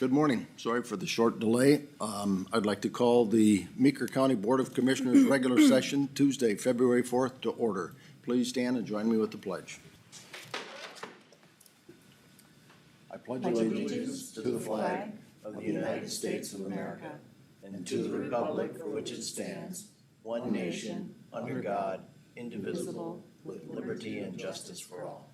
Good morning. Sorry for the short delay. I'd like to call the Meeker County Board of Commissioners regular session Tuesday, February 4th to order. Please stand and join me with the pledge. I pledge allegiance to the flag of the United States of America and to the republic for which it stands, one nation, under God, indivisible, with liberty and justice for all.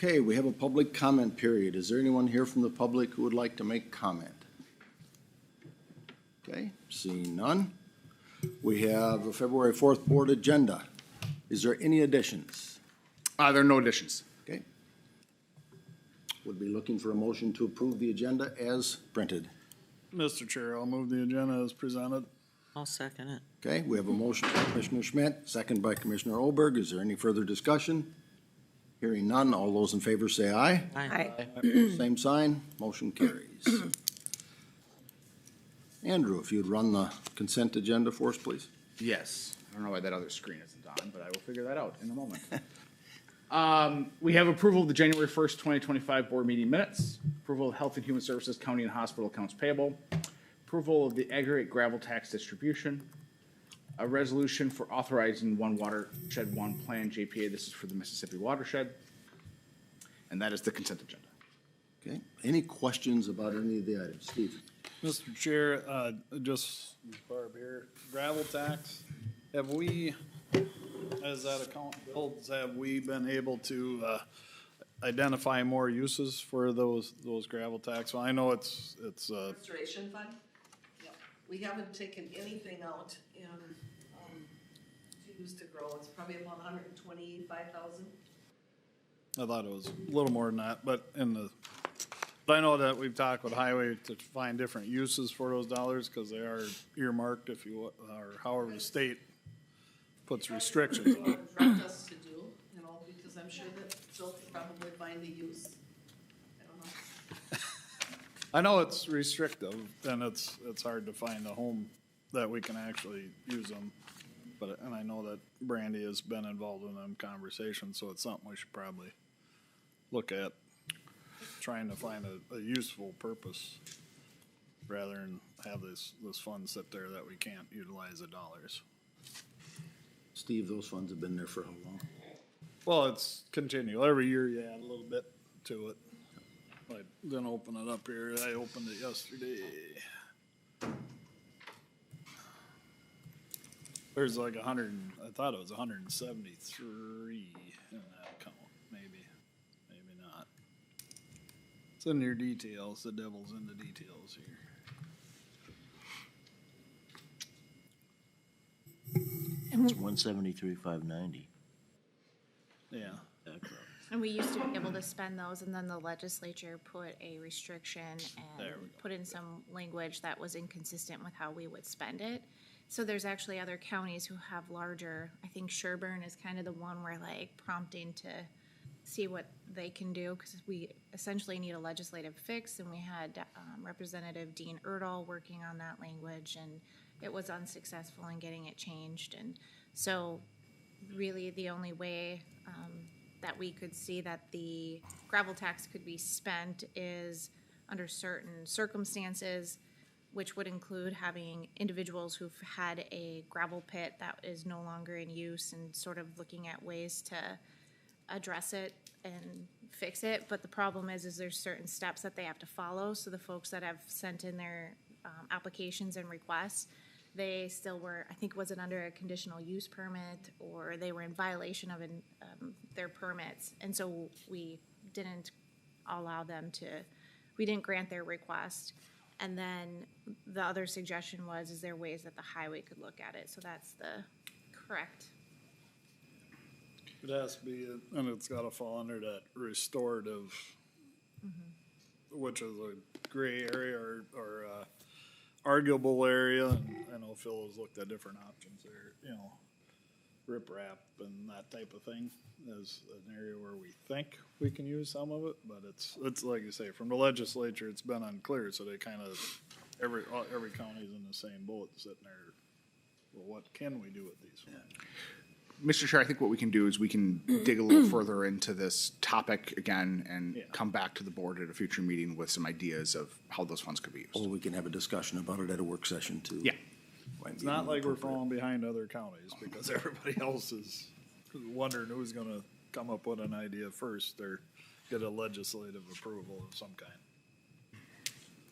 Okay, we have a public comment period. Is there anyone here from the public who would like to make comment? Okay, seeing none. We have a February 4th board agenda. Is there any additions? There are no additions. Okay. Would be looking for a motion to approve the agenda as printed. Mr. Chair, I'll move the agenda as presented. I'll second it. Okay, we have a motion by Commissioner Schmidt, second by Commissioner Olberg. Is there any further discussion? Hearing none, all those in favor say aye. Aye. Same sign, motion carries. Andrew, if you'd run the consent agenda for us, please. Yes. I don't know why that other screen isn't on, but I will figure that out in a moment. We have approval of the January 1st, 2025 board meeting minutes, approval of Health and Human Services County and Hospital accounts payable, approval of the aggregate gravel tax distribution, a resolution for authorizing one watershed, one plan JPA. This is for the Mississippi watershed. And that is the consent agenda. Okay, any questions about any of the items? Steve? Mr. Chair, just Barb here, gravel tax, have we, as that account builds, have we been able to identify more uses for those gravel tax? Well, I know it's Restoration fund? Yep. We haven't taken anything out in, to use to grow. It's probably about 125,000. I thought it was a little more than that, but I know that we've talked with highway to find different uses for those dollars because they are earmarked if you, or however the state puts restrictions on it. Direct us to do, you know, because I'm sure that Phil could probably find a use. I don't know. I know it's restrictive and it's hard to find a home that we can actually use them. And I know that Brandy has been involved in them conversations, so it's something we should probably look at, trying to find a useful purpose rather than have this fund sit there that we can't utilize the dollars. Steve, those funds have been there for how long? Well, it's continual. Every year you add a little bit to it. I didn't open it up here. I opened it yesterday. There's like I thought it was 173 in that account. Maybe not. It's in your details. The devil's in the details here. It's 173,590. Yeah. And we used to be able to spend those, and then the legislature put a restriction and put in some language that was inconsistent with how we would spend it. So there's actually other counties who have larger, I think Sherburne is kind of the one we're like prompting to see what they can do, because we essentially need a legislative fix, and we had Representative Dean Erdahl working on that language, and it was unsuccessful in getting it changed. And so really the only way that we could see that the gravel tax could be spent is under certain circumstances, which would include having individuals who've had a gravel pit that is no longer in use and sort of looking at ways to address it and fix it. But the problem is there's certain steps that they have to follow. So the folks that have sent in their applications and requests, they still were, I think, was it under a conditional use permit, or they were in violation of their permits. And so we didn't allow them to, we didn't grant their request. And then the other suggestion was, is there ways that the highway could look at it? So that's the correct. It has to be, and it's got to fall under that restorative, which is a gray area or arguable area. And I know Phil has looked at different options there, you know, riprap and that type of thing is an area where we think we can use some of it, but it's like you say, from the legislature, it's been unclear. So they kind of, every county's in the same boat, sitting there. Well, what can we do with these? Mr. Chair, I think what we can do is we can dig a little further into this topic again and Yeah. come back to the board at a future meeting with some ideas of how those funds could be Or used. we can have a discussion about it at a work session too. Yeah. It's not like we're falling behind other counties because everybody else is wondering who's gonna come up with an idea first or get a legislative approval of some kind.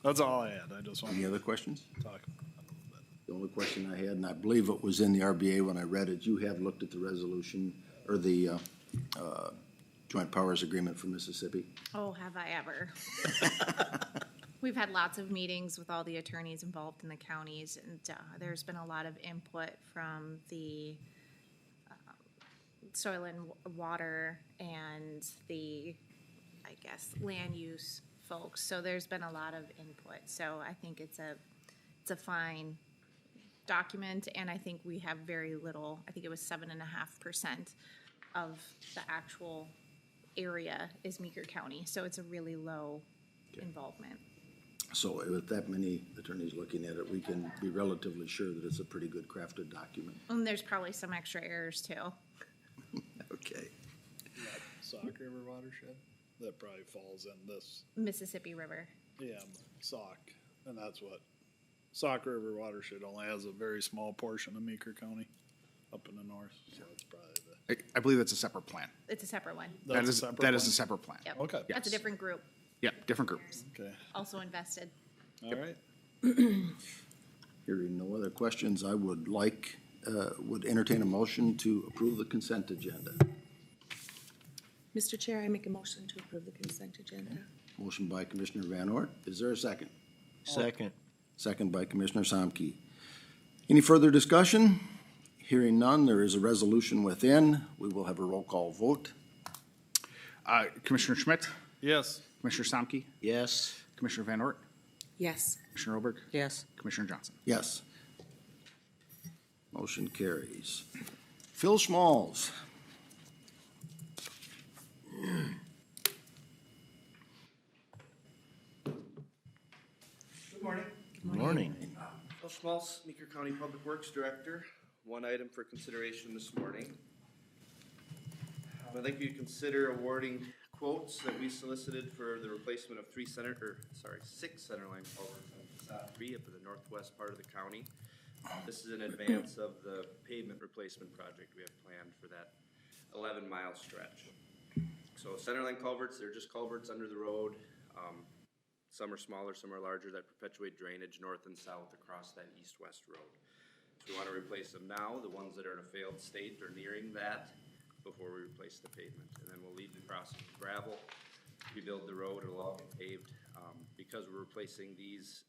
That's all I had. I just Any wanted other to questions? talk about it a little bit. The only question I had, and I believe it was in the RBA when I read it, you have looked at the resolution or the joint powers agreement for Mississippi. Oh, have I ever? We've had lots of meetings with all the attorneys involved in the counties, and there's been a lot of input from the soil and water and the, I guess, land use folks. So there's been a lot of input. So I think it's a fine document, and I think we have very little. I think it was 7.5% of the actual area is Meeker County. So it's a really low involvement. So with that many attorneys looking at it, we can be relatively sure that it's a pretty good crafted document. And there's probably some extra errors too. Okay. Sauk River watershed, that probably falls in this, Mississippi River. yeah, Sauk, and that's what, Sauk River watershed only has a very small portion of Meeker County up in the north, so it's probably I believe that's a separate plan. It's a separate one. That is separate that is one? a separate plan. Yep. Okay. That's a Yes. different group, Yeah, different group. Okay, also invested. all right. Hearing no other questions, I would would entertain a motion to approve the consent agenda. Mr. Chair, I make a motion to approve the consent agenda. Motion by Commissioner Van Ort. Is there a second? Second. Second by Commissioner Samke. Any further discussion? Hearing none, there is a resolution within. We will have a roll call vote. Commissioner Schmidt, Yes. Commissioner Samke, Yes. Commissioner Van Ort, Yes. Commissioner Oberg, Yes. Commissioner Johnson. Yes. Motion carries. Phil Schmalls. Good morning. Morning. Bill Schmaltz, Meeker County Public Works Director. One item for consideration this morning. I'd like you to consider awarding quotes that we solicited for the replacement of six centerline culverts on facade 3 up in the northwest part of the county. This is in advance of the pavement replacement project we have planned for that 11-mile stretch. So centerline culverts, they're just culverts under the road. Some are smaller, some are larger, that perpetuate drainage north and south across that east-west road. So we want to replace them now, the ones that are in a failed state or nearing that, before we replace the pavement. And then we'll leave the crossing with gravel, rebuild the road, it'll all get paved. Because we're replacing these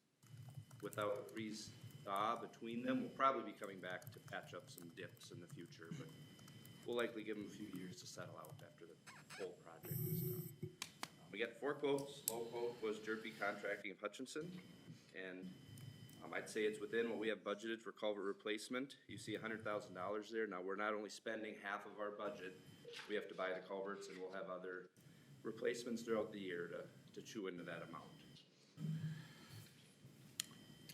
without a freeze thaw between them, we'll probably be coming back to patch up some dips in the future, but we'll likely give them a few years to settle out after the whole project is done. We got 4 quotes. Low quote was Jerpy Contracting of Hutchinson, and I'd say it's within what we have budgeted for culvert replacement. You see $100,000 there. Now, we're not only spending half of our budget, we have to buy the culverts, and we'll have other replacements throughout the year to chew into that amount.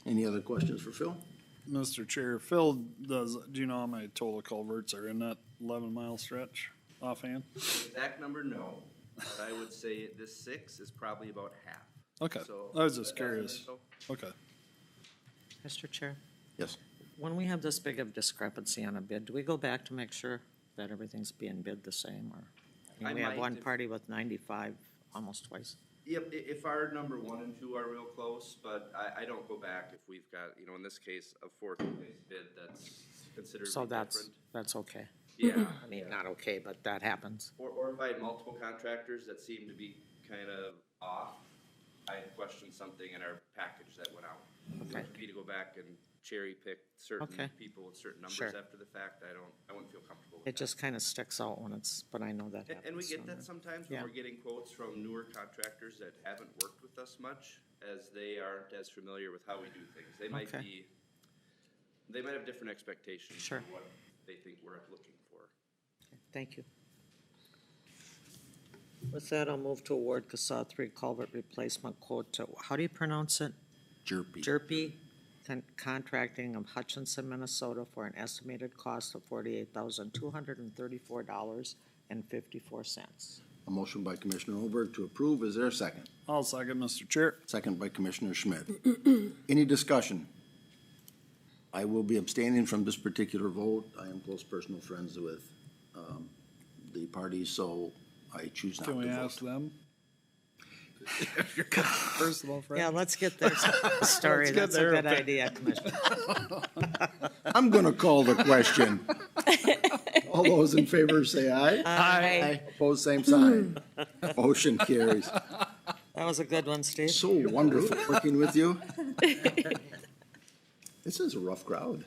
Any other questions for Phil? Mr. Chair, Phil do you know how many total culverts are in that 11-mile stretch offhand? Exact number, no, but I would say this 6 is probably about half. Okay, So, I was just a dozen or curious. so. Okay. Mr. Chair, Yes. when we have this big of discrepancy on a bid, do we go back to make sure that everything's being bid the same, or? I I mean, we have might one if- party with 95, almost twice. Yep, if our number 1 and 2 are real close, but I don't go back if we've got, in this case, a 4th place bid that's considered So different. that's okay. Yeah. I mean, not okay, but that happens. Or if I had multiple contractors that seemed to be kind of off, I'd question something in our package that went out. Okay. For me to go back and cherry pick certain Okay. people with certain numbers Sure. after the fact, I wouldn't feel comfortable with It that. just kind of sticks out when it's, but I know that happens. And we get so that then- sometimes when Yeah. we're getting quotes from newer contractors that haven't worked with us much, as they aren't as familiar with how we do things. They might Okay. they might have different expectations Sure. for what they think we're looking for. Thank you. With that, I'll move to award CASA 3 culvert replacement quote to, how do you pronounce it? Jerpy. Jerpy contracting of Hutchinson, Minnesota for an estimated cost of $48,234.54. A motion by Commissioner Olberg to approve. Is there a second? I'll second, Mr. Chair. Second by Commissioner Schmidt. Any discussion? I will be abstaining from this particular vote. I am close personal friends with the parties, so I choose not to Can vote. we ask them? Personal friend. Yeah, let's get their story. get That's a their good opinion. idea, Commissioner. I'm gonna call the question. All those in favor say aye. Aye. Opposed, same sign. Motion carries. That was a good one, Steve. So wonderful working with you. This is a rough crowd.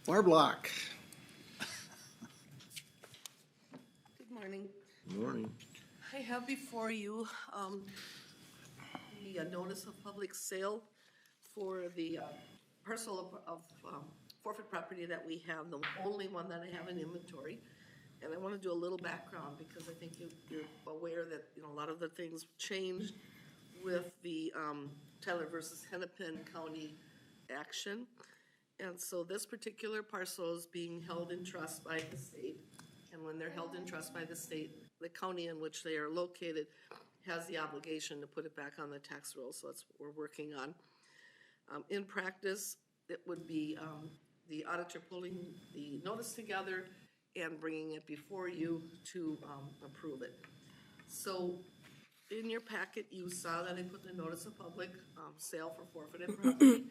Barb Block. Good morning. Morning. I have before you, the notice of public sale for the parcel of forfeit property that we have, the only one that I have in inventory. And I want to do a little background because I think you're aware that, you know, a lot of the things changed with the Tyler versus Hennepin County action. And so this particular parcel is being held in trust by the state. And when they're held in trust by the state, the county in which they are located has the obligation to put it back on the tax roll. So that's what we're working on. In practice, it would be the auditor pulling the notice together and bringing it before you to approve it. So in your packet, you saw that I put the notice of public sale for forfeited property.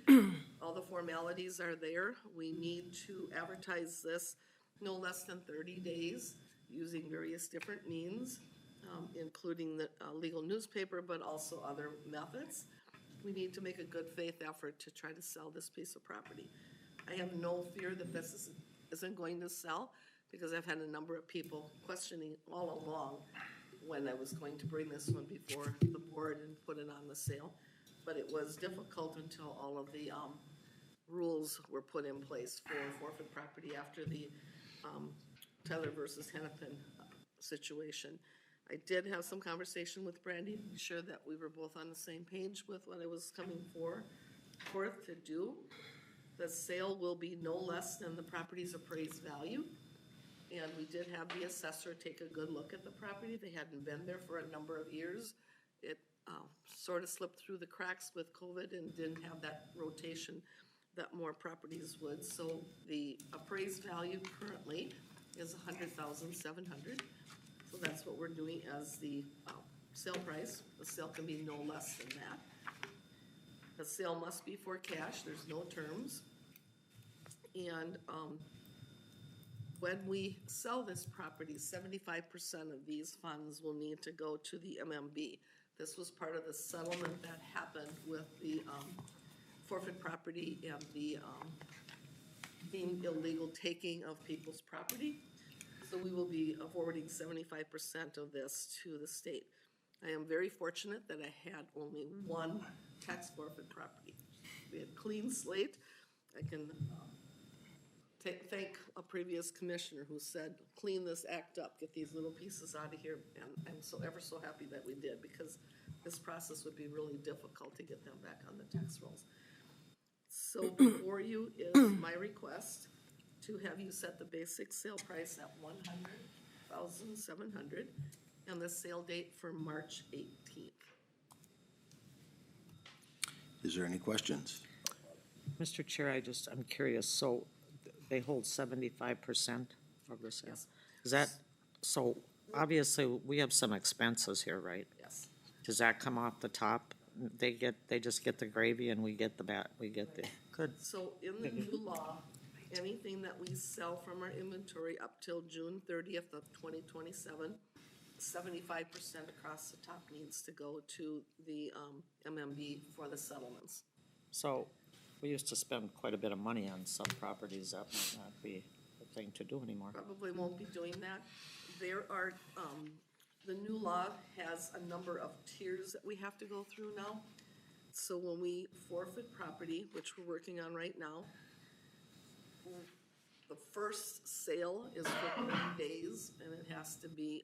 All the formalities are there. We need to advertise this no less than 30 days using various different means, including the legal newspaper, but also other methods. We need to make a good faith effort to try to sell this piece of property. I have no fear that this isn't going to sell, because I've had a number of people questioning all along when I was going to bring this one before the board and put it on the sale. But it was difficult until all of the rules were put in place for forfeit property after the Tyler versus Hennepin situation. I did have some conversation with Brandy to be sure that we were both on the same page with what I was coming forth to do. The sale will be no less than the property's appraised value. And we did have the assessor take a good look at the property. They hadn't been there for a number of years. It sort of slipped through the cracks with COVID and didn't have that rotation that more properties would. So the appraised value currently is $100,700. So that's what we're doing as the sale price. The sale can be no less than that. The sale must be for cash. There's no terms. And when we sell this property, 75% of these funds will need to go to the MMB. This was part of the settlement that happened with the forfeit property and the deemed illegal taking of people's property. So we will be forwarding 75% of this to the state. I am very fortunate that I had only one tax forfeit property. We had clean slate. I can thank a previous commissioner who said, clean this act up, get these little pieces out of here. And I'm so ever so happy that we did, because this process would be really difficult to get them back on the tax rolls. So before you is my request to have you set the basic sale price at $100,700 and the sale date for March 18th. Is there any questions? Mr. Chair, I'm curious, so they hold 75% of the sale? Yes. Is that, so obviously, we have some expenses here, right? Yes. Does that come off the top? They just get the gravy and we get the good. So in the new law, anything that we sell from our inventory up till June 30th of 2027, 75% across the top needs to go to the MMB for the settlements. So we used to spend quite a bit of money on some properties. That might not be the thing to do anymore. Probably won't be doing that. There are, the new law has a number of tiers that we have to go through now. So when we forfeit property, which we're working on right now, the first sale is for 30 days, and it has to be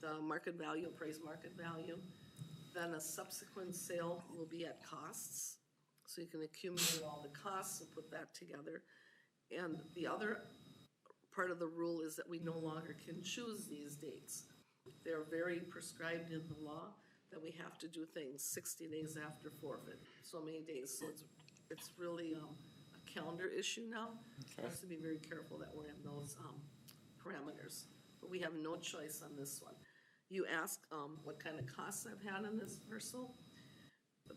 the market value, appraised market value. Then a subsequent sale will be at costs. So you can accumulate all the costs and put that together. And the other part of the rule is that we no longer can choose these dates. They're very prescribed in the law that we have to do things 60 days after forfeit, so many days. So it's really a calendar issue now. We have to be very careful that we're in those parameters. But we have no choice on this one. You asked what kind of costs I've had in this parcel.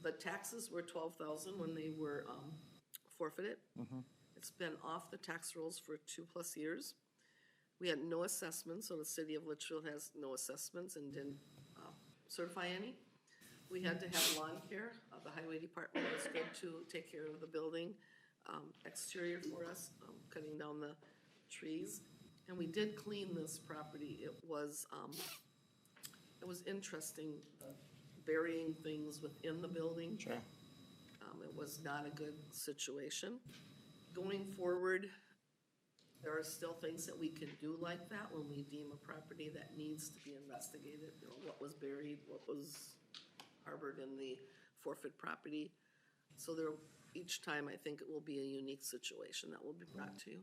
The taxes were $12,000 when they were forfeited. It's been off the tax rolls for 2+ years. We had no assessments, so the city of Litchfield has no assessments and didn't certify any. We had to have lawn care. The highway department was good to take care of the building exterior for us, cutting down the trees. And we did clean this property. It was interesting, burying things within the building. Sure. It was not a good situation. Going forward, there are still things that we can do like that when we deem a property that needs to be investigated. You know, what was buried, what was harbored in the forfeit property. So there, each time, I think it will be a unique situation that will be brought to you.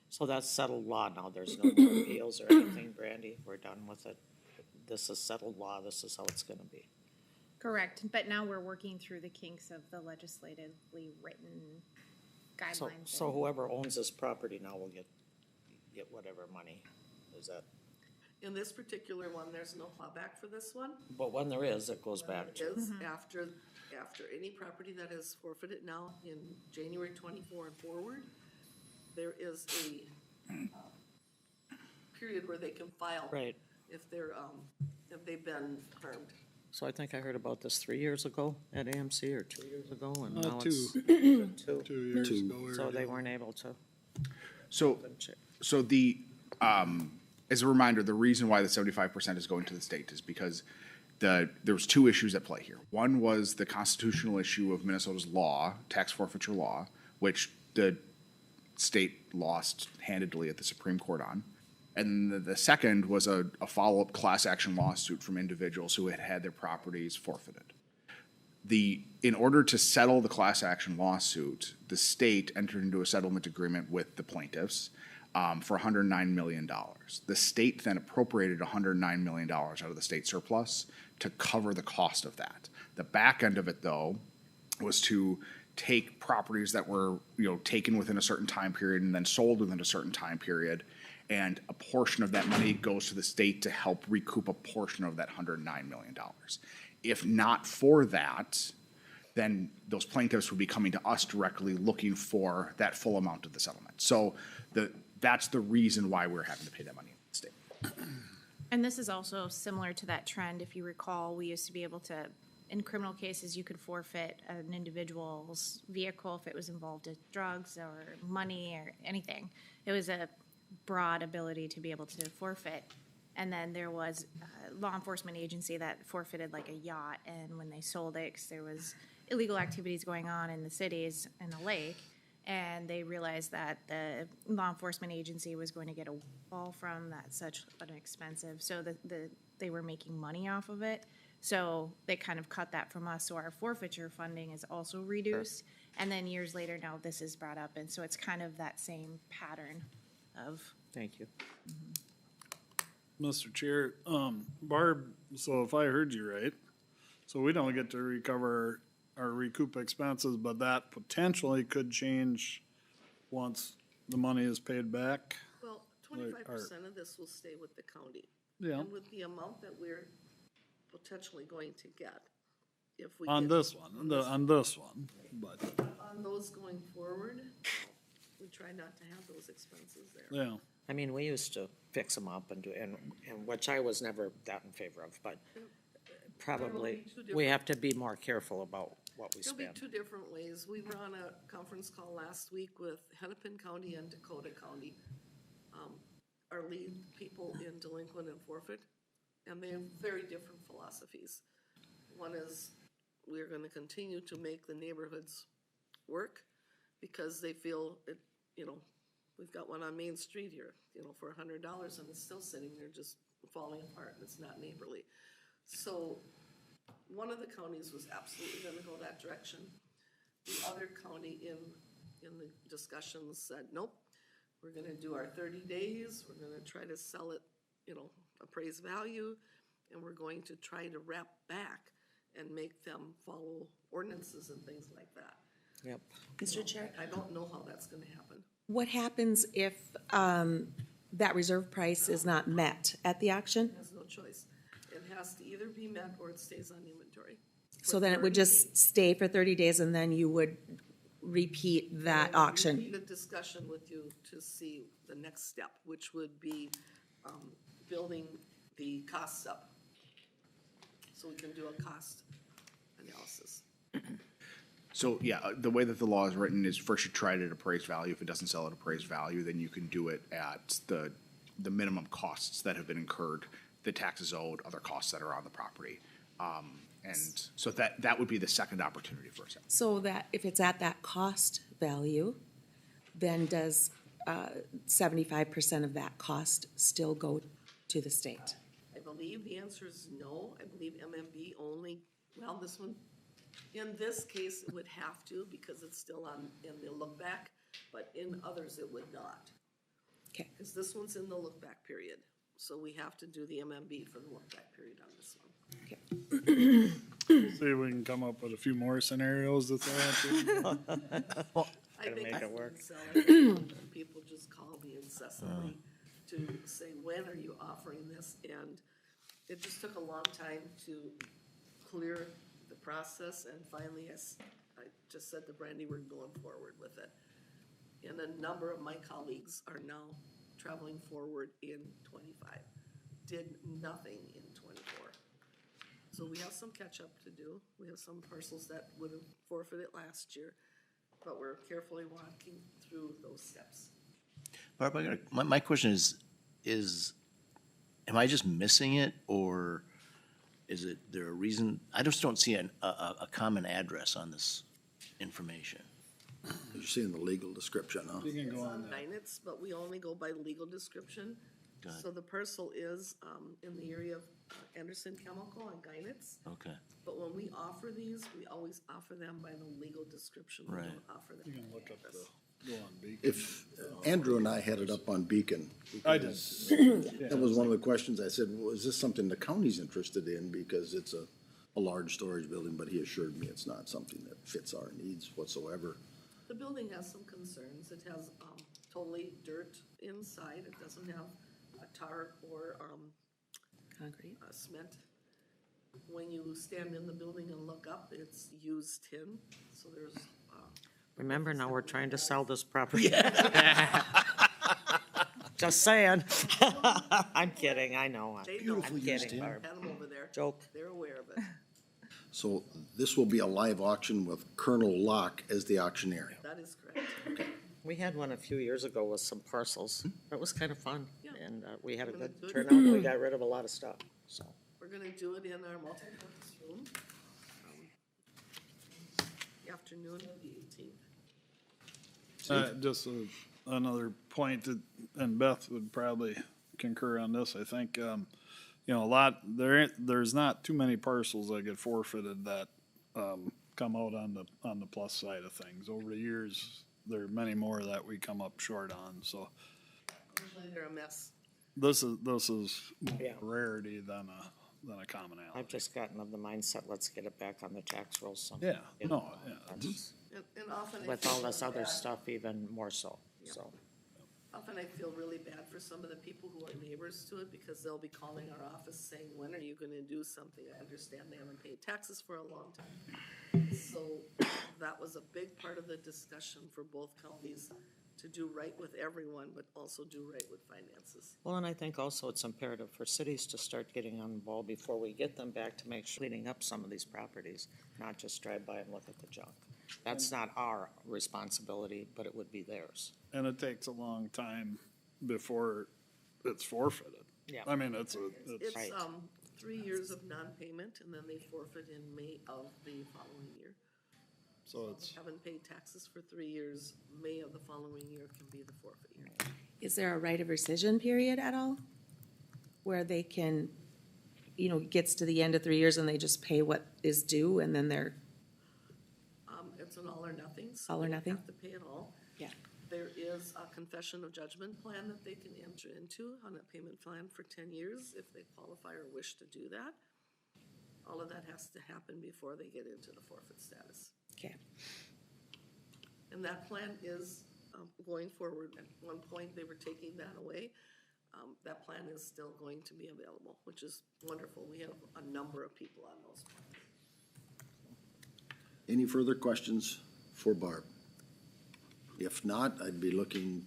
So that's settled law now, there's no more appeals or anything, Brandy, we're done with it. This is settled law, this is how it's gonna be. Correct, but now we're working through the kinks of the legislatively written So, guidelines. so whoever owns this property now will get whatever money, is that, In this particular one, there's no clawback for this one. but when there is, it goes back It to, is after any property that is forfeited now in January 24 and forward, there is a period where they can file. right. If they've been harmed. So I think I heard about this 3 years ago at AMC, or 2 years ago, and now Two. it's 2. 2 years ago. we So were they doing- weren't able to. So the, as a reminder, the reason why the 75% is going to the state is because there was two issues at play here. One was the constitutional issue of Minnesota's law, tax forfeiture law, which the state lost handedly at the Supreme Court on. And the second was a follow-up class action lawsuit from individuals who had had their properties forfeited. In order to settle the class action lawsuit, the state entered into a settlement agreement with the plaintiffs for $109 million. The state then appropriated $109 million out of the state surplus to cover the cost of that. The back end of it, though, was to take properties that were, taken within a certain time period and then sold within a certain time period, and a portion of that money goes to the state to help recoup a portion of that $109 million. If not for that, then those plaintiffs would be coming to us directly looking for that full amount of the settlement. So that's the reason why we're having to pay that money to the state. And this is also similar to that trend. If you recall, we used to be able to, in criminal cases, you could forfeit an individual's vehicle if it was involved in drugs or money or anything. It was a broad ability to be able to forfeit. And then there was a law enforcement agency that forfeited like a yacht, and when they sold it, 'cause there was illegal activities going on in the cities and the lake, and they realized that the law enforcement agency was going to get a windfall from that, such an expensive, so they were making money off of it. So they kind of cut that from us, so our forfeiture funding is also reduced. And then years later, now this is brought up, and so it's kind of that same pattern of. Thank you. Mr. Chair, Barb, so if I heard you right, so we don't get to recover or recoup expenses, but that potentially could change once the money is paid back? Well, 25% of this will stay with the county. Yeah, And with the amount that we're potentially going to get, if we. on get- this one, on this one, but, On those going forward, we try not to have those expenses there. yeah. I mean, we used to fix them up and do, and which I was never that in favor of, but probably, we have to be more careful about what we There'll be spend. two different ways. We were on a conference call last week with Hennepin County and Dakota County, our lead people in delinquent and forfeit, and they have very different philosophies. One is, we're gonna continue to make the neighborhoods work because they feel it, we've got one on Main Street here, for $100, and it's still sitting there just falling apart, and it's not neighborly. So one of the counties was absolutely gonna go that direction. The other county in the discussions said, nope, we're gonna do our 30 days, we're gonna try to sell it, appraised value, and we're going to try to wrap back and make them follow ordinances and things like that. Yep. Mr. Chair, I don't know how that's gonna happen. what happens if that reserve price is not met at the auction? It has no choice. It has to either be met or it stays on inventory. So then it would just stay for 30 days and then you would repeat that auction? Repeat a discussion with you to see the next step, which would be building the costs up. So we can do a cost analysis. So, yeah, the way that the law is written is first you try it at appraised value. If it doesn't sell at appraised value, then you can do it at the minimum costs that have been incurred, the taxes owed, other costs that are on the property. And so that would be the second opportunity for us. So that if it's at that cost value, then does 75% of that cost still go to the state? I believe the answer is no. I believe MMB only, well, this one, in this case, it would have to because it's still in the look back, but in others it would not. Okay. Because this one's in the look back period. So we have to do the MMB for the look back period on this one. See if we can come up with a few more scenarios to throw at you. I think make I it can work. sell it. People just call me incessantly to say, when are you offering this? And it just took a long time to clear the process, and finally, I just said to Brandy, we're going forward with it. And a number of my colleagues are now traveling forward in 25, did nothing in 24. So we have some catch-up to do. We have some parcels that would have forfeited last year, but we're carefully walking through those steps. Barb, my question is, am I just missing it, or is there a reason? I just don't see a common address on this information. You're seeing the legal description, huh? You can It's go on on that. Dynitz, but we only go by legal description. Got it. So the parcel is in the area of Anderson Chemical and Dynitz. Okay, But when we offer these, we always offer them by the legal description. We Right. don't offer them You can by look up address. go on Beacon. If Andrew and I headed up on Beacon. I did. That was one of the questions I said, well, is this something the county's interested in? Because it's a large storage building, but he assured me it's not something that fits our needs whatsoever. The building has some concerns. It has totally dirt inside. It doesn't have a tar or Concrete? cement. When you stand in the building and look up, it's used tin, so there's. Remember, now we're trying to sell this property. Just saying. I'm kidding, I know. They know. I'm kidding, Barb. Had them over there. Joke. They're aware of it. So this will be a live auction with Colonel Locke as the auctioneer. That is correct. We had one a few years ago with some parcels. It was kind of fun, Yeah. and we had a good Good. turnout, and we got rid of a lot of stuff, so. We're gonna do it in our multi-purpose room. Afternoon of the 18th. Just another point that, and Beth would probably concur on this, I think, there's not too many parcels that get forfeited that, come out on the plus side of things. Over the years, there are many more that we come up short on, so Usually they're a mess. this is more Yeah. a rarity than a commonality. I've just gotten of the mindset, let's get it back on the tax rolls somehow. Yeah, You know, no, yeah. that's- And often. I With feel all this really other bad. stuff even more so, so. Often I feel really bad for some of the people who are neighbors to it, because they'll be calling our office saying, when are you gonna do something? I understand they haven't paid taxes for a long time. So that was a big part of the discussion for both counties, to do right with everyone, but also do right with finances. Well, and I think also it's imperative for cities to start getting on the ball before we get them back to make sure cleaning up some of these properties, not just drive by and look at the junk. That's not our responsibility, but it would be theirs. And it takes a long time before it's forfeited. Yeah. I mean, it's It's, Right. 3 years of non-payment, and then they forfeit in May of the following year. so it's, Haven't paid taxes for 3 years, May of the following year can be the forfeit year. Is there a right of rescission period at all? Where they can gets to the end of 3 years and they just pay what is due and then they're, It's an all or nothing. So All or they nothing? have to pay it all. yeah. There is a confession of judgment plan that they can enter into on a payment plan for 10 years if they qualify or wish to do that. All of that has to happen before they get into the forfeit status. Okay. And that plan is going forward. At one point, they were taking that away. That plan is still going to be available, which is wonderful. We have a number of people on those plans. Any further questions for Barb? If not, I'd be looking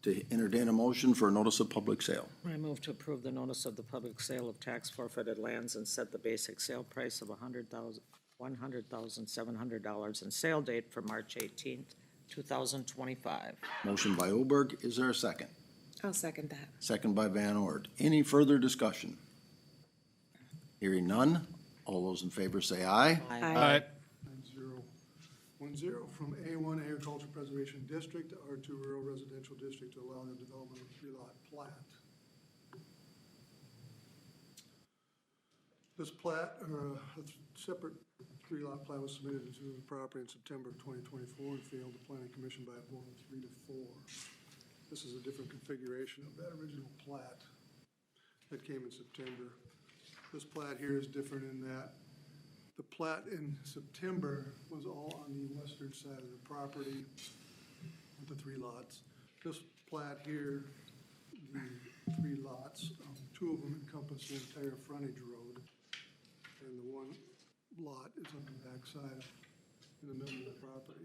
to entertain a motion for a notice of public sale. I move to approve the notice of the public sale of tax forfeited lands and set the basic sale price of $100,700 and sale date for March 18th, 2025. Motion by Oberg, is there a second? I'll second that. Second by Van Ord. Any further discussion? Hearing none, all those in favor say aye. Aye. 9-0. 1-0 from A1 Agriculture Preservation District to R2 Rural Residential District to allow the development of three-lot plat. This plat, a separate three-lot plat was submitted to the property in September of 2024 and failed the planning commission by a vote of 3 to 4. This is a different configuration of that original plat that came in September. This plat here is different in that the plat in September was all on the western side of the property with the 3 lots. This plat here, the 3 lots, 2 of them encompass the entire frontage road, and the 1 lot is on the back side in the middle of the property.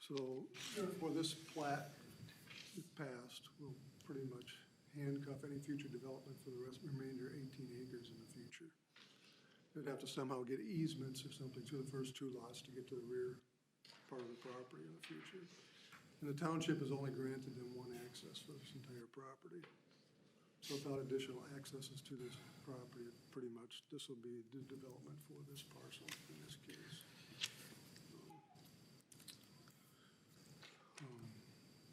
So therefore, this plat, if passed, will pretty much handcuff any future development for the remainder 18 acres in the future. They'd have to somehow get easements or something to the first 2 lots to get to the rear part of the property in the future. And the township has only granted them 1 access for this entire property. So without additional accesses to this property, pretty much this will be the development for this parcel in this case.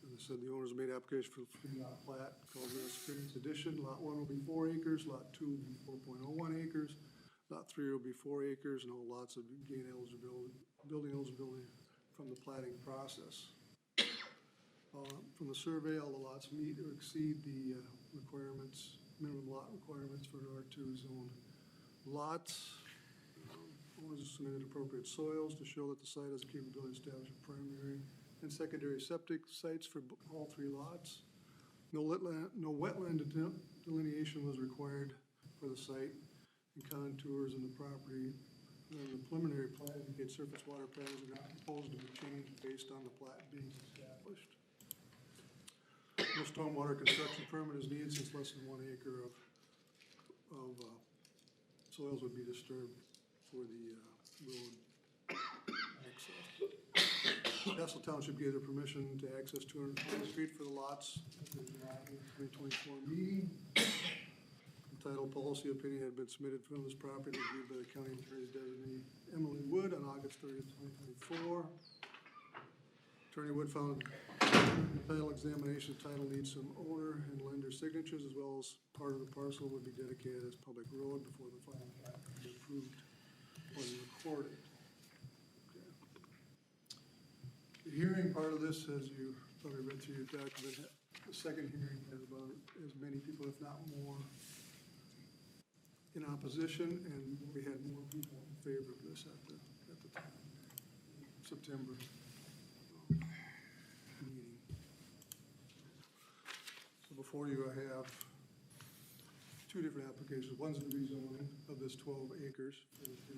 As I said, the owners made application for the 3-lot plat called West Springs Edition. Lot 1 will be 4 acres, lot 2 will be 4.01 acres. Lot 3 will be 4 acres, and all lots will gain eligibility, building eligibility from the platting process. From the survey, all the lots meet or exceed the requirements, minimum lot requirements for R2 zone lots. Owners submitted appropriate soils to show that the site has the capability to establish a primary and secondary septic sites for all 3 lots. No wetland delineation was required for the site. And contours in the property, the preliminary plat indicates surface water patterns are not proposed to be changed based on the plat being established. No stormwater construction permit is needed since less than 1 acre of soils would be disturbed for the road access. Castle Township gave their permission to access 220th Street for the lots at the July 2024 meeting. Title policy opinion had been submitted from this property reviewed by the county attorney designee Emily Wood on August 30th, 2024. Attorney Wood found the title examination title needs some owner and lender signatures, as well as part of the parcel would be dedicated as public road before the final plat could be approved or recorded. Okay. The hearing part of this, as you probably read through your document, the second hearing has about as many people, if not more, in opposition, and we had more people in favor of this at the time, September meeting. So before you, I have 2 different applications. One's the rezoning of this 12 acres for the 3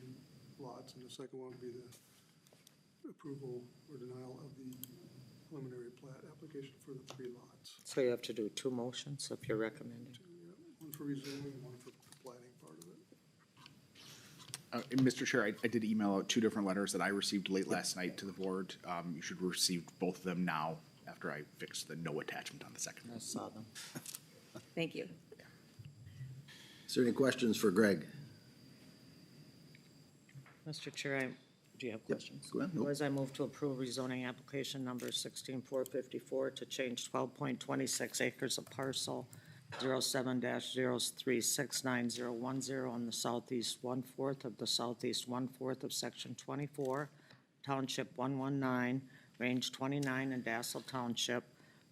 lots, and the second one would be the approval or denial of the preliminary plat application for the 3 lots. So you have to do 2 motions if you're recommending. One for rezoning and one for platting part of it. Mr. Chair, I did email out 2 different letters that I received late last night to the board. You should receive both of them now after I fixed the no attachment on the second I one. saw them. Thank you. Is there any questions for Greg? Mr. Chair, do you have questions? Go ahead. Nope. Otherwise, I move to approve rezoning application number 16454 to change 12.26 acres of parcel 07-0369010 on the southeast one-fourth of the southeast one-fourth of section 24, township 119, range 29 in Dassel Township,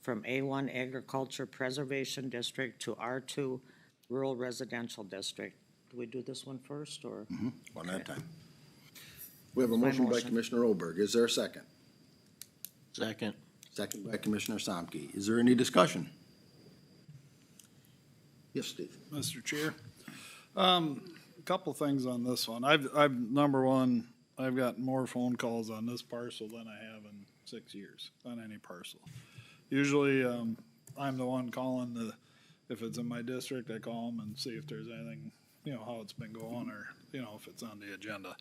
from A1 Agriculture Preservation District to R2 Rural Residential District. Do we do this one first, or? One at a time. We have a motion by motion. Commissioner Olberg. Is there a second? Second. Second by Commissioner Samke. Is there any discussion? Yes, Steve. Mr. Chair. A couple things on this one. Number one, I've got more phone calls on this parcel than I have in 6 years on any parcel. Usually, I'm the one calling if it's in my district, I call them and see if there's anything, how it's been going, or, if it's on the agenda.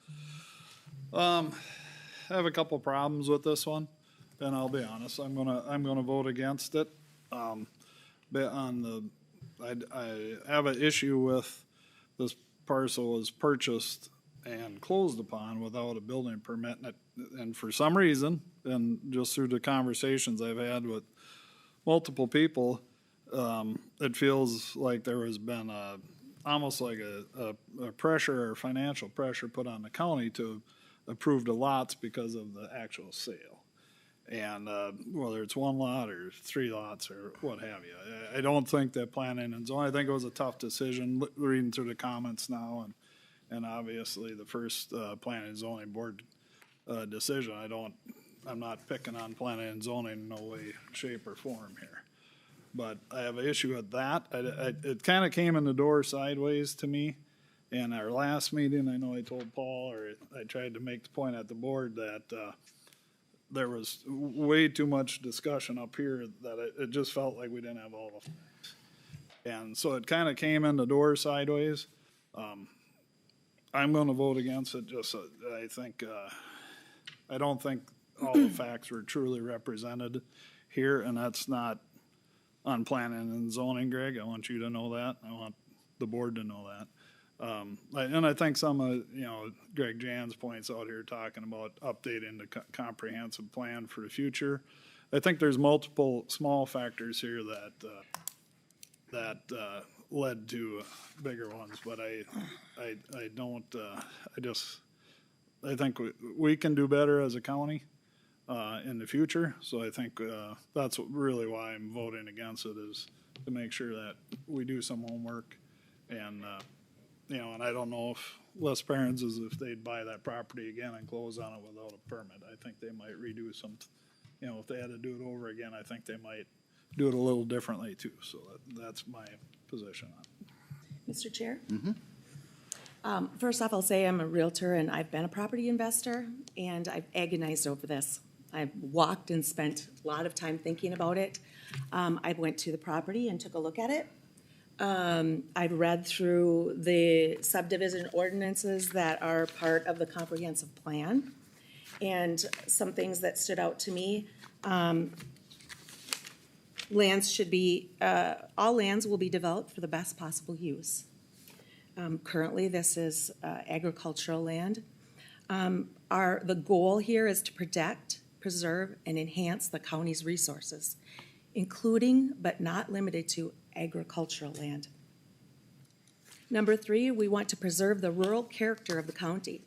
I have a couple problems with this one, and I'll be honest, I'm gonna vote against it. I have an issue with this parcel is purchased and closed upon without a building permit, and for some reason, and just through the conversations I've had with multiple people, it feels like there has been almost like a pressure or financial pressure put on the county to approve the lots because of the actual sale. And whether it's one lot or 3 lots or what have you, I don't think that planning and zoning, I think it was a tough decision, reading through the comments now, and obviously the first planning and zoning board decision. I'm not picking on planning and zoning in no way, shape, or form here. But I have an issue with that. It kind of came in the door sideways to me. In our last meeting, I know I told Paul, or I tried to make the point at the board that there was way too much discussion up here that it just felt like we didn't have all the facts. And so it kind of came in the door sideways. I'm going to vote against it. Just I don't think all the facts were truly represented here, and that's not on planning and zoning, Greg. I want you to know that. I want the board to know that. And I think some of, Greg Jan's points out here talking about updating the comprehensive plan for the future. I think there's multiple small factors here that led to bigger ones, but I think we can do better as a county in the future. So I think that's really why I'm voting against it, is to make sure that we do some homework. And and I don't know if Les Perrins is if they'd buy that property again and close on it without a permit. I think they might redo some, if they had to do it over again, I think they might do it a little differently too. So that's my position on it. Mr. Chair? First off, I'll say I'm a realtor and I've been a property investor, and I've agonized over this. I've walked and spent a lot of time thinking about it. I went to the property and took a look at it. I've read through the subdivision ordinances that are part of the comprehensive plan, and some things that stood out to me. Lands should be, all lands will be developed for the best possible use. Currently, this is agricultural land. The goal here is to protect, preserve, and enhance the county's resources, including but not limited to agricultural land. Number 3, we want to preserve the rural character of the county.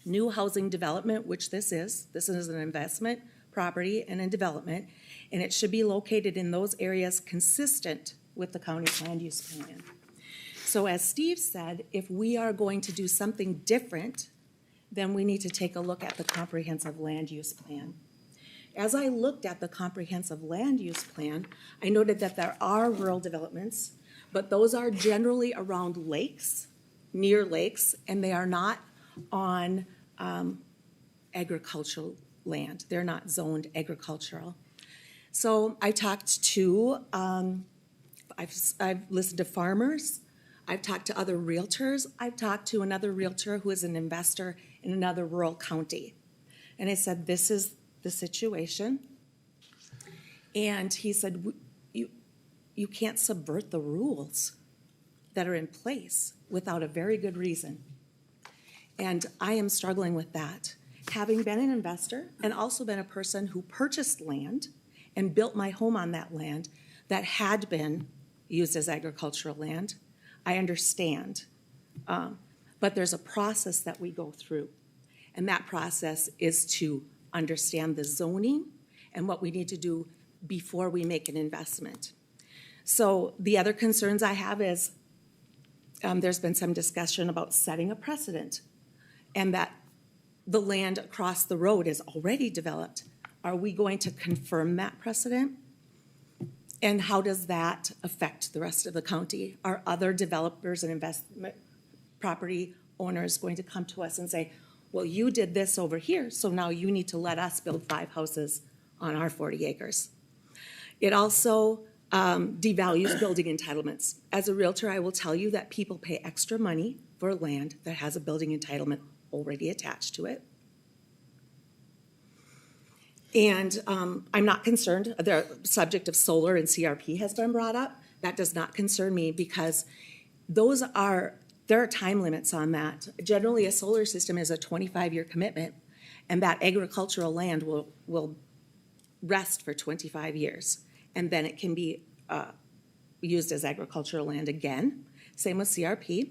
New housing development, which this is an investment property and a development, and it should be located in those areas consistent with the county's land use plan. So as Steve said, if we are going to do something different, then we need to take a look at the comprehensive land use plan. As I looked at the comprehensive land use plan, I noted that there are rural developments, but those are generally around lakes, near lakes, and they are not on agricultural land. They're not zoned agricultural. So I talked to, I've listened to farmers, I've talked to other realtors, I've talked to another realtor who is an investor in another rural county. And I said, this is the situation. And he said, you can't subvert the rules that are in place without a very good reason. And I am struggling with that. Having been an investor and also been a person who purchased land and built my home on that land that had been, used as agricultural land. I understand. But there's a process that we go through. And that process is to understand the zoning and what we need to do before we make an investment. So the other concerns I have is there's been some discussion about setting a precedent and that the land across the road is already developed. Are we going to confirm that precedent? And how does that affect the rest of the county? Are other developers and investment property owners going to come to us and say, well, you did this over here, so now you need to let us build 5 houses on our 40 acres? It also devalues building entitlements. As a realtor, I will tell you that people pay extra money for land that has a building entitlement already attached to it. And I'm not concerned. The subject of solar and CRP has been brought up. That does not concern me because there are time limits on that. Generally, a solar system is a 25-year commitment, and that agricultural land will rest for 25 years. And then it can be used as agricultural land again. Same with CRP.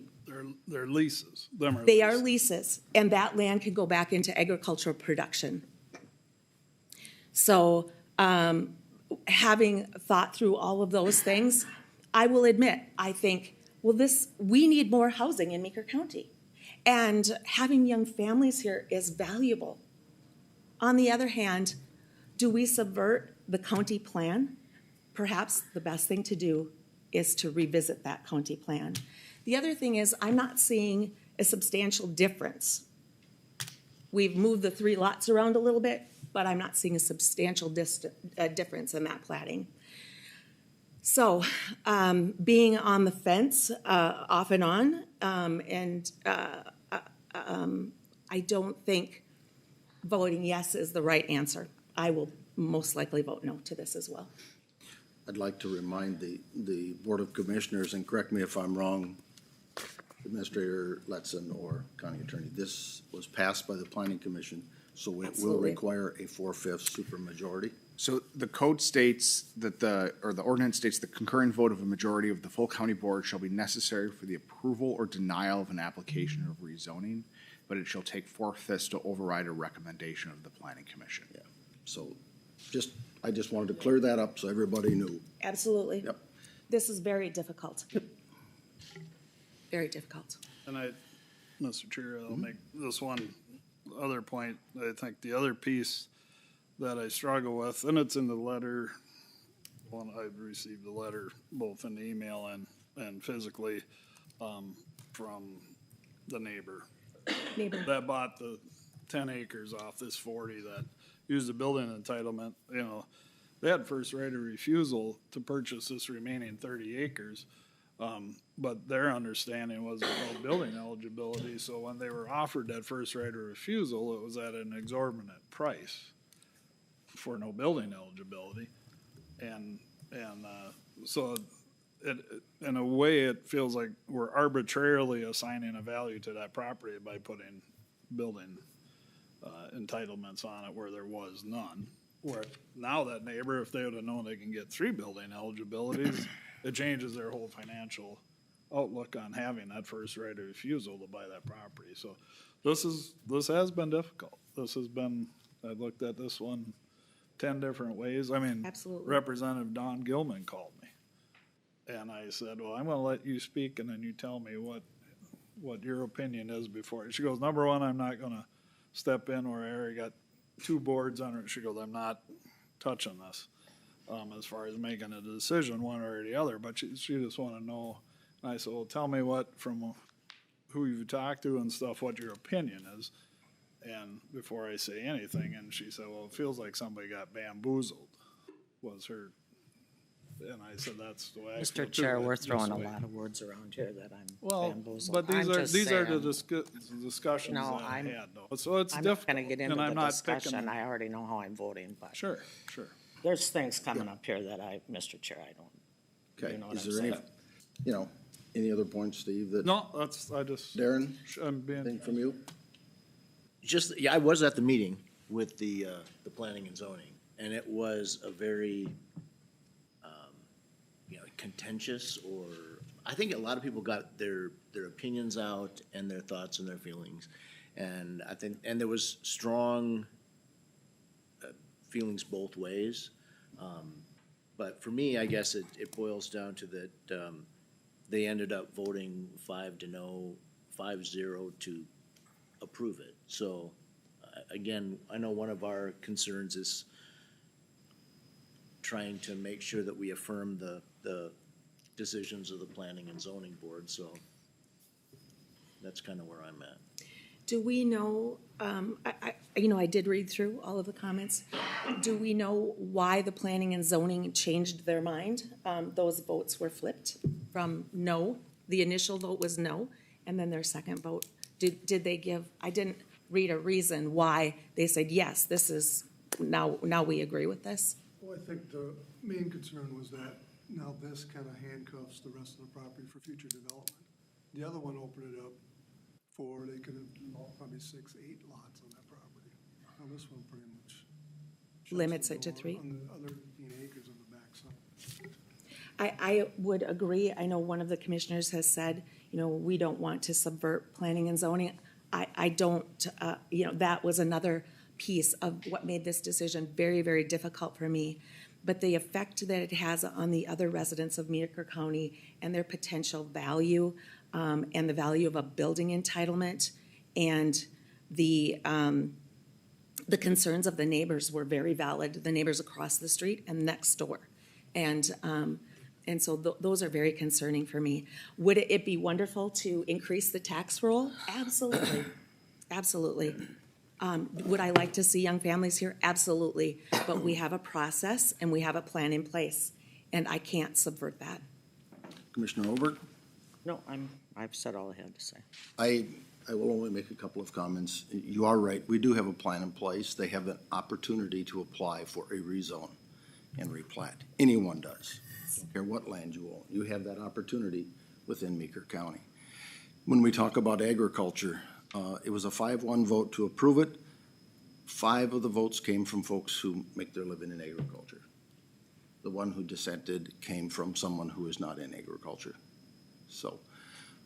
They're leases. They are leases, and that land can go back into agricultural production. So having thought through all of those things, I will admit, I think, well, we need more housing in Meeker County. And having young families here is valuable. On the other hand, do we subvert the county plan? Perhaps the best thing to do is to revisit that county plan. The other thing is, I'm not seeing a substantial difference. We've moved the 3 lots around a little bit, but I'm not seeing a substantial difference in that platting. So, being on the fence off and on, I don't think voting yes is the right answer. I will most likely vote no to this as well. I'd like to remind the Board of Commissioners, and correct me if I'm wrong, Administrator Letson or County Attorney, this was passed by the Planning Commission, so it will Absolutely. require a 4/5 supermajority. So the code states that the ordinance states the concurrent vote of a majority of the full county board shall be necessary for the approval or denial of an application of rezoning, but it shall take 4/5 to override a recommendation of the planning commission. Yeah. So I just wanted to clear that up so everybody knew. Absolutely. Yep. This is very difficult. Very difficult. And Mr. Chair, I'll make this one other point. I think the other piece that I struggle with, and it's in the letter, I've received the letter both in the email and physically from the neighbor that bought the 10 acres off this 40 that used the building entitlement. They had first right of refusal to purchase this remaining 30 acres. But their understanding was about building eligibility, so when they were offered that first right of refusal, it was at an exorbitant price for no building eligibility. So in a way, it feels like we're arbitrarily assigning a value to that property by putting building entitlements on it where there was none. Where now that neighbor, if they would have known they can get 3 building eligibilities, it changes their whole financial outlook on having that first right of refusal to buy that property. So this has been difficult. I looked at this one 10 different ways. I mean, Absolutely. Representative Don Gilman called me. And I said, well, I'm gonna let you speak and then you tell me what your opinion is before. She goes, number one, I'm not gonna step in where I already got 2 boards on it. She goes, I'm not touching this. As far as making a decision, one or the other, but she just want to know. And I said, well, tell me from who you've talked to and stuff, what your opinion is, and before I say anything. And she said, well, it feels like somebody got bamboozled, was her. And I said, that's the way I feel Mr. too. Chair, we're Just throwing a the way- lot of words around here that I'm Well, bamboozled. but these I'm are just the saying, discussions No, that I I'm- had though. So it's I'm difficult. not gonna get into and I'm the not discussion. picking- I already know how I'm voting, but Sure. there's things coming up here that Mr. Chair, I don't. Okay, You know what is I'm there any other points, Steve, that, No, Darren, I'm being. anything from you? I was at the meeting with the planning and zoning, and it was a very, contentious or, I think a lot of people got their opinions out and their thoughts and their feelings. And I think, and there was strong feelings both ways. But for me, I guess it boils down to that, they ended up voting 5-0 to approve it. So, again, I know one of our concerns is trying to make sure that we affirm the decisions of the planning and zoning board, so that's kind of where I'm at. Do we know, I did read through all of the comments. Do we know why the planning and zoning changed their mind? Those votes were flipped from no, the initial vote was no, and then their second vote. Did they give, I didn't read a reason why they said, yes, this is, now we agree with this? Well, I think the main concern was that now this kind of handcuffs the rest of the property for future development. The other one opened it up for, they could have developed probably 6, 8 lots on that property. Now this one pretty much shuts Limits the it to door 3? on the other 15 acres on the backside. I would agree. I know one of the commissioners has said, we don't want to subvert planning and zoning. I don't, that was another piece of what made this decision very, very difficult for me. But the effect that it has on the other residents of Meeker County and their potential value, and the value of a building entitlement, and the concerns of the neighbors were very valid, the neighbors across the street and next door. And so those are very concerning for me. Would it be wonderful to increase the tax roll? Absolutely, absolutely. Would I like to see young families here? Absolutely. But we have a process and we have a plan in place, and I can't subvert that. Commissioner Olberg? No, I've said all I had to say. I will only make a couple of comments. You are right, we do have a plan in place. They have an opportunity to apply for a rezone and replat. Anyone does. Don't care what land you own. You have that opportunity within Meeker County. When we talk about agriculture, it was a 5-1 vote to approve it. 5 of the votes came from folks who make their living in agriculture. The one who dissented came from someone who is not in agriculture. So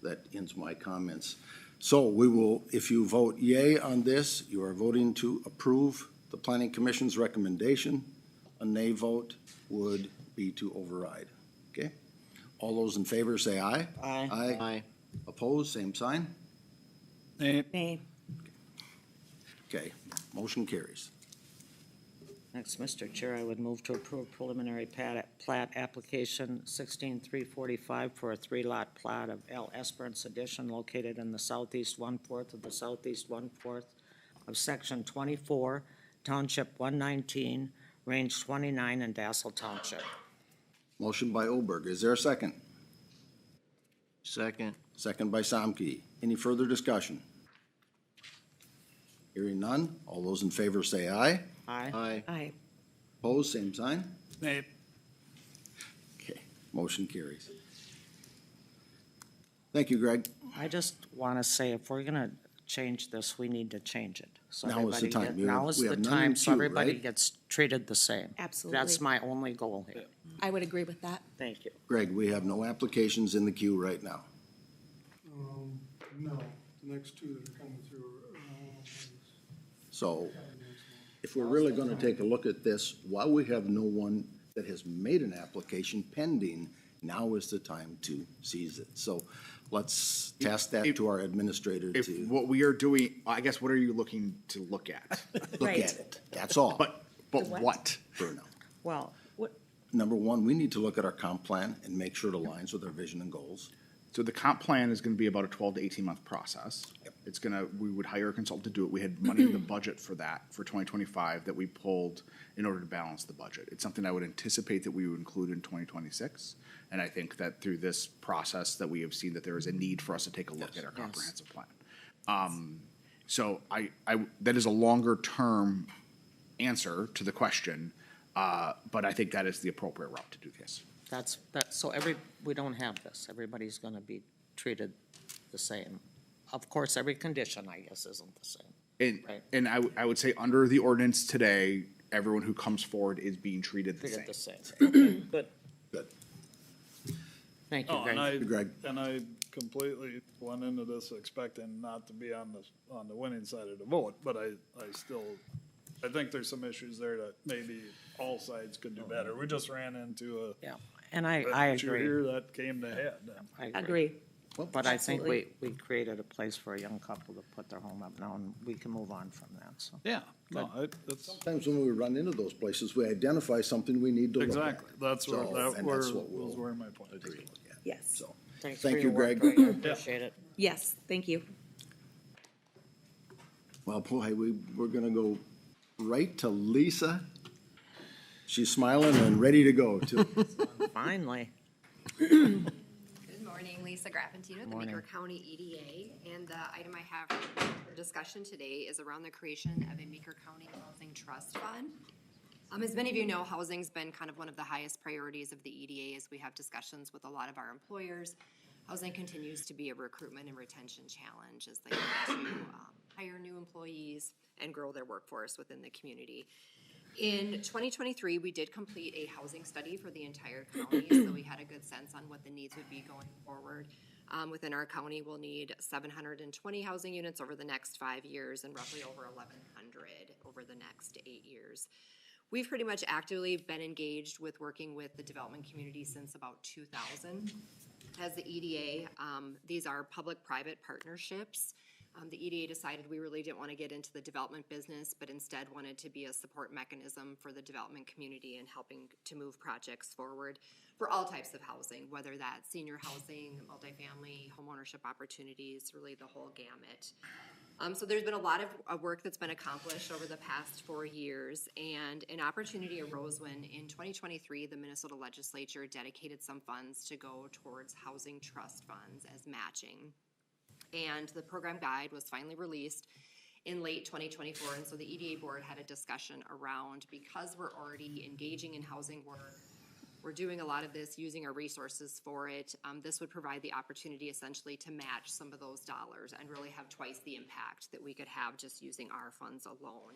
that ends my comments. So we will, if you vote yea on this, you are voting to approve the Planning Commission's recommendation. A nay vote would be to override. Okay? All those in favor say aye. Aye. Aye. Opposed, same sign. Nay. Okay, motion carries. Next, Mr. Chair, I would move to approve preliminary plat application 16345 for a 3-lot plat of L. Esperance Edition located in the southeast 1/4 of the southeast 1/4 of section 24, township 119, range 29 in Dassel Township. Motion by Oberg. Is there a second? Second. Second by Samke. Any further discussion? Hearing none. All those in favor say aye. Aye. Aye. Aye. Opposed, same sign. Nay. Okay, motion carries. Thank you, Greg. I just want to say, if we're going to change this, we need to change it. So Now is the everybody time. get- We have- Now is we the have none in time, so queue, everybody right? gets treated the same. Absolutely. That's my only goal here. I would agree with that. Thank you. Greg, we have no applications in the queue right now. No, the next 2 that are coming through are, So if we're really gonna take a look at this, while we have no one that has made an application pending, now is the time to seize it. So let's task that to our administrator If to what we are doing, I guess, what are you looking to look at? look Right. at it. That's all But what? for now. Well, Number one, we need to look at our comp plan and make sure it aligns with our vision and goals. So the comp plan is gonna be about a 12 to 18-month process. It's we would hire a consultant to do it. We had money in the budget for that, for 2025, that we pulled in order to balance the budget. It's something I would anticipate that we would include in 2026. And I think that through this process, that we have seen that there is a need for us to take a look at our comprehensive plan. So that is a longer-term answer to the question, but I think that is the appropriate route to do this. so we don't have this. Everybody's gonna be treated the same. Of course, every condition, I guess, isn't the same. Right. And I would say under the ordinance today, everyone who comes forward is being treated the Treated same. the same. Okay, good. Good. Thank you, Oh, and Greg. Greg. I completely went into this expecting not to be on the winning side of the vote, but I think there's some issues there that maybe all sides could do better. We just ran into Yeah, and I a issue agree. here that came to head. I Agree. But I think Absolutely. we created a place for a young couple to put their home up now, and we can move on from that, so. Yeah, no, that's, Sometimes when we run into those places, we identify something we need to look at. exactly, that's where, So, that and were, that's what we'll those were my points. take a look at. Yes. So, Thanks Thank for you, your work, Greg. I appreciate it. Yes, thank you. well, boy, we're gonna go right to Lisa. She's smiling and ready to go too. Finally. Good morning, Lisa Graffentino, the Morning. Meeker County EDA. And the item I have for discussion today is around the creation of a Meeker County Housing Trust Fund. As many of you know, housing's been kind of one of the highest priorities of the EDA as we have discussions with a lot of our employers. Housing continues to be a recruitment and retention challenge as they look to hire new employees and grow their workforce within the community. In 2023, we did complete a housing study for the entire county, so we had a good sense on what the needs would be going forward. Within our county, we'll need 720 housing units over the next 5 years and roughly over 1,100 over the next 8 years. We've pretty much actively been engaged with working with the development community since about 2000. As the EDA, these are public-private partnerships. The EDA decided we really didn't want to get into the development business, but instead wanted to be a support mechanism for the development community and helping to move projects forward for all types of housing, whether that's senior housing, multifamily, homeownership opportunities, really the whole gamut. So there's been a lot of work that's been accomplished over the past 4 years, and an opportunity arose when in 2023, the Minnesota legislature dedicated some funds to go towards housing trust funds as matching. And the program guide was finally released in late 2024, and so the EDA board had a discussion around, because we're already engaging in housing work, we're doing a lot of this, using our resources for it, this would provide the opportunity essentially to match some of those dollars and really have twice the impact that we could have just using our funds alone.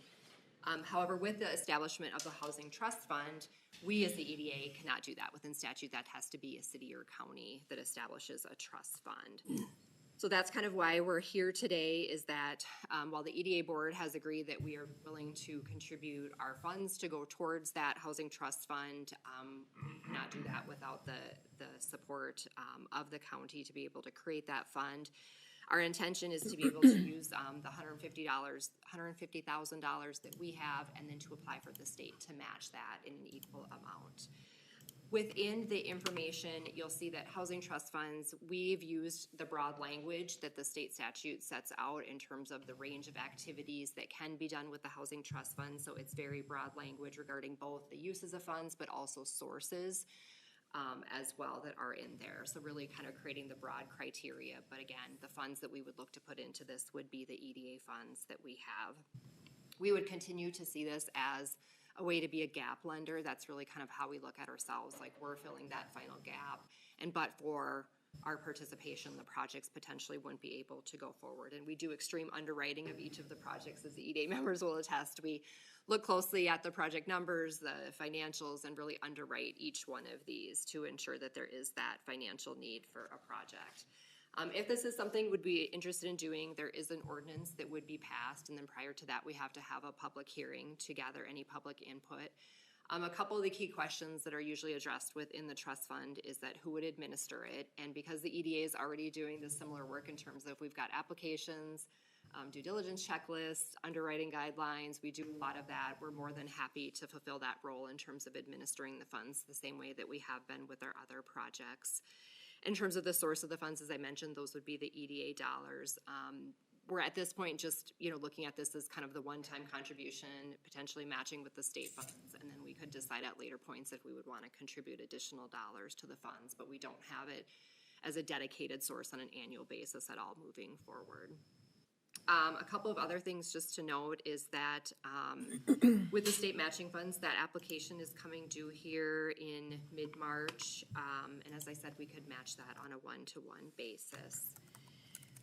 However, with the establishment of the Housing Trust Fund, we as the EDA cannot do that. Within statute, that has to be a city or county that establishes a trust fund. So that's kind of why we're here today, is that while the EDA board has agreed that we are willing to contribute our funds to go towards that housing trust fund, we cannot do that without the support of the county to be able to create that fund. Our intention is to be able to use the $150,000 that we have, and then to apply for the state to match that in an equal amount. Within the information, you'll see that housing trust funds, we've used the broad language that the state statute sets out in terms of the range of activities that can be done with the housing trust fund. So it's very broad language regarding both the uses of funds, but also sources as well that are in there. So really kind of creating the broad criteria. But again, the funds that we would look to put into this would be the EDA funds that we have. We would continue to see this as a way to be a gap lender. That's really kind of how we look at ourselves, like we're filling that final gap. And but for our participation, the projects potentially wouldn't be able to go forward. And we do extreme underwriting of each of the projects, as the EDA members will attest. We look closely at the project numbers, the financials, and really underwrite each one of these to ensure that there is that financial need for a project. If this is something we'd be interested in doing, there is an ordinance that would be passed, and then prior to that, we have to have a public hearing to gather any public input. A couple of the key questions that are usually addressed within the trust fund is that who would administer it, and because the EDA is already doing this similar work in terms of we've got applications, due diligence checklists, underwriting guidelines, we do a lot of that. We're more than happy to fulfill that role in terms of administering the funds the same way that we have been with our other projects. In terms of the source of the funds, as I mentioned, those would be the EDA dollars. We're at this point just, looking at this as kind of the one-time contribution, potentially matching with the state funds, and then we could decide at later points if we would want to contribute additional dollars to the funds, but we don't have it as a dedicated source on an annual basis at all moving forward. A couple of other things just to note is that with the state matching funds, that application is coming due here in mid-March. And as I said, we could match that on a one-to-one basis.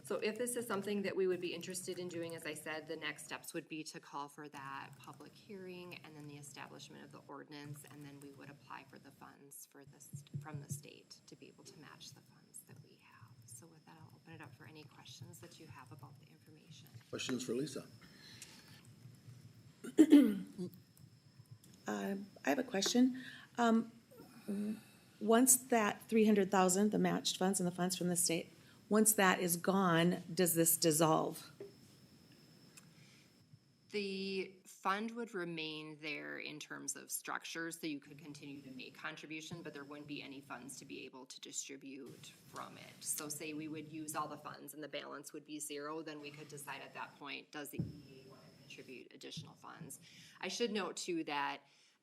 So if this is something that we would be interested in doing, as I said, the next steps would be to call for that public hearing and then the establishment of the ordinance, and then we would apply for the funds for this, from the state to be able to match the funds that we have. So with that, I'll open it up for any questions that you have about the information. Questions for Lisa? I have a question. Once that 300,000, the matched funds and the funds from the state, once that is gone, does this dissolve? The fund would remain there in terms of structure, so you could continue to make contribution, but there wouldn't be any funds to be able to distribute from it. So say we would use all the funds and the balance would be zero, then we could decide at that point, does the EDA want to contribute additional funds? I should note too that,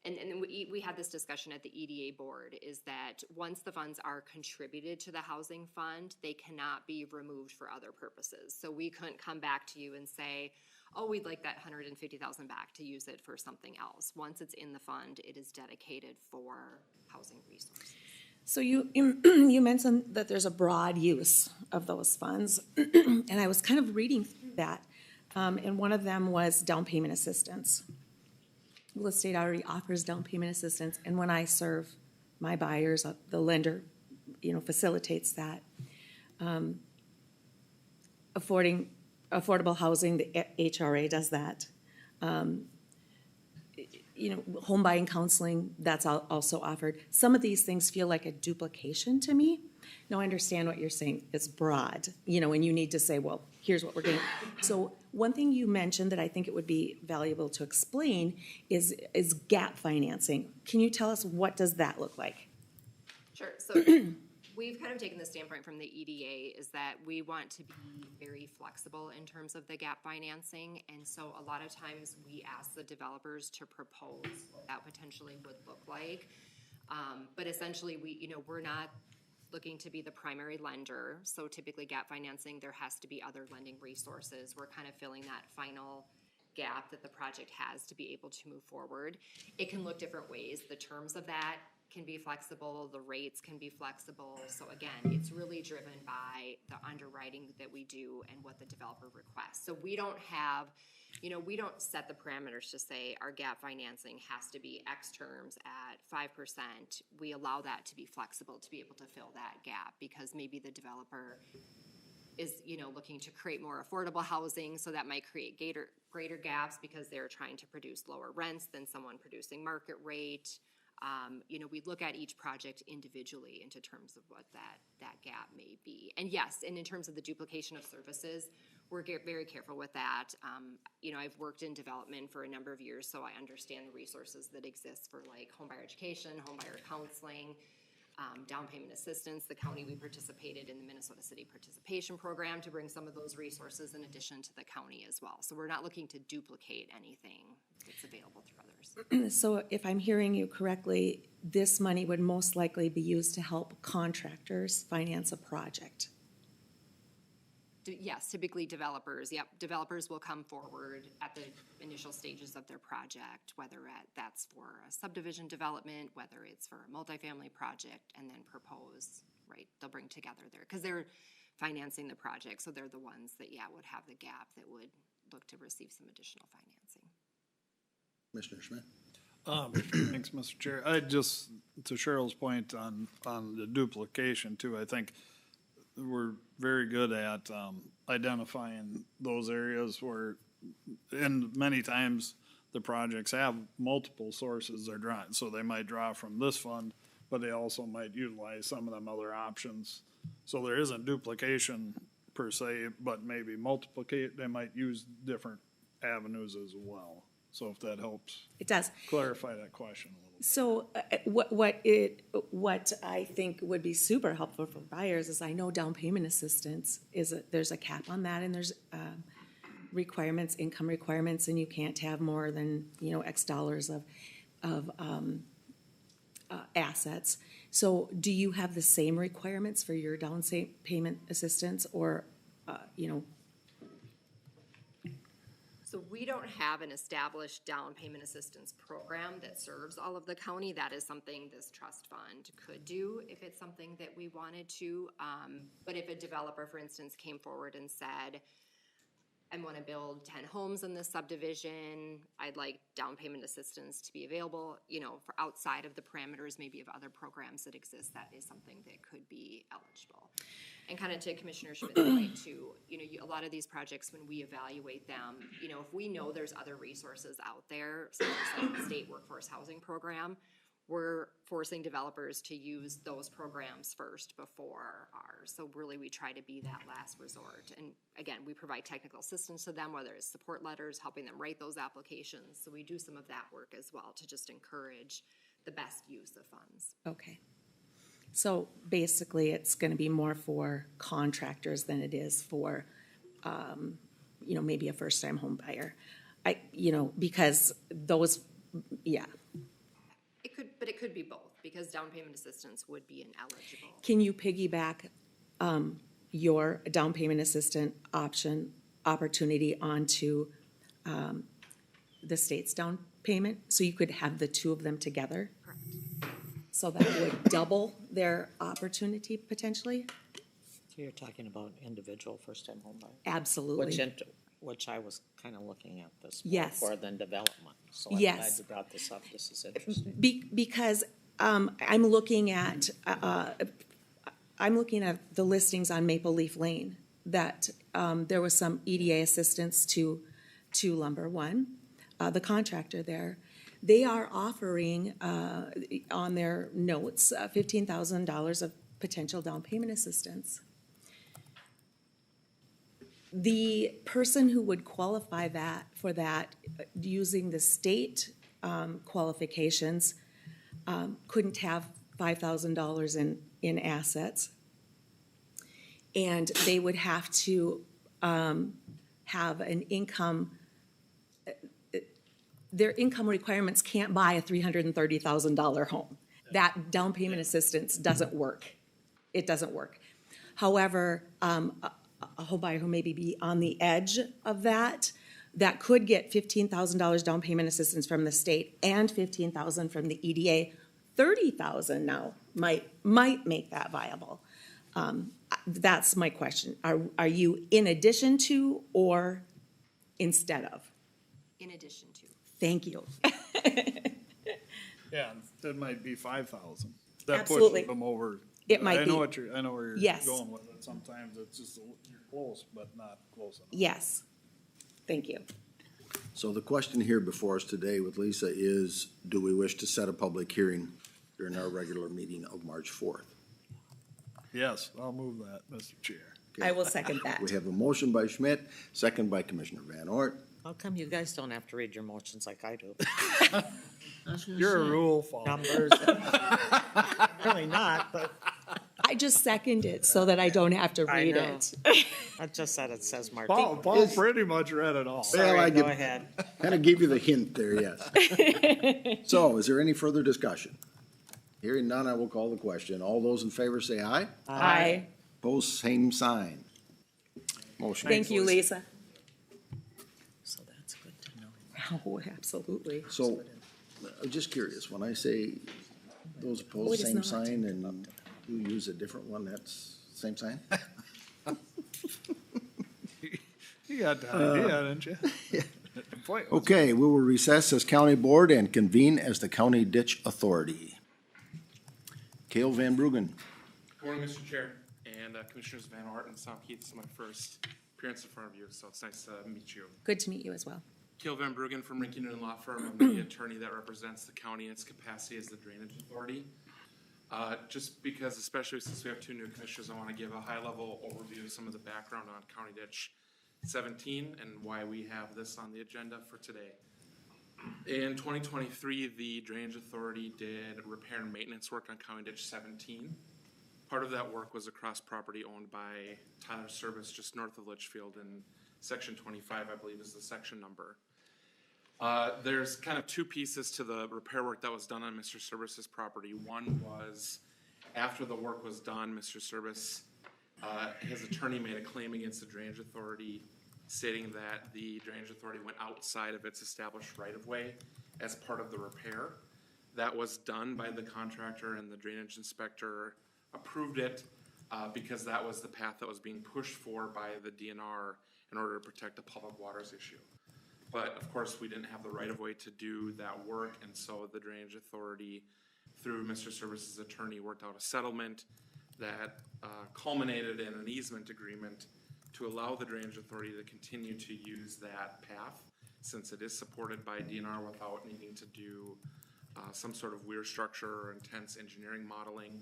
and we had this discussion at the EDA board, is that once the funds are contributed to the housing fund, they cannot be removed for other purposes. So we couldn't come back to you and say, oh, we'd like that 150,000 back to use it for something else. Once it's in the fund, it is dedicated for housing resources. So you mentioned that there's a broad use of those funds, and I was kind of reading through that, and one of them was down payment assistance. The state already offers down payment assistance, and when I serve my buyers, the lender, facilitates that. Affordable housing, the HRA does that. Home buying counseling, that's also offered. Some of these things feel like a duplication to me. Now, I understand what you're saying, it's broad, and you need to say, well, here's what we're getting. So one thing you mentioned that I think it would be valuable to explain is gap financing. Can you tell us what does that look like? Sure. So we've kind of taken the standpoint from the EDA is that we want to be very flexible in terms of the gap financing. And so a lot of times we ask the developers to propose what that potentially would look like. But essentially we're not looking to be the primary lender. So typically gap financing, there has to be other lending resources. We're kind of filling that final gap that the project has to be able to move forward. It can look different ways. The terms of that can be flexible, the rates can be flexible. So again, it's really driven by the underwriting that we do and what the developer requests. So we don't have, we don't set the parameters to say our gap financing has to be X terms at 5%. We allow that to be flexible to be able to fill that gap because maybe the developer is, looking to create more affordable housing, so that might create greater gaps because they're trying to produce lower rents than someone producing market rate. We look at each project individually into terms of what that gap may be. And yes, and in terms of the duplication of services, we're very careful with that. I've worked in development for a number of years, so I understand the resources that exist for like homebuyer education, homebuyer counseling, down payment assistance. The county, we participated in the Minnesota City Participation Program to bring some of those resources in addition to the county as well. So we're not looking to duplicate anything that's available through others. So if I'm hearing you correctly, this money would most likely be used to help contractors finance a project. Yes, typically developers. Yep, developers will come forward at the initial stages of their project, whether that's for a subdivision development, whether it's for a multifamily project, and then propose, right? They'll bring together because they're financing the project, so they're the ones that, would have the gap that would look to receive some additional financing. Commissioner Schmidt? Thanks, Mr. Chair. To Cheryl's point on the duplication too, I think we're very good at identifying those areas where, and many times the projects have multiple sources they're drawing. So they might draw from this fund, but they also might utilize some of them other options. So there isn't duplication per se, but maybe they might use different avenues as well. So if that helps. It does. Clarify that question a little bit. So what I think would be super helpful for buyers is I know down payment assistance there's a cap on that, and there's requirements, income requirements, and you can't have more than X dollars of assets. So do you have the same requirements for your down payment assistance, or So So we don't have an established down payment assistance program that serves all of the county. That is something this trust fund could do if it's something that we wanted to. But if a developer, for instance, came forward and said, I want to build 10 homes in this subdivision, I'd like down payment assistance to be available, you know, for outside of the parameters maybe of other programs that exist, that is something that could be eligible. And kind of to Commissioner Schmidt's point too, you know, a lot of these projects, when we evaluate them, you know, if we know there's other resources out there, such as like the state workforce housing program, we're forcing developers to use those programs first before ours. So really, we try to be that last resort. And again, we provide technical assistance to them, whether it's support letters, helping them write those applications. So we do some of that work as well to just encourage the best use of funds. Okay. So basically, it's going to be more for contractors than it is for, you know, maybe a first-time home buyer. Because those, yeah. But it could be both, because down payment assistance would be ineligible. Can you piggyback your down payment assistant opportunity onto the state's down payment? So you could have the two of them together? Correct. So that would double their opportunity potentially? So you're talking about individual first-time home buyer? Absolutely. Which I was kind of looking at this more Yes. for than development. So I'm Yes. glad you brought this up. This is interesting. Because I'm looking at the listings on Maple Leaf Lane, that there was some EDA assistance to Lumber One, the contractor there. They are offering on their notes $15,000 of potential down payment assistance. The person who would qualify for that using the state qualifications couldn't have $5,000 in assets. And they would have to have an income, their income requirements can't buy a $330,000 home. That down payment assistance doesn't work. It doesn't work. However, a home buyer who maybe be on the edge of that could get $15,000 down payment assistance from the state and $15,000 from the EDA. $30,000 now might make that viable. That's my question. Are you in addition to or instead of? In addition to. Thank you. Yeah, that might be 5,000. That Absolutely. pushes them over. It might I know be. I know where you're Yes. going with it. Sometimes it's just, you're close, but not close enough. Yes. Thank you. So the question here before us today with Lisa is, do we wish to set a public hearing during our regular meeting of March 4th? Yes, I'll move that, Mr. Chair. I will second that. We have a motion by Schmidt, second by Commissioner Van Ort. How come you guys don't have to read your motions like I do? You're a rule follower. Numbers. Really not, but I just second it so that I don't have to I read know. it. I just said it says Mark. Paul pretty much read it all. Well, Sorry, I go give- ahead. Kind of gave you the hint there, yes. So is there any further discussion? Hearing none, I will call the question. All those in favor say aye. Aye. Opposed, same sign. Motion. Thank you, Lisa. So that's good to know. Oh, absolutely. So, I'm just curious, when I say those Oh, opposed, it is same not. sign, and you use a different one, that's same sign? You got the idea, didn't you? Point was- Okay, we will recess as county board and convene as the county ditch authority. Cale Van Bruggen. Good morning, Mr. Chair and Commissioners Van Ort and Sam Keith. This is my first appearance in front of you, so it's nice to meet you. Good to meet you as well. Cale Van Bruggen from Rinkin and Law Firm. I'm the attorney that represents the county in its capacity as the drainage authority. Just because, especially since we have two new commissioners, I want to give a high-level overview of some of the background on County Ditch 17 and why we have this on the agenda for today. In 2023, the Drainage Authority did repair and maintenance work on County Ditch 17. Part of that work was across property owned by Tyler Service just north of Litchfield, and section 25, I believe, is the section number. There's kind of two pieces to the repair work that was done on Mr. Service's property. One was after the work was done, Mr. Service, his attorney made a claim against the Drainage Authority stating that the Drainage Authority went outside of its established right-of-way as part of the repair. That was done by the contractor, and the drainage inspector approved it because that was the path that was being pushed for by the DNR in order to protect the public waters issue. But of course, we didn't have the right-of-way to do that work, and so the Drainage Authority, through Mr. Service's attorney, worked out a settlement that culminated in an easement agreement to allow the Drainage Authority to continue to use that path, since it is supported by DNR without needing to do some sort of weir structure or intense engineering modeling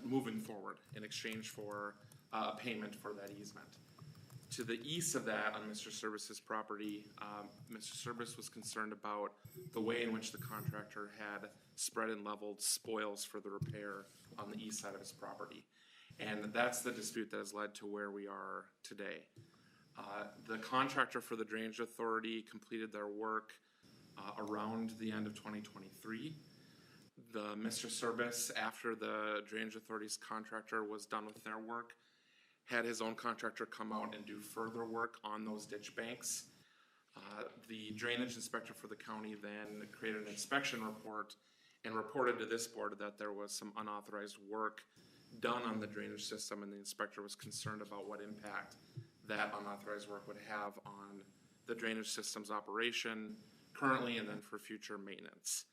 moving forward in exchange for a payment for that easement. To the east of that, on Mr. Service's property, Mr. Service was concerned about the way in which the contractor had spread and leveled spoils for the repair on the east side of his property. And that's the dispute that has led to where we are today. The contractor for the Drainage Authority completed their work around the end of 2023. Mr. Service, after the Drainage Authority's contractor was done with their work, had his own contractor come out and do further work on those ditch banks. The drainage inspector for the county then created an inspection report and reported to this board that there was some unauthorized work done on the drainage system, and the inspector was concerned about what impact that unauthorized work would have on the drainage system's operation currently and then for future maintenance.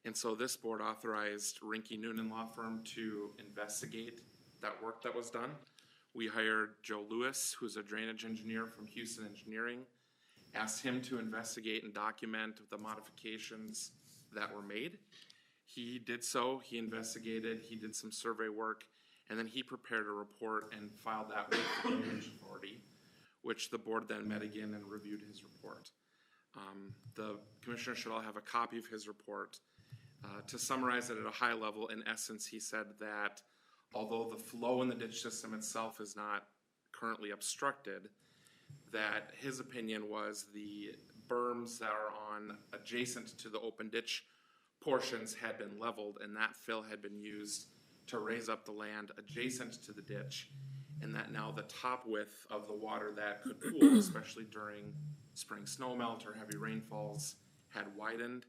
And so this board authorized Rinke Noonan Law Firm to investigate that work that was done. We hired Joe Lewis, who's a drainage engineer from Houston Engineering, asked him to investigate and document the modifications that were made. He did so, he investigated, he did some survey work, and then he prepared a report and filed that with the Drainage Authority, which the board then met again and reviewed his report. The commissioner should all have a copy of his report. To summarize it at a high level, in essence, he said that although the flow in the ditch system itself is not currently obstructed, that his opinion was the berms that are on adjacent to the open ditch portions had been leveled, and that fill had been used to raise up the land adjacent to the ditch, and that now the top width of the water that could pool, especially during spring snow melt or heavy rainfalls, had widened,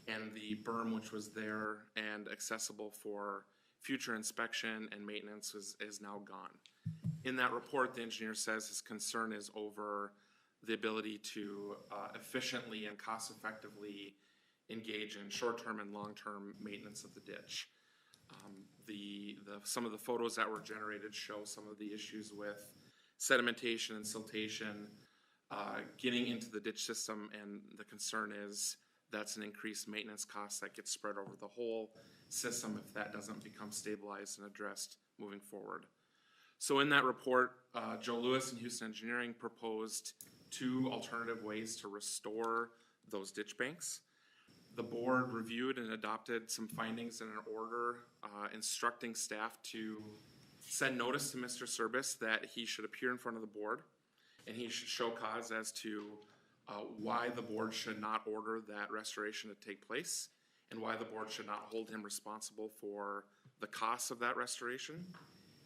and the berm which was there and accessible for future inspection and maintenance is now gone. In that report, the engineer says his concern is over the ability to efficiently and cost effectively engage in short-term and long-term maintenance of the ditch. Some of the photos that were generated show some of the issues with sedimentation and siltation getting into the ditch system, and the concern is that's an increased maintenance cost that gets spread over the whole system if that doesn't become stabilized and addressed moving forward. So in that report, Joe Lewis and Houston Engineering proposed 2 alternative ways to restore those ditch banks. The board reviewed and adopted some findings in an order instructing staff to send notice to Mr. Service that he should appear in front of the board and he should show cause as to why the board should not order that restoration to take place and why the board should not hold him responsible for the costs of that restoration.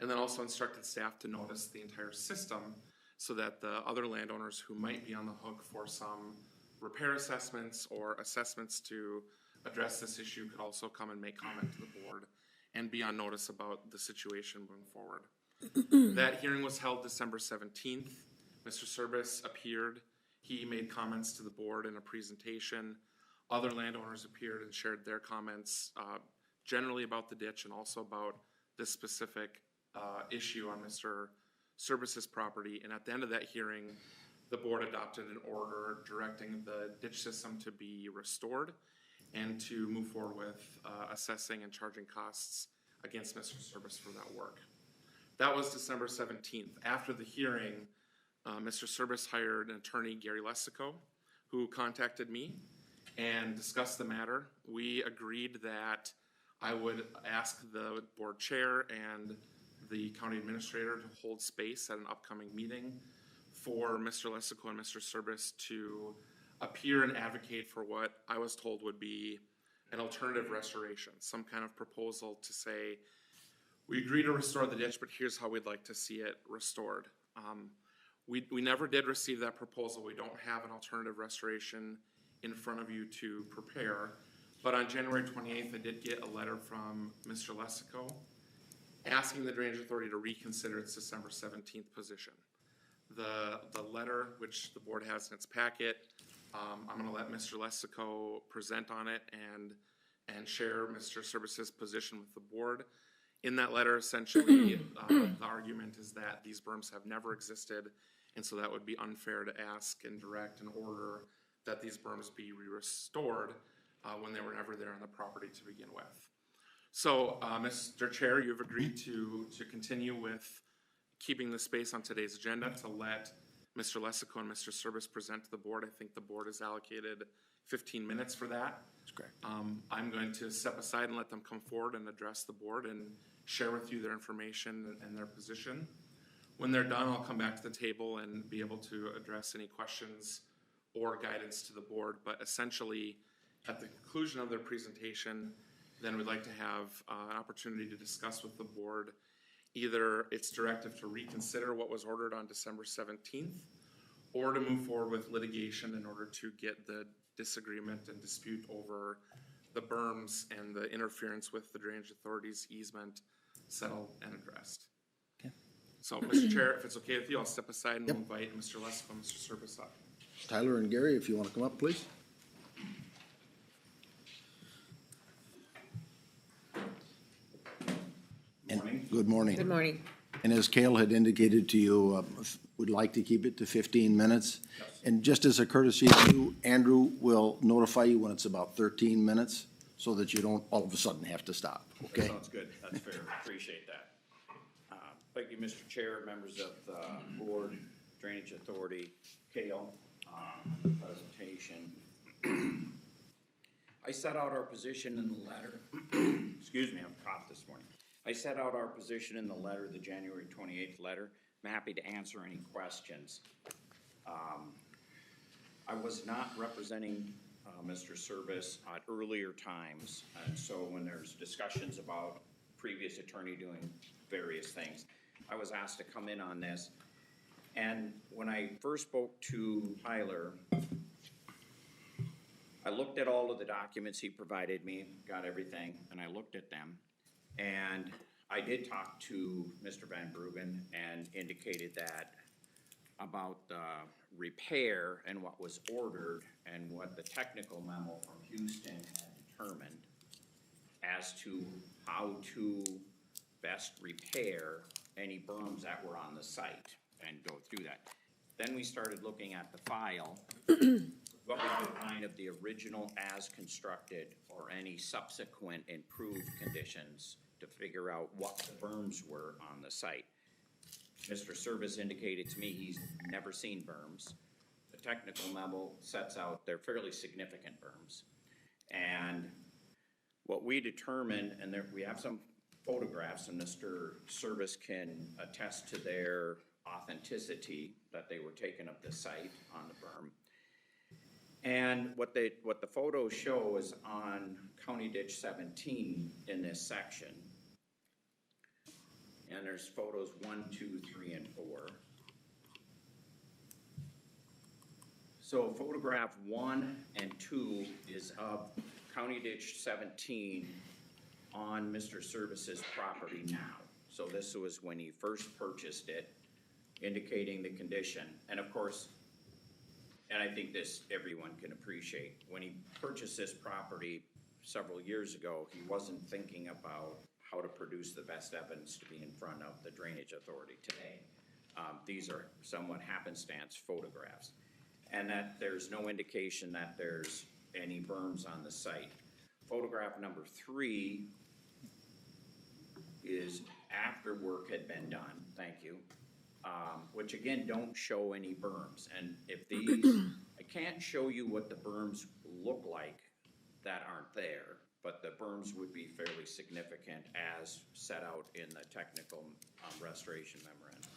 And then also instructed staff to notice the entire system so that the other landowners who might be on the hook for some repair assessments or assessments to address this issue could also come and make comment to the board and be on notice about the situation moving forward. That hearing was held December 17th. Mr. Service appeared. He made comments to the board in a presentation. Other landowners appeared and shared their comments generally about the ditch and also about this specific issue on Mr. Service's property. And at the end of that hearing, the board adopted an order directing the ditch system to be restored and to move forward with assessing and charging costs against Mr. Service for that work. That was December 17th. After the hearing, Mr. Service hired an attorney, Gary Lessico, who contacted me and discussed the matter. We agreed that I would ask the board chair and the county administrator to hold space at an upcoming meeting for Mr. Lessico and Mr. Service to appear and advocate for what I was told would be an alternative restoration, some kind of proposal to say, we agree to restore the ditch, but here's how we'd like to see it restored. We never did receive that proposal. We don't have an alternative restoration in front of you to prepare. But on January 28th, I did get a letter from Mr. Lesico asking the Drainage Authority to reconsider its December 17th position. The letter, which the board has in its packet, I'm gonna let Mr. Lesico present on it and share Mr. Service's position with the board. In that letter, essentially, the argument is that these berms have never existed, and so that would be unfair to ask and direct and order that these berms be restored when they were never there on the property to begin with. So, Mr. Chair, you've agreed to continue with keeping the space on today's agenda to let Mr. Lesico and Mr. Service present to the board. I think the board has allocated 15 minutes for that. That's correct. I'm going to step aside and let them come forward and address the board and share with you their information and their position. When they're done, I'll come back to the table and be able to address any questions or guidance to the board. But essentially, at the conclusion of their presentation, then we'd like to have an opportunity to discuss with the board either its directive to reconsider what was ordered on December 17th or to move forward with litigation in order to get the disagreement and dispute over the berms and the interference with the Drainage Authority's easement settled and addressed. Okay. So, Mr. Chair, if it's okay with you, I'll step aside and we'll invite Mr. Lesico and Mr. Service up. Tyler and Gary, if you want to come up, please. Good morning. Good morning. And as Cale had indicated to you, we'd like to keep it to 15 minutes. And just as a courtesy to you, Andrew will notify you when it's about 13 minutes so that you don't all of a sudden have to stop, okay? Sounds good. That's fair. Appreciate that. Thank you, Mr. Chair, members of the board, Drainage Authority, Cale, presentation. I set out our position in the letter. Excuse me, I'm coughed this morning. I set out our position in the letter, the January 28th letter. I'm happy to answer any questions. I was not representing Mr. Service at earlier times, and so when there's discussions about previous attorney doing various things, I was asked to come in on this. And when I first spoke to Tyler, I looked at all of the documents he provided me, got everything, and I looked at them. And I did talk to Mr. Van Bruggen and indicated that about the repair and what was ordered and what the technical memo from Houston had determined as to how to best repair any berms that were on the site and go through that. Then we started looking at the file, what we could find of the original as constructed or any subsequent improved conditions to figure out what the berms were on the site. Mr. Service indicated to me he's never seen berms. The technical memo sets out they're fairly significant berms. And what we determined, and there, we have some photographs, and Mr. Service can attest to their authenticity that they were taken of the site on the berm. And what the photos show is on County Ditch 17 in this section. And there's photos 1, 2, 3, and 4. So photograph 1 and 2 is of County Ditch 17 on Mr. Service's property now. So this was when he first purchased it, indicating the condition. And of course, and I think this everyone can appreciate, when he purchased this property several years ago, he wasn't thinking about how to produce the best evidence to be in front of the Drainage Authority today. These are somewhat happenstance photographs. And that there's no indication that there's any berms on the site. Photograph number 3 is after work had been done, thank you, which again don't show any berms. And if these, I can't show you what the berms look like that aren't there, but the berms would be fairly significant as set out in the technical restoration memorandum.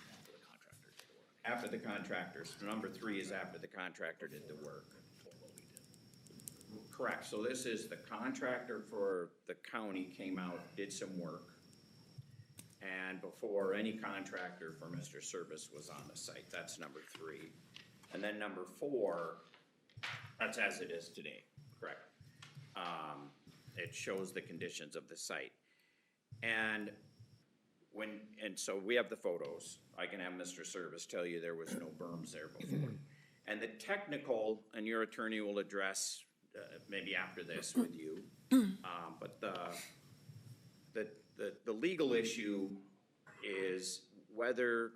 After the contractors, number 3 is after the contractor did the work. Correct, so this is the contractor for the county came out, did some work, and before any contractor for Mr. Service was on the site. That's number 3. And then number 4, that's as it is today, correct? It shows the conditions of the site. And so we have the photos. I can have Mr. Service tell you there was no berms there before. And the technical, and your attorney will address maybe after this with you, but the legal issue is whether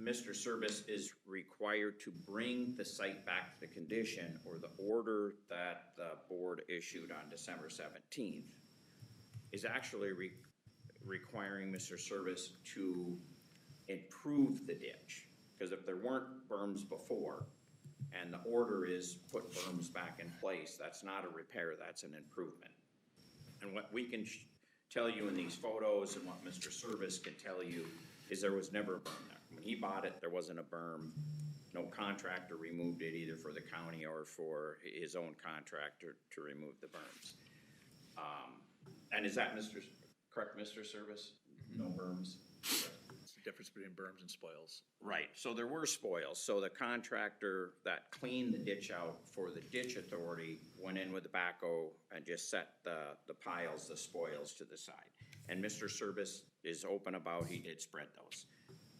Mr. Service is required to bring the site back to condition, or the order that the board issued on December 17th is actually requiring Mr. Service to improve the ditch. Because if there weren't berms before, and the order is put berms back in place, that's not a repair, that's an improvement. And what we can tell you in these photos, and what Mr. Service can tell you, is there was never a berm there. When he bought it, there wasn't a berm. No contractor removed it, either for the county or for his own contractor to remove the berms. And is that correct, Mr. Service? No berms? It's the difference between berms and spoils. Right, so there were spoils. So the contractor that cleaned the ditch out for the ditch authority went in with the backhoe and just set the piles, the spoils to the side. And Mr. Service is open about he did spread those.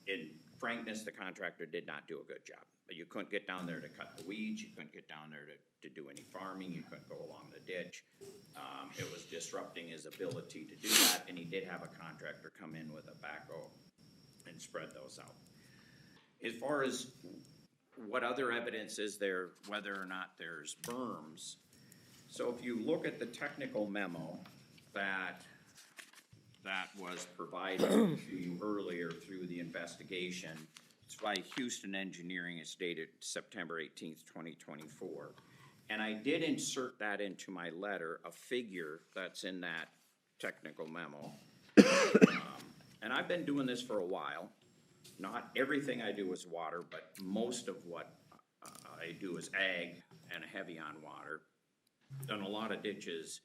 In frankness, the contractor did not do a good job. You couldn't get down there to cut the weeds, you couldn't get down there to do any farming, you couldn't go along the ditch. It was disrupting his ability to do that, and he did have a contractor come in with a backhoe and spread those out. As far as what other evidence is there, whether or not there's berms, so if you look at the technical memo that was provided to you earlier through the investigation, it's by Houston Engineering. It's dated September 18th, 2024. And I did insert that into my letter, a figure that's in that technical memo. And I've been doing this for a while. Not everything I do is water, but most of what I do is ag and heavy on water. Done a lot of ditches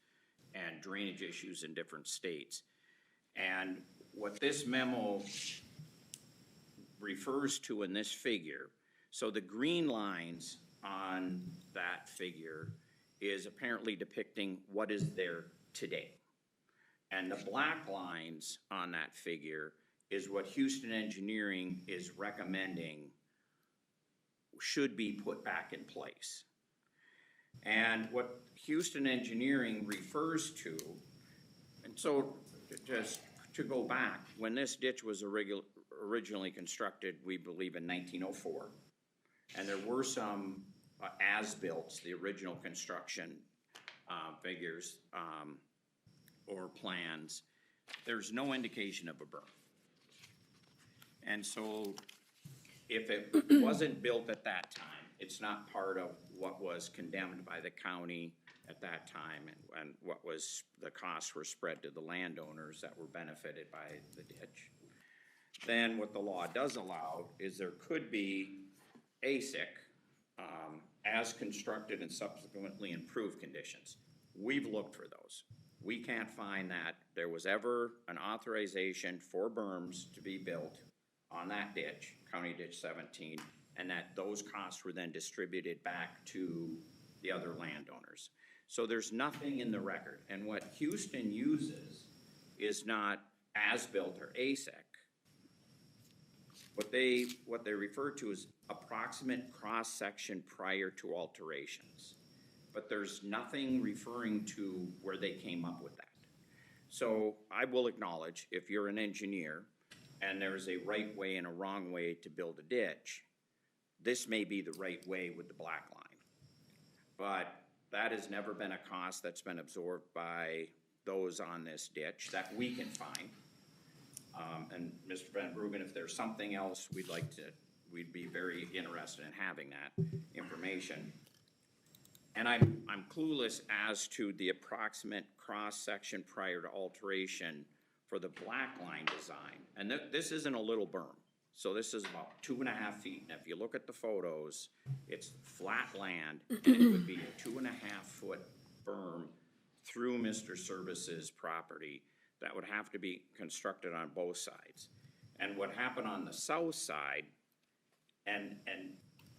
and drainage issues in different states. And what this memo refers to in this figure, so the green lines on that figure is apparently depicting what is there today. And the black lines on that figure is what Houston Engineering is recommending should be put back in place. And what Houston Engineering refers to, and so just to go back, when this ditch was originally constructed, we believe in 1904, and there were some as-built, the original construction figures or plans, there's no indication of a berm. And so if it wasn't built at that time, it's not part of what was condemned by the county at that time, and what was, the costs were spread to the landowners that were benefited by the ditch. Then what the law does allow is there could be ASIC, as constructed and subsequently improved conditions. We've looked for those. We can't find that there was ever an authorization for berms to be built on that ditch, County Ditch 17, and that those costs were then distributed back to the other landowners. So there's nothing in the record. And what Houston uses is not as-built or ASIC. What they refer to is approximate cross-section prior to alterations. But there's nothing referring to where they came up with that. So I will acknowledge, if you're an engineer and there's a right way and a wrong way to build a ditch, this may be the right way with the black line. But that has never been a cost that's been absorbed by those on this ditch that we can find. And Mr. Van Bruggen, if there's something else we'd be very interested in having that information. And I'm clueless as to the approximate cross-section prior to alteration for the black line design. And this isn't a little berm. So this is about 2.5 feet. And if you look at the photos, it's flat land, and it would be a 2.5 foot berm through Mr. Service's property that would have to be constructed on both sides. And what happened on the south side, and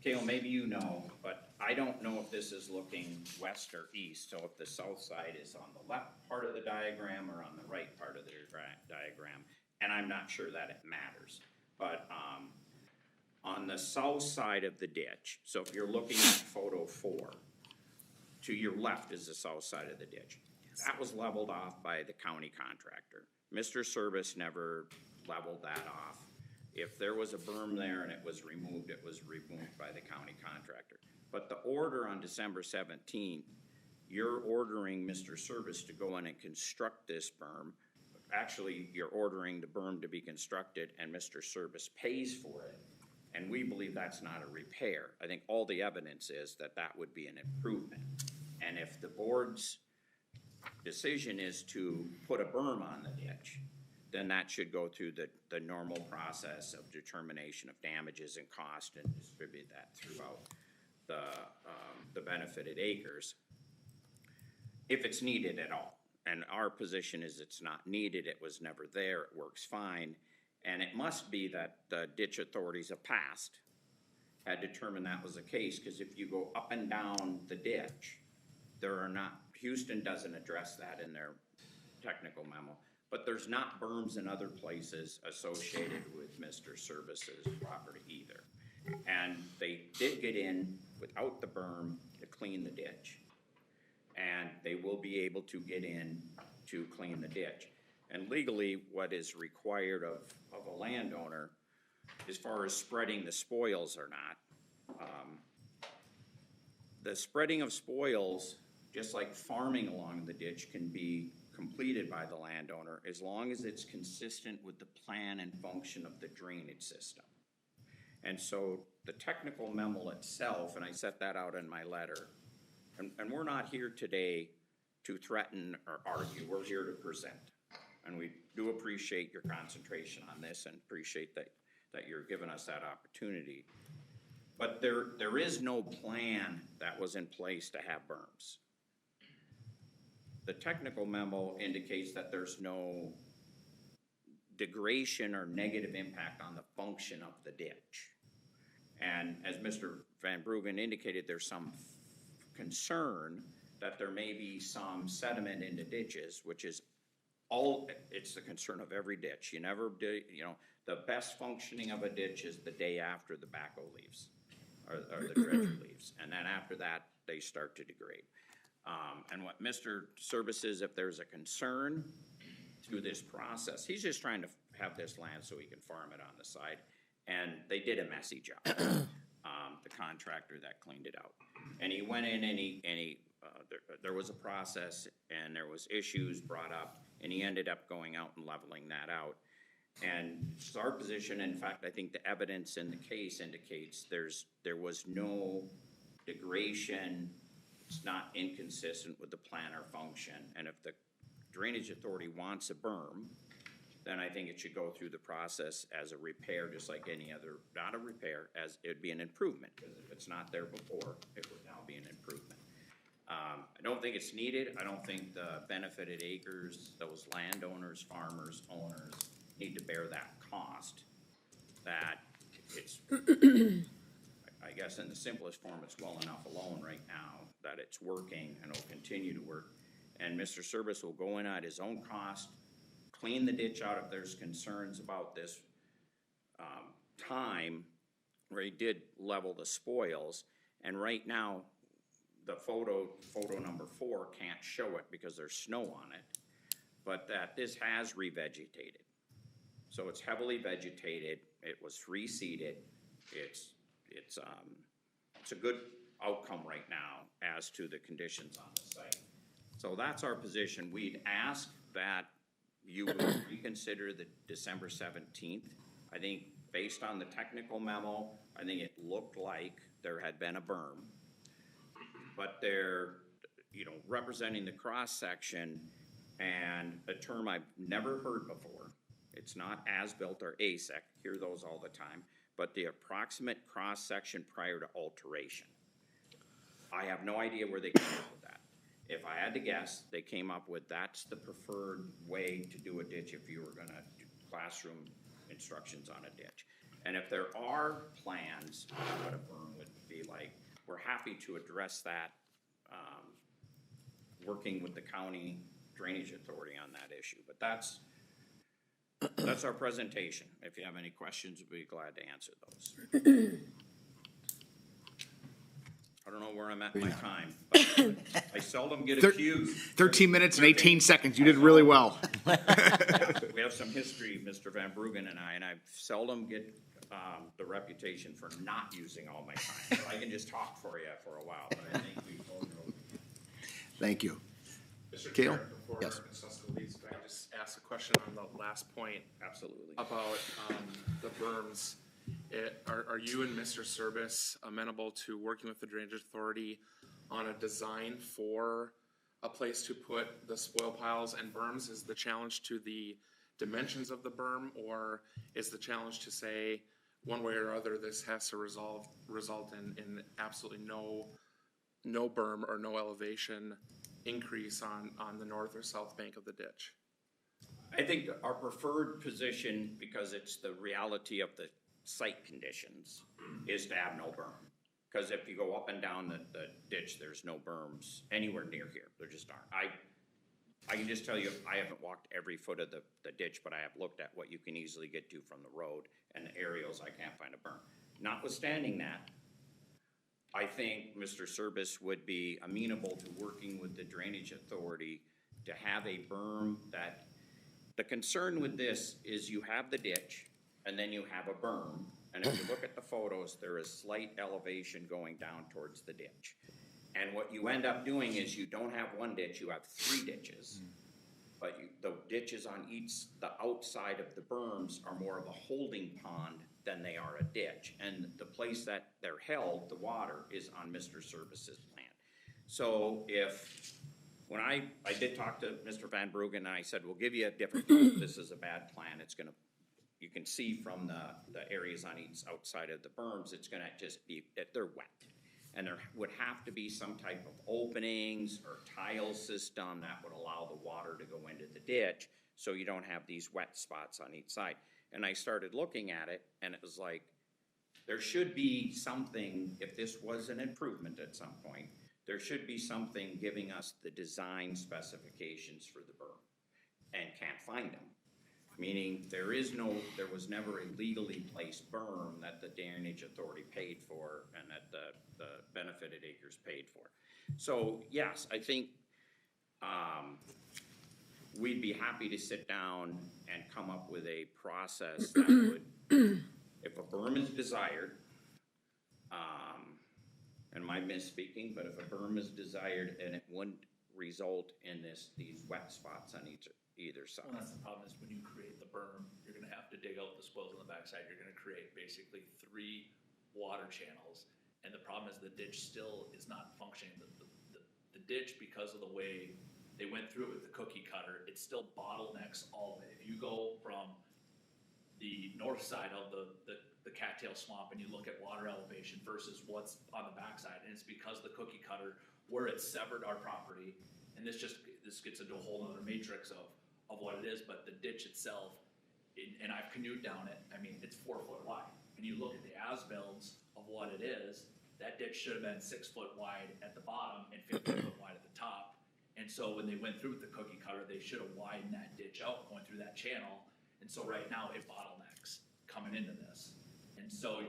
Kale, maybe you know, but I don't know if this is looking west or east, so if the south side is on the left part of the diagram or on the right part of the diagram, and I'm not sure that it matters. But on the south side of the ditch, so if you're looking at photo 4, to your left is the south side of the ditch. That was leveled off by the county contractor. Mr. Service never leveled that off. If there was a berm there and it was removed by the county contractor. But the order on December 17th, you're ordering Mr. Service to go in and construct this berm. Actually, you're ordering the berm to be constructed and Mr. Service pays for it. And we believe that's not a repair. I think all the evidence is that that would be an improvement. And if the board's decision is to put a berm on the ditch, then that should go through the normal process of determination of damages and cost and distribute that throughout the benefited acres, if it's needed at all. And our position is it's not needed, it was never there, it works fine. And it must be that the ditch authorities of past had determined that was the case, because if you go up and down the ditch, there are not, Houston doesn't address that in their technical memo, but there's not berms in other places associated with Mr. Service's property either. And they did get in without the berm to clean the ditch. And they will be able to get in to clean the ditch. And legally, what is required of a landowner, as far as spreading the spoils or not, the spreading of spoils, just like farming along the ditch, can be completed by the landowner as long as it's consistent with the plan and function of the drainage system. And so the technical memo itself, and I set that out in my letter, and we're not here today to threaten or argue, we're here to present. And we do appreciate your concentration on this and appreciate that you're giving us that opportunity. But there is no plan that was in place to have berms. The technical memo indicates that there's no degradation or negative impact on the function of the ditch. And as Mr. Van Bruggen indicated, there's some concern that there may be some sediment in the ditches, which is it's the concern of every ditch. You never do, the best functioning of a ditch is the day after the backhoe leaves, or the dredger leaves. And then after that, they start to degrade. And what Mr. Service is, if there's a concern through this process, he's just trying to have this land so he can farm it on the side. And they did a messy job, the contractor that cleaned it out. And he went in and there was a process and there was issues brought up, and he ended up going out and leveling that out. And it's our position, in fact, I think the evidence in the case indicates there was no degradation. It's not inconsistent with the plan or function. And if the drainage authority wants a berm, then I think it should go through the process as a repair, just like any other, not a repair, as it'd be an improvement. Because if it's not there before, it would now be an improvement. I don't think it's needed. I don't think the benefited acres, those landowners, farmers, owners, need to bear that cost. That it's, I guess in the simplest form, it's well enough alone right now that it's working and will continue to work. And Mr. Service will go in at his own cost, clean the ditch out if there's concerns about this time where he did level the spoils. And right now, the photo number 4 can't show it because there's snow on it, but that this has revegetated. So it's heavily vegetated. It was reseeded. It's a good outcome right now as to the conditions on the site. So that's our position. We'd ask that you would reconsider the December 17th. I think based on the technical memo, I think it looked like there had been a berm, but they're, representing the cross-section, and a term I've never heard before. It's not as-built or ASEC, hear those all the time, but the approximate cross-section prior to alteration. I have no idea where they came up with that. if I had to guess, they came up with that's the preferred way to do a ditch if you were gonna do classroom instructions on a ditch. And if there are plans on what a berm would be like, we're happy to address that, working with the county drainage authority on that issue. But that's our presentation. If you have any questions, we'd be glad to answer those. I don't know where I'm at in my time, but I seldom get accused. 13 minutes and 18 seconds. You did really well. We have some history, Mr. Van Bruggen and I seldom get the reputation for not using all my time. So I can just talk for you for a while, but I think we both know. Thank you. Mr. Kale? Chair, before Yes. Ms. Suska leaves, if I could just ask a question on the last point Absolutely. about the berms. Are you and Mr. Service amenable to working with the Drainage Authority on a design for a place to put the spoil piles and berms? Is the challenge to the dimensions of the berm, or is the challenge to say one way or other this has to result in absolutely no berm or no elevation increase on the north or south bank of the ditch? I think our preferred position, because it's the reality of the site conditions, is to have no berm. Because if you go up and down the ditch, there's no berms anywhere near here. There just aren't. I can just tell you, I haven't walked every foot of the ditch, but I have looked at what you can easily get to from the road and the aerials. I can't find a berm. Notwithstanding that, I think Mr. Service would be amenable to working with the Drainage Authority to have a berm that, the concern with this is you have the ditch and then you have a berm. And if you look at the photos, there is slight elevation going down towards the ditch. And what you end up doing is you don't have one ditch, you have three ditches. But the ditches on the outside of the berms are more of a holding pond than they are a ditch. And the place that they're held, the water, is on Mr. Service's land. So when I did talk to Mr. Van Bruggen, and I said, we'll give you a different plan. This is a bad plan. It's gonna, you can see from the areas on each outside of the berms, it's gonna just be, they're wet. And there would have to be some type of openings or tile system that would allow the water to go into the ditch so you don't have these wet spots on each side. And I started looking at it, and it was like, there should be something, if this was an improvement at some point, there should be something giving us the design specifications for the berm, and can't find them. Meaning there was never a legally placed berm that the Drainage Authority paid for and that the benefited acres paid for. So yes, I think we'd be happy to sit down and come up with a process that would, if a berm is desired, and my misspeaking, but if a berm is desired and it wouldn't result in these wet spots on either side. Well, that's the problem is when you create the berm, you're gonna have to dig out the spoils on the backside. You're gonna create basically 3 water channels. And the problem is the ditch still is not functioning. The ditch, because of the way they went through it with the cookie cutter, it still bottlenecks all of it. If you go from the north side of the cattail swamp and you look at water elevation versus what's on the backside, and it's because the cookie cutter, where it severed our property, and this gets into a whole other matrix of what it is, but the ditch itself, and I've canoed down it, I mean, it's 4 foot wide. And you look at the as-builds of what it is, that ditch should have been 6 foot wide at the bottom and 15 foot wide at the top. And so when they went through with the cookie cutter, they should have widened that ditch out going through that channel. And so right now it bottlenecks coming into this. And so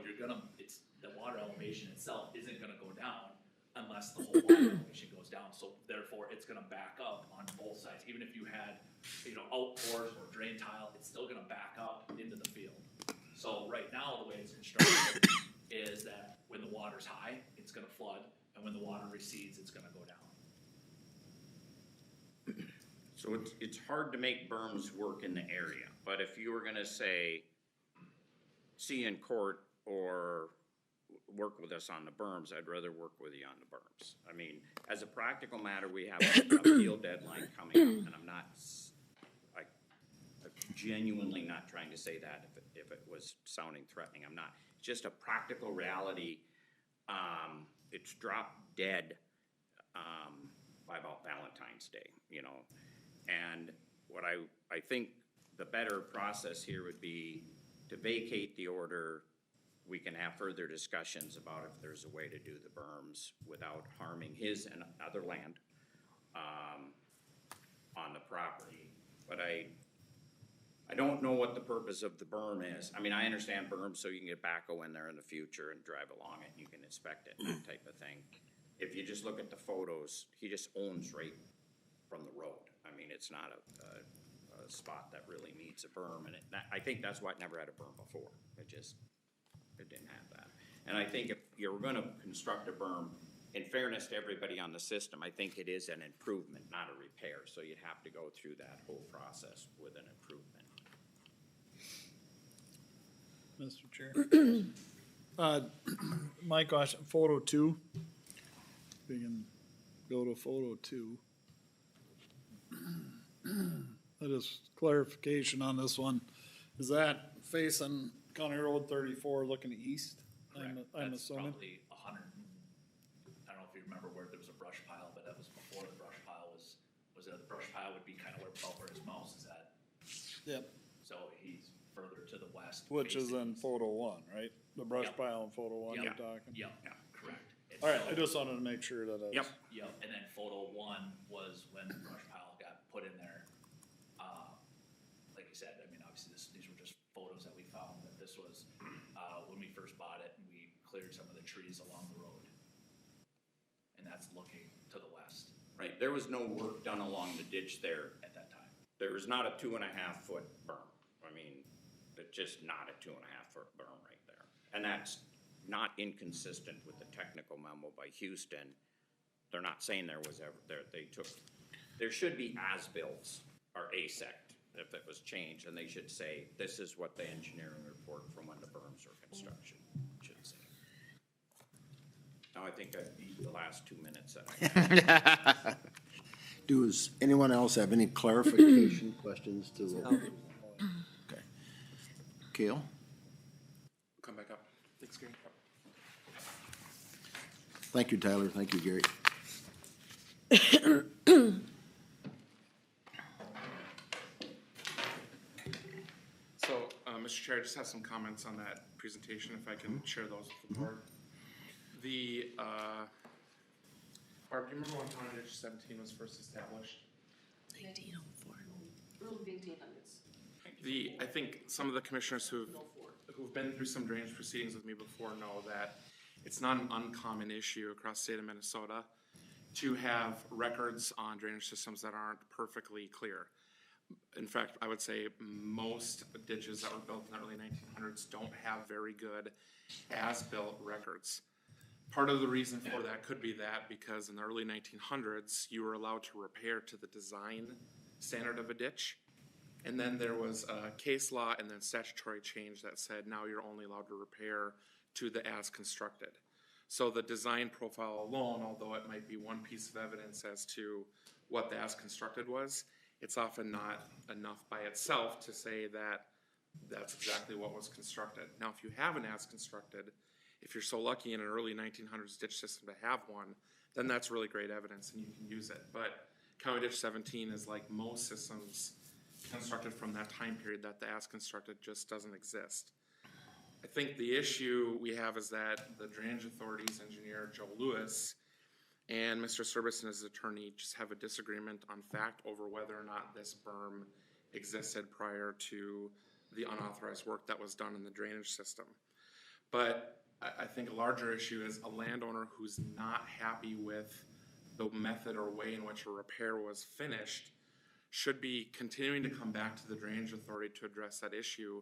the water elevation itself isn't gonna go down unless the whole water elevation goes down. So therefore it's gonna back up on both sides. Even if you had, outpours or drain tile, it's still gonna back up into the field. So right now, the way it's constructed is that when the water's high, it's gonna flood, and when the water recedes, it's gonna go down. So it's hard to make berms work in the area, but if you were gonna say, see in court or work with us on the berms, I'd rather work with you on the berms. I mean, as a practical matter, we have a field deadline coming up, and I'm genuinely not trying to say that if it was sounding threatening, I'm not. It's just a practical reality. It's dropped dead by about Valentine's Day, you know? And what I think the better process here would be to vacate the order. We can have further discussions about if there's a way to do the berms without harming his and other land on the property. But I don't know what the purpose of the berm is. I mean, I understand berms so you can get backhoe in there in the future and drive along it and you can inspect it and that type of thing. If you just look at the photos, he just owns right from the road. I mean, it's not a spot that really needs a berm, and I think that's why it never had a berm before. It didn't have that. And I think if you're gonna construct a berm, in fairness to everybody on the system, I think it is an improvement, not a repair, so you'd have to go through that whole process with an improvement. Mr. Chair. My question, photo 2. We can go to photo 2. Just clarification on this one. Is that facing County Road 34 looking east? I'm That's assuming. probably 100, I don't know if you remember where there was a brush pile, but that was before the brush pile was the brush pile would be kind of where his mouse is at. Yep. So he's further to the west. Which is facing in photo 1, right? The brush Yep. pile in photo 1 Yep. you're talking? Yep, correct. And All right, so- I just wanted to make sure that I was. Yep, and then photo 1 was when the brush pile got put in there. Like you said, I mean, obviously these were just photos that we found, but this was, when we first bought it and we cleared some of the trees along the road. And that's looking to the west Right, there was no work done along the ditch there. at that time. There was not a 2.5 foot berm. I mean, it's just not a 2.5 foot berm right there. And that's not inconsistent with the technical memo by Houston. They're not saying there was ever, there should be as-bills or ASECT if it was changed, and they should say, this is what the engineering report from when the berms were construction should say. Now, I think I've beat the last 2 minutes that I had. Does anyone else have any clarification questions to? Okay. Kale? Come back up. Thanks, Gary. Thank you, Tyler. Thank you, Gary. So, Mr. Chair, I just have some comments on that presentation, if I can share those with the board. Barb, do you remember when County Ditch 17 was first established? 1904. Early 1800s. I think some of the commissioners who've been through some drainage proceedings with me before know that it's not an uncommon issue across the state of Minnesota to have records on drainage systems that aren't perfectly clear. In fact, I would say most ditches that were built in the early 1900s don't have very good as-built records. Part of the reason for that could be that because in the early 1900s, you were allowed to repair to the design standard of a ditch. And then there was a case law and then statutory change that said now you're only allowed to repair to the as constructed. So the design profile alone, although it might be one piece of evidence as to what the as constructed was, it's often not enough by itself to say that that's exactly what was constructed. Now, if you have an as constructed, if you're so lucky in an early 1900s ditch system to have one, then that's really great evidence and you can use it. But County Ditch 17 is like most systems constructed from that time period that the as constructed just doesn't exist. I think the issue we have is that the Drainage Authority's engineer, Joe Lewis, and Mr. Service and his attorney just have a disagreement on fact over whether or not this berm existed prior to the unauthorized work that was done in the drainage system. But I think a larger issue is a landowner who's not happy with the method or way in which a repair was finished should be continuing to come back to the Drainage Authority to address that issue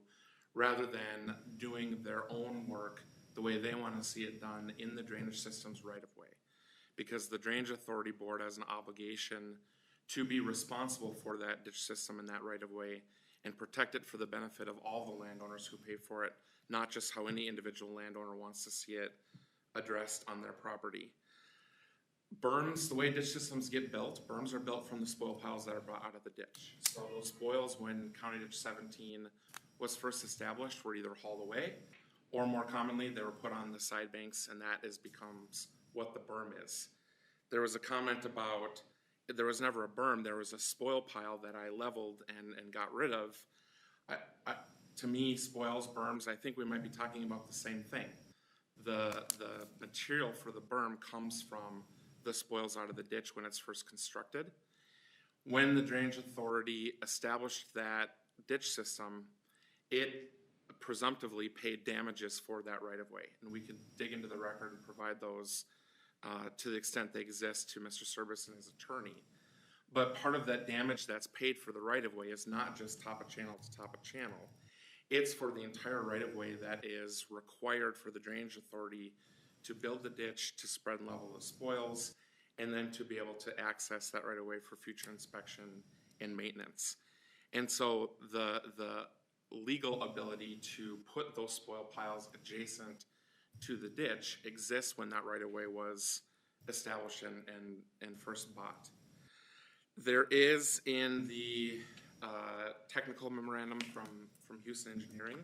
rather than doing their own work the way they want to see it done in the drainage system's right of way. Because the Drainage Authority Board has an obligation to be responsible for that ditch system and that right of way and protect it for the benefit of all the landowners who pay for it, not just how any individual landowner wants to see it addressed on their property. Berms, the way ditch systems get built, berms are built from the spoil piles that are brought out of the ditch. So those spoils, when County Ditch 17 was first established, were either hauled away or more commonly, they were put on the side banks and that becomes what the berm is. There was a comment about there was never a berm, there was a spoil pile that I leveled and got rid of. To me, spoils, berms, I think we might be talking about the same thing. The material for the berm comes from the spoils out of the ditch when it's first constructed. When the Drainage Authority established that ditch system, it presumptively paid damages for that right-of-way. And we could dig into the record and provide those to the extent they exist to Mr. Service and his attorney. But part of that damage that's paid for the right-of-way is not just top of channel to top of channel. It's for the entire right-of-way that is required for the Drainage Authority to build the ditch, to spread and level the spoils, and then to be able to access that right-of-way for future inspection and maintenance. And so the legal ability to put those spoil piles adjacent to the ditch exists when that right-of-way was established and first bought. There is in the technical memorandum from Houston Engineering,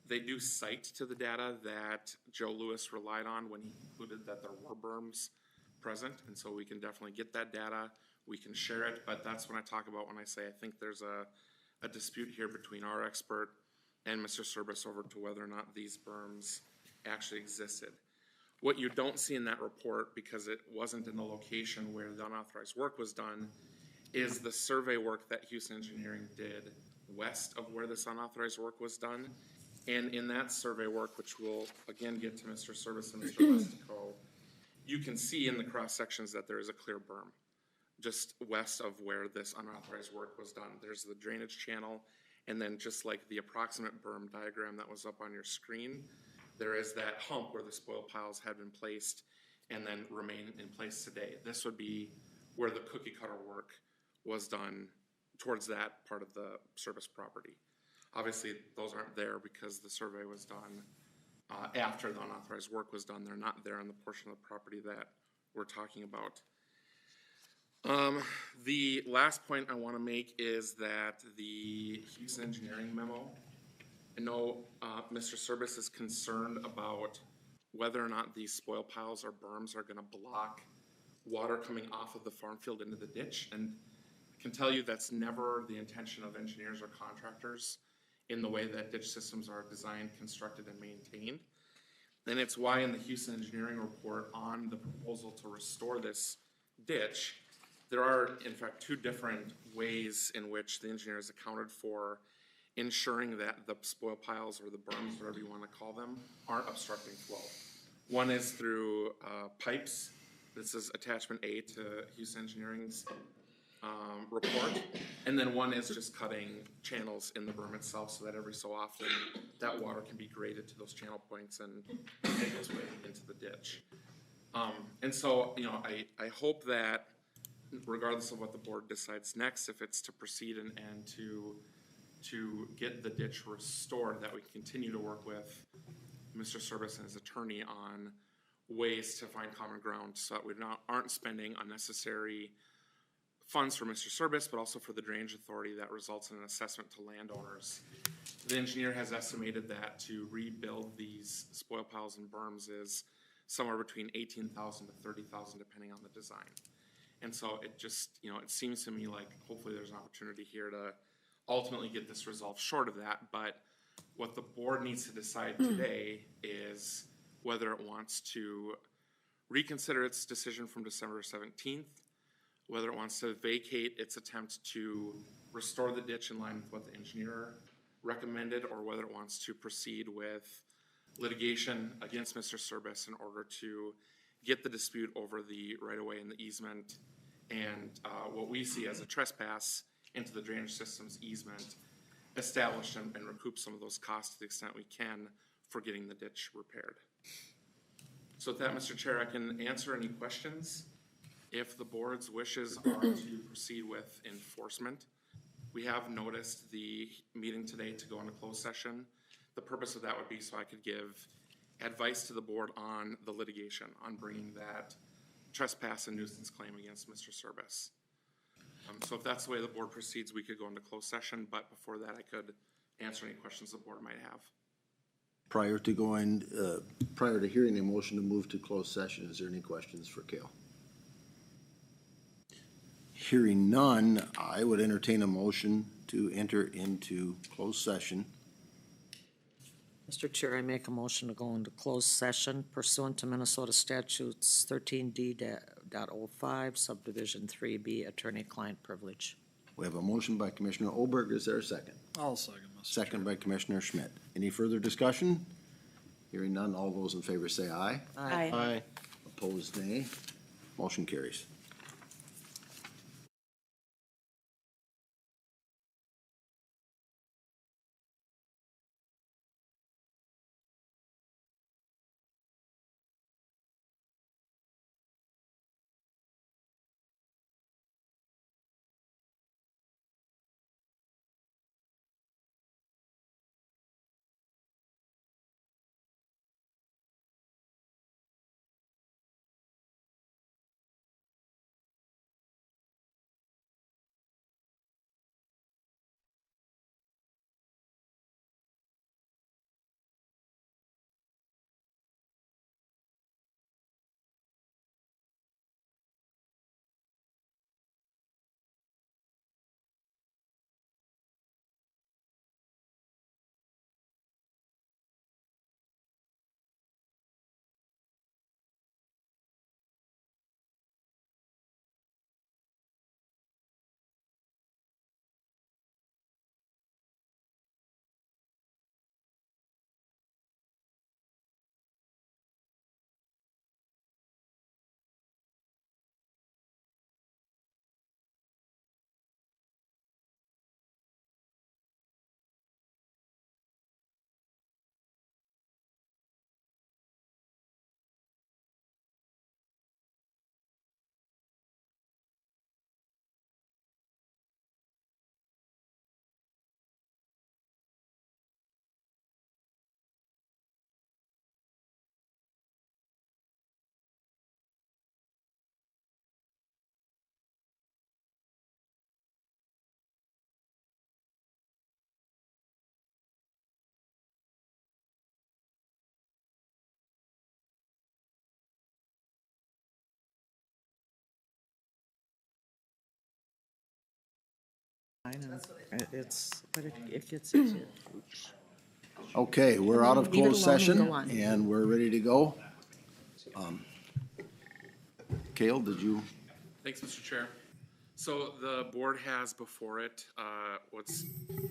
they do cite to the data that Joe Lewis relied on when he concluded that there were berms present, and so we can definitely get that data, we can share it, but that's when I talk about when I say I think there's a dispute here between our expert and Mr. Service over to whether or not these berms actually existed. What you don't see in that report, because it wasn't in the location where the unauthorized work was done, is the survey work that Houston Engineering did west of where this unauthorized work was done. And in that survey work, which we'll again get to Mr. Service and Mr. Westico, you can see in the cross sections that there is a clear berm just west of where this unauthorized work was done. There's the drainage channel, and then just like the approximate berm diagram that was up on your screen, there is that hump where the spoil piles had been placed and then remain in place today. This would be where the cookie cutter work was done towards that part of the service property. Obviously, those aren't there because the survey was done after the unauthorized work was done. They're not there on the portion of the property that we're talking about. The last point I want to make is that the Houston Engineering memo, I know Mr. Service is concerned about whether or not these spoil piles or berms are going to block water coming off of the farm field into the ditch. And I can tell you that's never the intention of engineers or contractors in the way that ditch systems are designed, constructed, and maintained. And it's why in the Houston Engineering report on the proposal to restore this ditch, there are, in fact, two different ways in which the engineers accounted for ensuring that the spoil piles or the berms, whatever you want to call them, aren't obstructing flow. One is through pipes. This is attachment A to Houston Engineering's report. And then one is just cutting channels in the berm itself so that every so often that water can be graded to those channel points and make its way into the ditch. And so, you know, I hope that regardless of what the board decides next, if it's to proceed and to get the ditch restored, that we continue to work with Mr. Service and his attorney on ways to find common ground so that we aren't spending unnecessary funds for Mr. Service, but also for the Drainage Authority that results in an assessment to landowners. The engineer has estimated that to rebuild these spoil piles and berms is somewhere between $18,000 to $30,000 depending on the design. And so it just, you know, it seems to me like hopefully there's an opportunity here to ultimately get this resolved short of that. But what the board needs to decide today is whether it wants to reconsider its decision from December 17th, whether it wants to vacate its attempt to restore the ditch in line with what the engineer recommended, or whether it wants to proceed with litigation against Mr. Service in order to get the dispute over the right-of-way and the easement and what we see as a trespass into the drainage system's easement established and recoup some of those costs to the extent we can for getting the ditch repaired. So with that, Mr. Chair, I can answer any questions. If the board's wishes are to proceed with enforcement, we have noticed the meeting today to go into closed session. The purpose of that would be so I could give advice to the board on the litigation, on bringing that trespass and nuisance claim against Mr. Service. So if that's the way the board proceeds, we could go into closed session, but before that I could answer any questions the board might have. Prior to hearing a motion to move to closed session, is there any questions for Cale? Hearing none, I would entertain a motion to enter into closed session. Mr. Chair, I make a motion to go into closed session pursuant to Minnesota statutes 13D.05 subdivision 3B, attorney-client privilege. We have a motion by Commissioner Olberg. Is there a second? I'll second, Mr. Second by Commissioner Schmidt. Any further discussion? Hearing none, all those in favor say aye. Aye. Aye. Opposed, nay. Motion carries. It gets easier. Okay, we're out of Leave it closed alone and session go on. and we're ready to go. Cale, did you? Thanks, Mr. Chair. So the board has before it what's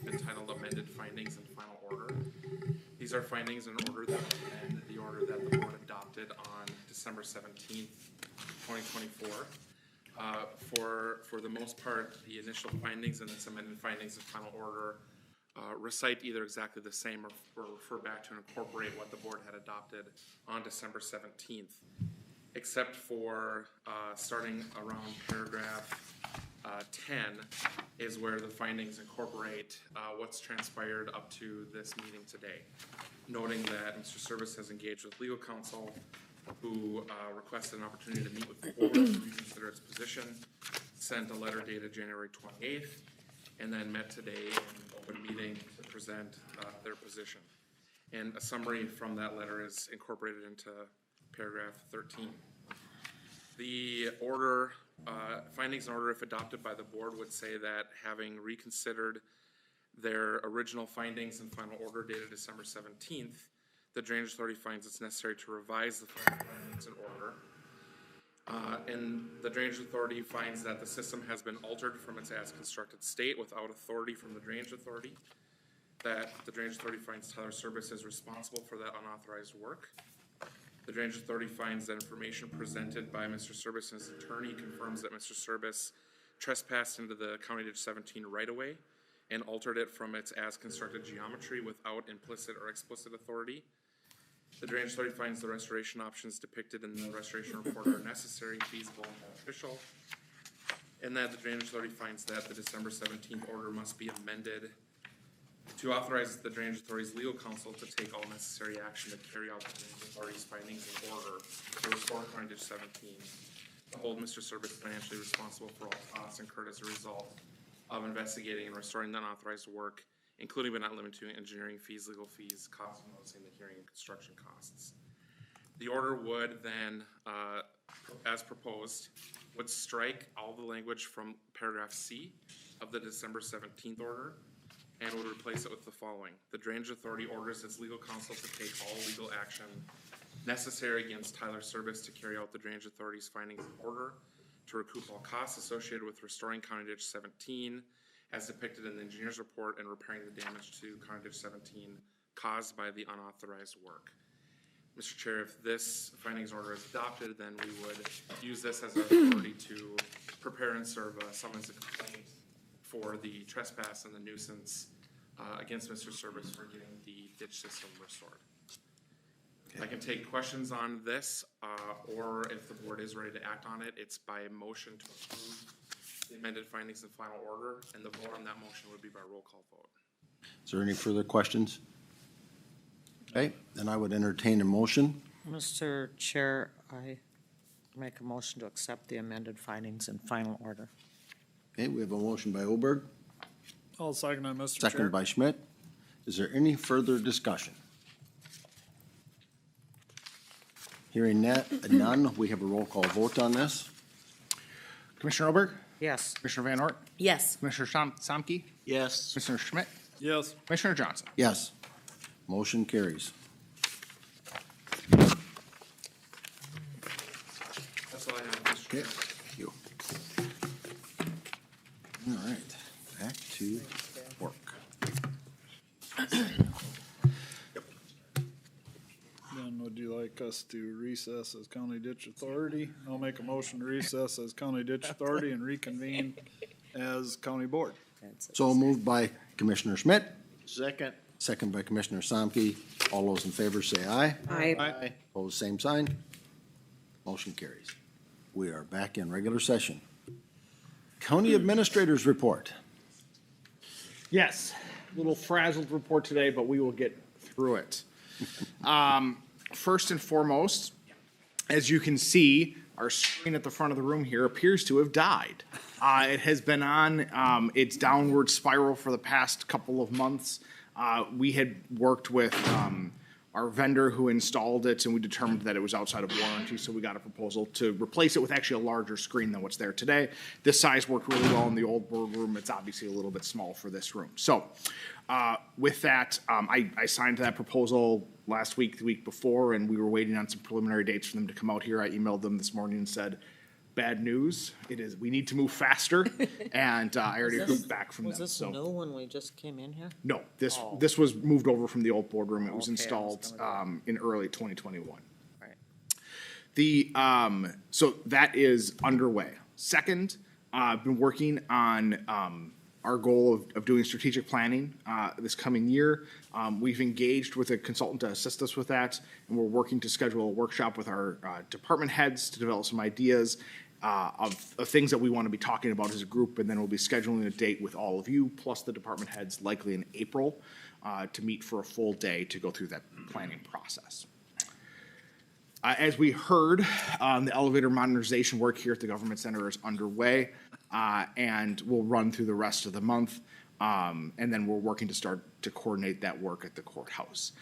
entitled amended findings and final order. These are findings in order that amend the order that the board adopted on December 17th, 2024. For the most part, the initial findings and its amended findings and final order recite either exactly the same or refer back to and incorporate what the board had adopted on December 17th, except for starting around paragraph 10 is where the findings incorporate what's transpired up to this meeting today, noting that Mr. Service has engaged with legal counsel who requested an opportunity to meet with the board to reconsider its position, sent a letter dated January 28th, and then met today in open meeting to present their position. And a summary from that letter is incorporated into paragraph 13. The order, findings and order, if adopted by the board, would say that having reconsidered their original findings and final order dated December 17th, the Drainage Authority finds it's necessary to revise the findings and order. And the Drainage Authority finds that the system has been altered from its as-constructed state without authority from the Drainage Authority, that the Drainage Authority finds Tyler Service is responsible for that unauthorized work. The Drainage Authority finds that information presented by Mr. Service and his attorney confirms that Mr. Service trespassed into the County Ditch 17 right-of-way and altered it from its as-constructed geometry without implicit or explicit authority. The Drainage Authority finds the restoration options depicted in the restoration report are necessary, feasible, and beneficial, and that the Drainage Authority finds that the December 17th order must be amended to authorize the Drainage Authority's legal counsel to take all necessary action to carry out the Drainage Authority's findings and order to restore County Ditch 17, to hold Mr. Service financially responsible for all costs incurred as a result of investigating and restoring the unauthorized work, including but not limited to engineering fees, legal fees, costs of noticing the hearing, and construction costs. The order would then, as proposed, would strike all the language from paragraph C of the December 17th order and would replace it with the following. The Drainage Authority orders its legal counsel to take all legal action necessary against Tyler Service to carry out the Drainage Authority's findings of order, to recoup all costs associated with restoring County Ditch 17 as depicted in the engineer's report and repairing the damage to County Ditch 17 caused by the unauthorized work. Mr. Chair, if this findings order is adopted, then we would use this as our authority to prepare and serve a summons and complaint for the trespass and the nuisance against Mr. Service for getting the ditch system restored. I can take questions on this, or if the board is ready to act on it, it's by motion to approve the amended findings and final order, and the vote on that motion would be by roll call vote. Is there any further questions? Okay, then I would entertain a motion. Mr. Chair, I make a motion to accept the amended findings and final order. Okay, we have a motion by Oberg, I'll second that, Mr. Chair. second by Schmidt. Is there any further discussion? Hearing none, we have a roll call vote on this. Commissioner Oberg? Yes. Commissioner Van Ort? Yes. Commissioner Samke? Yes. Commissioner Schmidt? Yes. Commissioner Johnson? Yes. Motion carries. That's all I have, Mr. Okay, Chair. thank you. All right, back to work. Then would you like us to recess as County Ditch Authority? I'll make a motion to recess as County Ditch Authority and reconvene as County Board. So moved by Commissioner Schmidt, Second. second by Commissioner Samke. All those in favor say aye. Aye. Opposed, same sign. Motion carries. We are back in regular session. County Administrators Report. Yes, a little frazzled report today, but we will get through it. First and foremost, as you can see, our screen at the front of the room here appears to have died. It has been on its downward spiral for the past couple of months. We had worked with our vendor who installed it, and we determined that it was outside of warranty, so we got a proposal to replace it with actually a larger screen than what's there today. This size worked really well in the old boardroom. It's obviously a little bit small for this room. So with that, I signed that proposal last week, the week before, and we were waiting on some preliminary dates for them to come out here. I emailed them this morning and said, bad news, we need to move faster, and I already heard back from them. Was this So new when we just came in here? no, this was moved over from the old boardroom. It was Okay, I was installed gonna in early 2021. Right. The so that is underway. Second, I've been working on our goal of doing strategic planning this coming year. We've engaged with a consultant to assist us with that, and we're working to schedule a workshop with our department heads to develop some ideas of things that we want to be talking about as a group, and then we'll be scheduling a date with all of you, plus the department heads, likely in April, to meet for a full day to go through that planning process. As we heard, the elevator modernization work here at the Government Center is underway, and will run through the rest of the month. And then we're working to start to coordinate that work at the courthouse.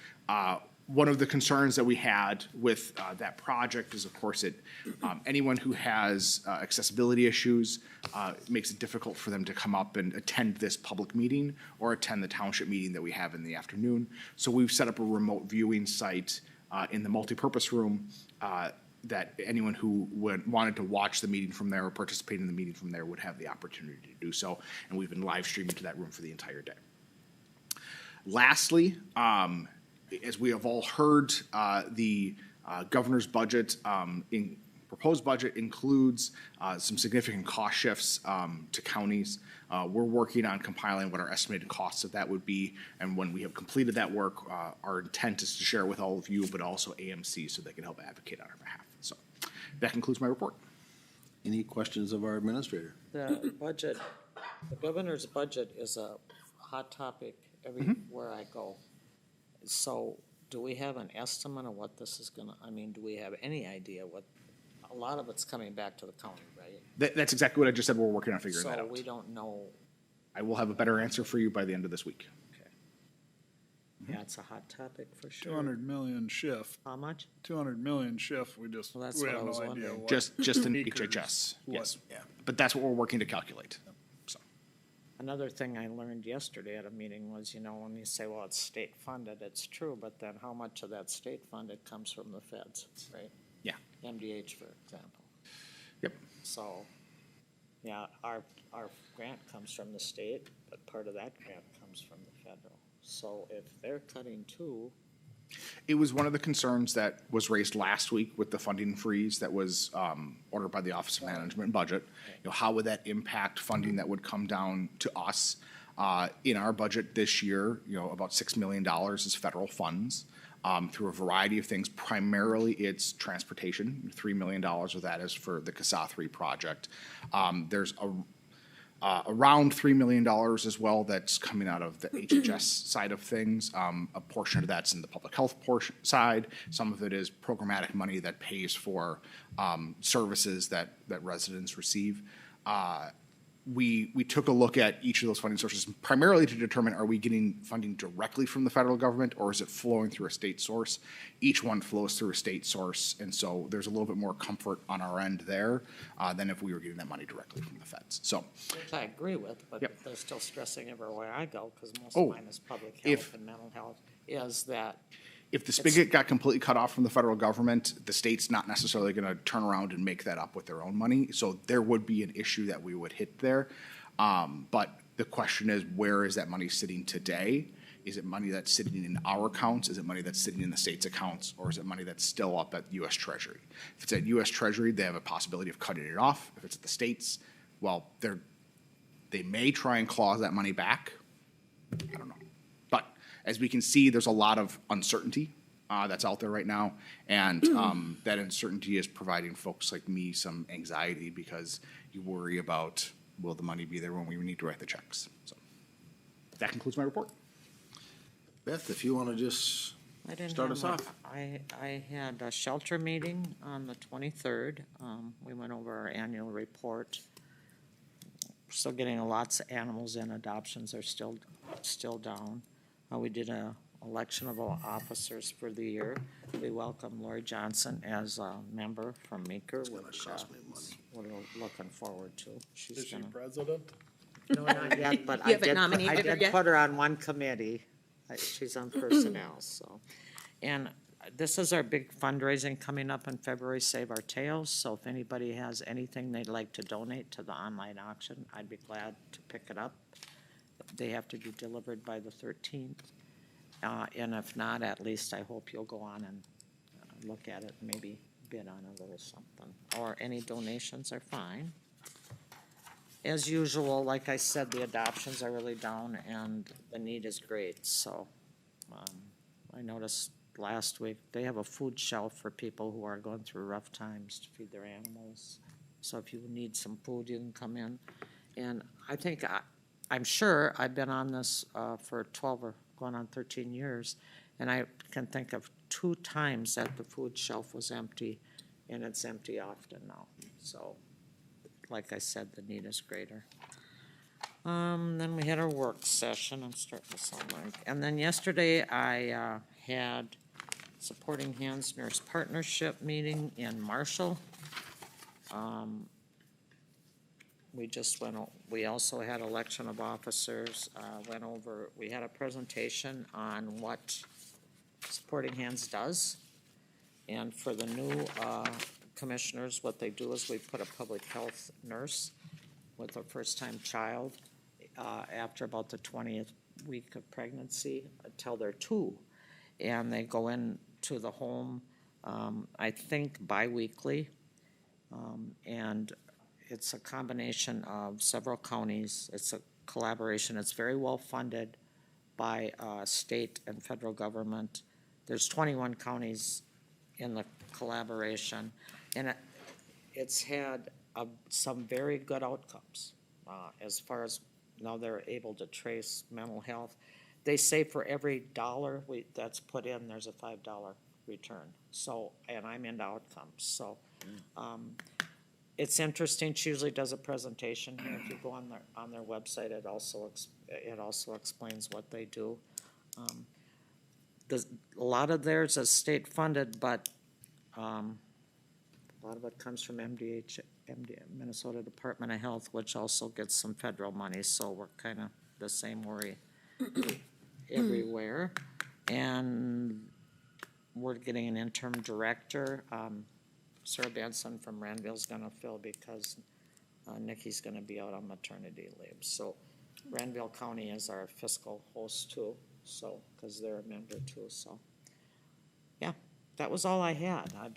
One of the concerns that we had with that project is, of course, anyone who has accessibility issues, it makes it difficult for them to come up and attend this public meeting or attend the township meeting that we have in the afternoon. So we've set up a remote viewing site in the multipurpose room that anyone who wanted to watch the meeting from there or participate in the meeting from there would have the opportunity to do so. And we've been live streaming to that room for the entire day. Lastly, as we have all heard, the governor's budget, proposed budget includes some significant cost shifts to counties. We're working on compiling what our estimated costs of that would be, and when we have completed that work, our intent is to share it with all of you, but also AMC so they can help advocate on our behalf. So that concludes my report. Any questions of our administrator? The budget, the governor's budget is a hot topic everywhere I go. So do we have an estimate of what this is gonna, do we have any idea what, a lot of it's coming back to the county, right? That's exactly what I just said. We're working on figuring that out. So we don't know. I will have a better answer for you by the end of this week. Yeah, it's a hot topic for sure. 200 million shift, How much? 200 million shift, we just, Well, that's we what I have no was idea wondering. what. Just in Meeker's- HHS, what- yes. But that's what we're working to calculate, so. Another thing I learned yesterday at a meeting was, when you say, well, it's state funded, it's true, but then how much of that state funded comes from the feds, right? Yeah. MDH, for example. Yep. So, yeah, our grant comes from the state, but part of that grant comes from the federal. So if they're cutting too, It was one of the concerns that was raised last week with the funding freeze that was ordered by the Office of Management and Budget. How would that impact funding that would come down to us? In our budget this year, about $6 million is federal funds through a variety of things. Primarily, it's transportation. $3 million of that is for the CASA 3 project. There's around $3 million as well that's coming out of the HHS side of things. A portion of that's in the public health portion side. Some of it is programmatic money that pays for services that residents receive. We took a look at each of those funding sources primarily to determine, are we getting funding directly from the federal government or is it flowing through a state source? Each one flows through a state source, and so there's a little bit more comfort on our end there than if we were getting that money directly from the feds. So, which I agree with, but Yep. they're still stressing everywhere I go, because most Oh, of mine is public if- health and mental health, is that if the spigot got completely cut off from the federal government, the state's not necessarily going to turn around and make that up with their own money. So there would be an issue that we would hit there. But the question is, where is that money sitting today? Is it money that's sitting in our accounts? Is it money that's sitting in the state's accounts? Or is it money that's still up at U.S. Treasury? If it's at U.S. Treasury, they have a possibility of cutting it off. If it's at the states, well, they may try and claw that money back. I don't know. But as we can see, there's a lot of uncertainty that's out there right now. And that uncertainty is providing folks like me some anxiety because you worry about, will the money be there when we need to write the checks? So that concludes my report. Beth, if you want to just I didn't start have us my- off. I had a shelter meeting on the 23rd. We went over our annual report. Still getting lots of animals in. Adoptions are still down. We did a election of all officers for the year. We welcomed Lori Johnson as a member from Meeker, which we're looking forward to. She's Is she gonna. president? No, not yet, but You I haven't did, nominated her I did yet? put her on one committee. She's on personnel, so. And this is our big fundraising coming up in February, Save Our Tails. So if anybody has anything they'd like to donate to the online auction, I'd be glad to pick it up. They have to be delivered by the 13th. And if not, at least I hope you'll go on and look at it, and maybe bid on it or something. Or any donations are fine. As usual, like I said, the adoptions are really down and the need is great, so. I noticed last week, they have a food shelf for people who are going through rough times to feed their animals. So if you need some food, you can come in. And I think, I'm sure I've been on this for 12 or going on 13 years, and I can think of 2 times that the food shelf was empty, and it's empty often now. So, like I said, the need is greater. Then we had our work session. I'm starting to sound like. And then yesterday I had Supporting Hands Nurse Partnership meeting in Marshall. We also had election of officers, we had a presentation on what Supporting Hands does. And for the new commissioners, what they do is we put a public health nurse with a first-time child after about the 20th week of pregnancy until they're 2. And they go into the home, I think bi-weekly. And it's a combination of several counties. It's a collaboration. It's very well funded by state and federal government. There's 21 counties in the collaboration. And it's had some very good outcomes as far as now they're able to trace mental health. They say for every dollar that's put in, there's a $5 return. So, and I'm into outcomes. So, it's interesting. She usually does a presentation here. If you go on their website, it also explains what they do. a lot of theirs is state funded, but, a lot of it comes from Minnesota Department of Health, which also gets some federal money, so we're kind of the same worry everywhere. And we're getting an interim director. Sarah Benson from Ranville's gonna fill because Nikki's gonna be out on maternity leave. So Ranville County is our fiscal host too, so, because they're a member too, so. Yeah, that was all I had. I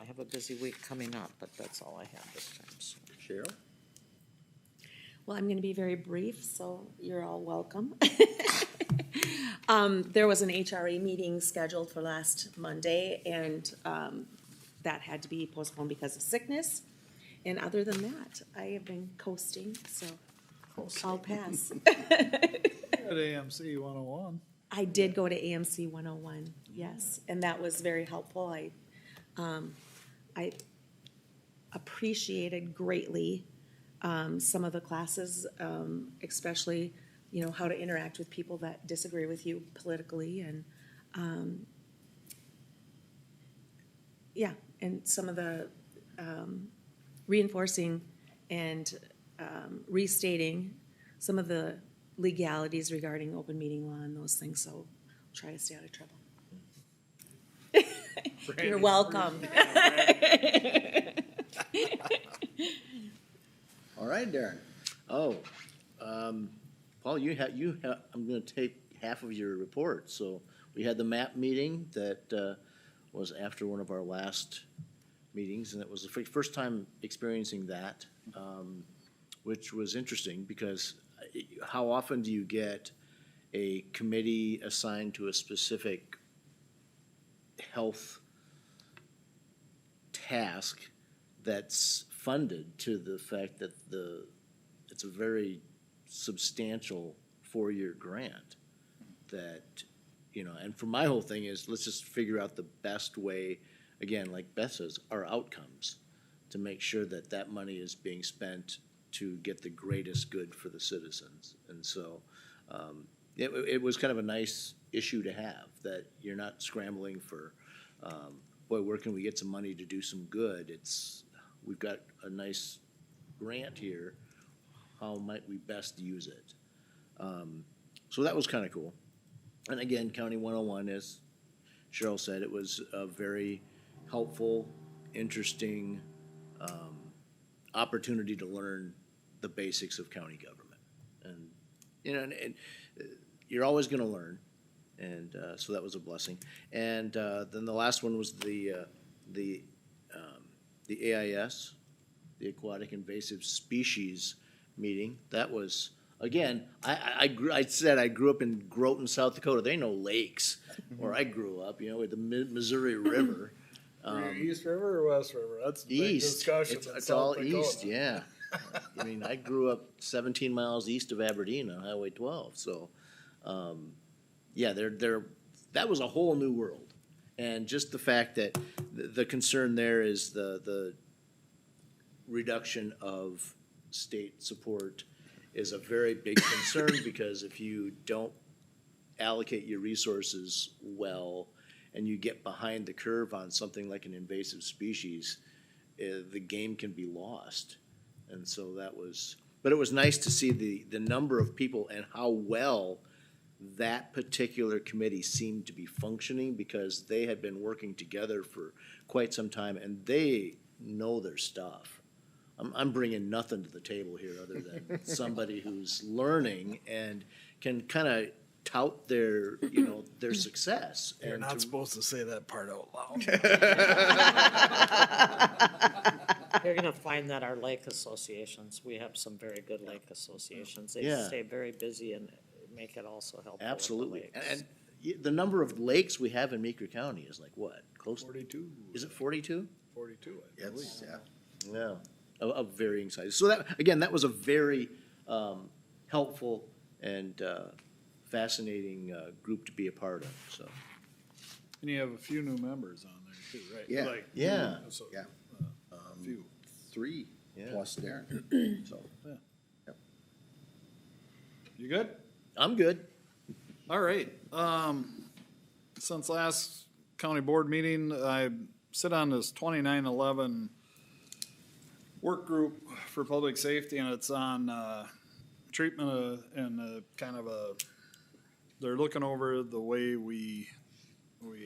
have a busy week coming up, but that's all I had this time, so. Cheryl? Well, I'm gonna be very brief, so you're all welcome. There was an HRA meeting scheduled for last Monday, and that had to be postponed because of sickness. And other than that, I have been coasting, so I'll pass. At AMC 101. I did go to AMC 101, yes, and that was very helpful. I appreciated greatly some of the classes, especially, you know, how to interact with people that disagree with you politically, and yeah, and some of the reinforcing and restating some of the legalities regarding open meeting law and those things, so I'll try to stay out of trouble. You're welcome. All right, Darren. Oh, Paul, I'm gonna take half of your report. So we had the MAP meeting that was after one of our last meetings, and it was the first time experiencing that, which was interesting because how often do you get a committee assigned to a specific health task that's funded to the fact that it's a very substantial 4-year grant that, you know, and for my whole thing is let's just figure out the best way, again, like Beth says, our outcomes, to make sure that that money is being spent to get the greatest good for the citizens. And so it was kind of a nice issue to have, that you're not scrambling for, boy, where can we get some money to do some good? We've got a nice grant here. How might we best use it? So that was kind of cool. And again, County 101, as Cheryl said, it was a very helpful, interesting opportunity to learn the basics of county government. And, you know, and you're always going to learn. And so that was a blessing. And then the last one was the AIS, the Aquatic Invasive Species meeting. That was, again, I said I grew up in Groton, South Dakota. There ain't no lakes where I grew up, you know, with the Missouri River. East River or West River? That's the big East. discussion. It's all east, yeah. I mean, I grew up 17 miles east of Aberdeen on Highway 12. So, yeah, that was a whole new world. And just the fact that the concern there is the reduction of state support is a very big concern, because if you don't allocate your resources well and you get behind the curve on something like an invasive species, the game can be lost. And so but it was nice to see the number of people and how well that particular committee seemed to be functioning, because they had been working together for quite some time and they know their stuff. I'm bringing nothing to the table here other than somebody who's learning and can kind of tout their success. You're and not supposed to say that part out loud. You're gonna find that our lake associations, we have some very good lake associations. They Yeah. stay very busy and make it also helpful with the Absolutely. lakes. And the number of lakes we have in Meeker County is like what? Close to 42. Is it 42? 42, I believe. Yeah. Of varying sizes. So that was a very helpful and fascinating group to be a part of, so. And you have a few new members on there too, right? Yeah. Like, Yeah. So, Yeah. a few. 3 plus Darren. So, Yeah. Yep. You good? I'm good. All right. since last county board meeting, I sit on this 2911 work group for public safety, and it's on treatment and kind of they're looking over the way we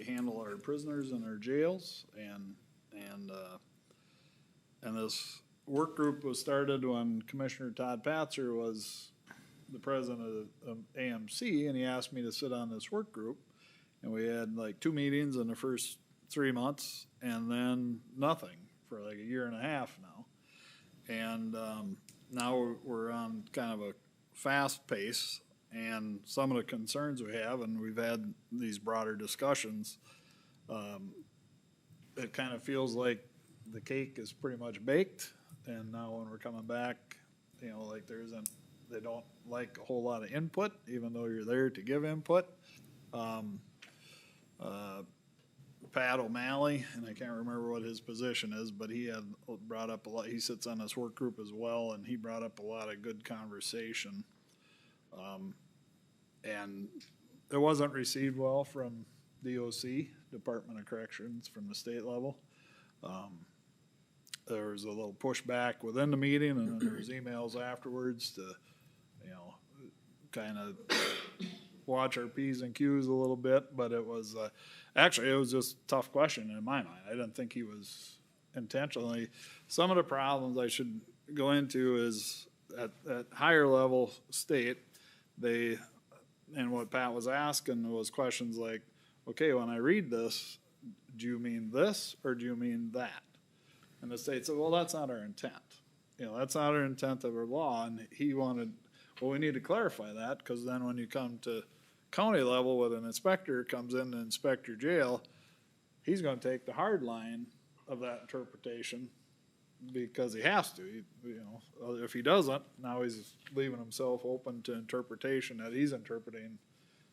handle our prisoners in our jails, and this work group was started when Commissioner Todd Patzer was the president of AMC, and he asked me to sit on this work group. And we had like 2 meetings in the first 3 months, and then nothing for like a year and a half now. And now we're on kind of a fast pace, and some of the concerns we have, and we've had these broader discussions, it kind of feels like the cake is pretty much baked, and now when we're coming back, you know, like they don't like a whole lot of input, even though you're there to give input. Pat O'Malley, and I can't remember what his position is, but he had brought up a lot. He sits on this work group as well, and he brought up a lot of good conversation. And it wasn't received well from DOC, Department of Corrections, from the state level. There was a little pushback within the meeting, and then there was emails afterwards to, you know, kind of watch our P's and Q's a little bit, but it was, actually, it was just a tough question in my mind. I didn't think he was intentionally. Some of the problems I should go into is at higher level state, and what Pat was asking was questions like, okay, when I read this, do you mean this or do you mean that? And the state said, well, that's not our intent. You know, that's not our intent of our law. And he wanted, well, we need to clarify that, because then when you come to county level with an inspector comes in to inspect your jail, he's gonna take the hard line of that interpretation because he has to. You know, if he doesn't, now he's leaving himself open to interpretation that he's interpreting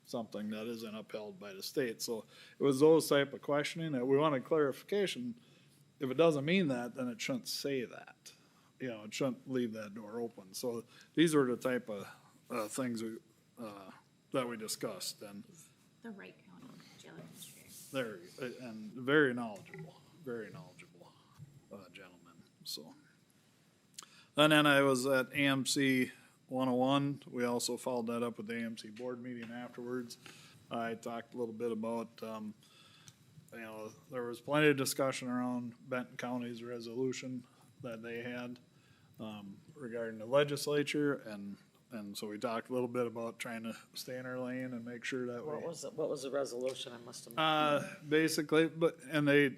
something that isn't upheld by the state. So it was those type of questioning that we wanted clarification. If it doesn't mean that, then it shouldn't say that. You know, it shouldn't leave that door open. So these were the type of things that we discussed, and The Wright County Jail Administrator. there, and very knowledgeable gentleman. So, and then I was at AMC 101. We also followed that up with the AMC board meeting afterwards. I talked a little bit about, you know, there was plenty of discussion around Benton County's resolution that they had regarding the legislature, and so we talked a little bit about trying to stay in our lane and make sure that What was the resolution? I must have. basically, and they,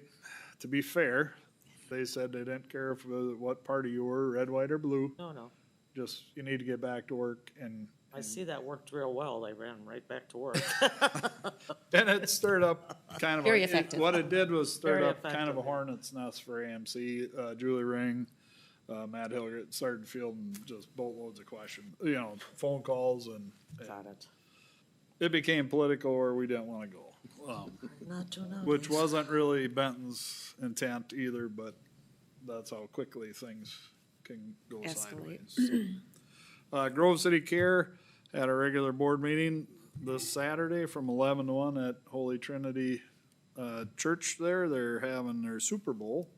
to be fair, they said they didn't care if what party you were, red, white, or blue. No. Just, you need to get back to work, and I see that worked real well. They ran right back to work. and it stirred up kind of Very effective. what it did was stirred Very up kind of a effective. hornet's nest for AMC. Julie Ring, Matt Hilgert started fielding just boatloads of questions, you know, phone calls, and Got it. it became political where we didn't want to go. Not too nice. Which wasn't really Benton's intent either, but that's how quickly things can go Escalate. sideways. Grove City Care had a regular board meeting this Saturday from 11 to 1 at Holy Trinity Church there. They're having their Super Bowl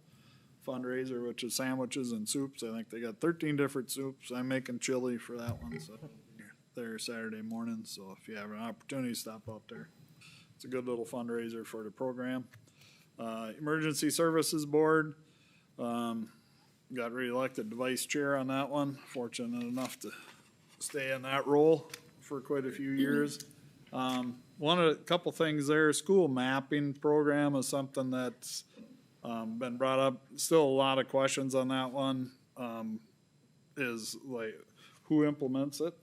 fundraiser, which is sandwiches and soups. I think they got 13 different soups. I'm making chili for that one, so there Saturday morning. So if you have an opportunity, stop out there. It's a good little fundraiser for the program. Emergency Services Board, got reelected to vice chair on that one. Fortunate enough to stay in that role for quite a few years. One of the couple things there, school mapping program is something that's been brought up. Still a lot of questions on that one. Is like, who implements it?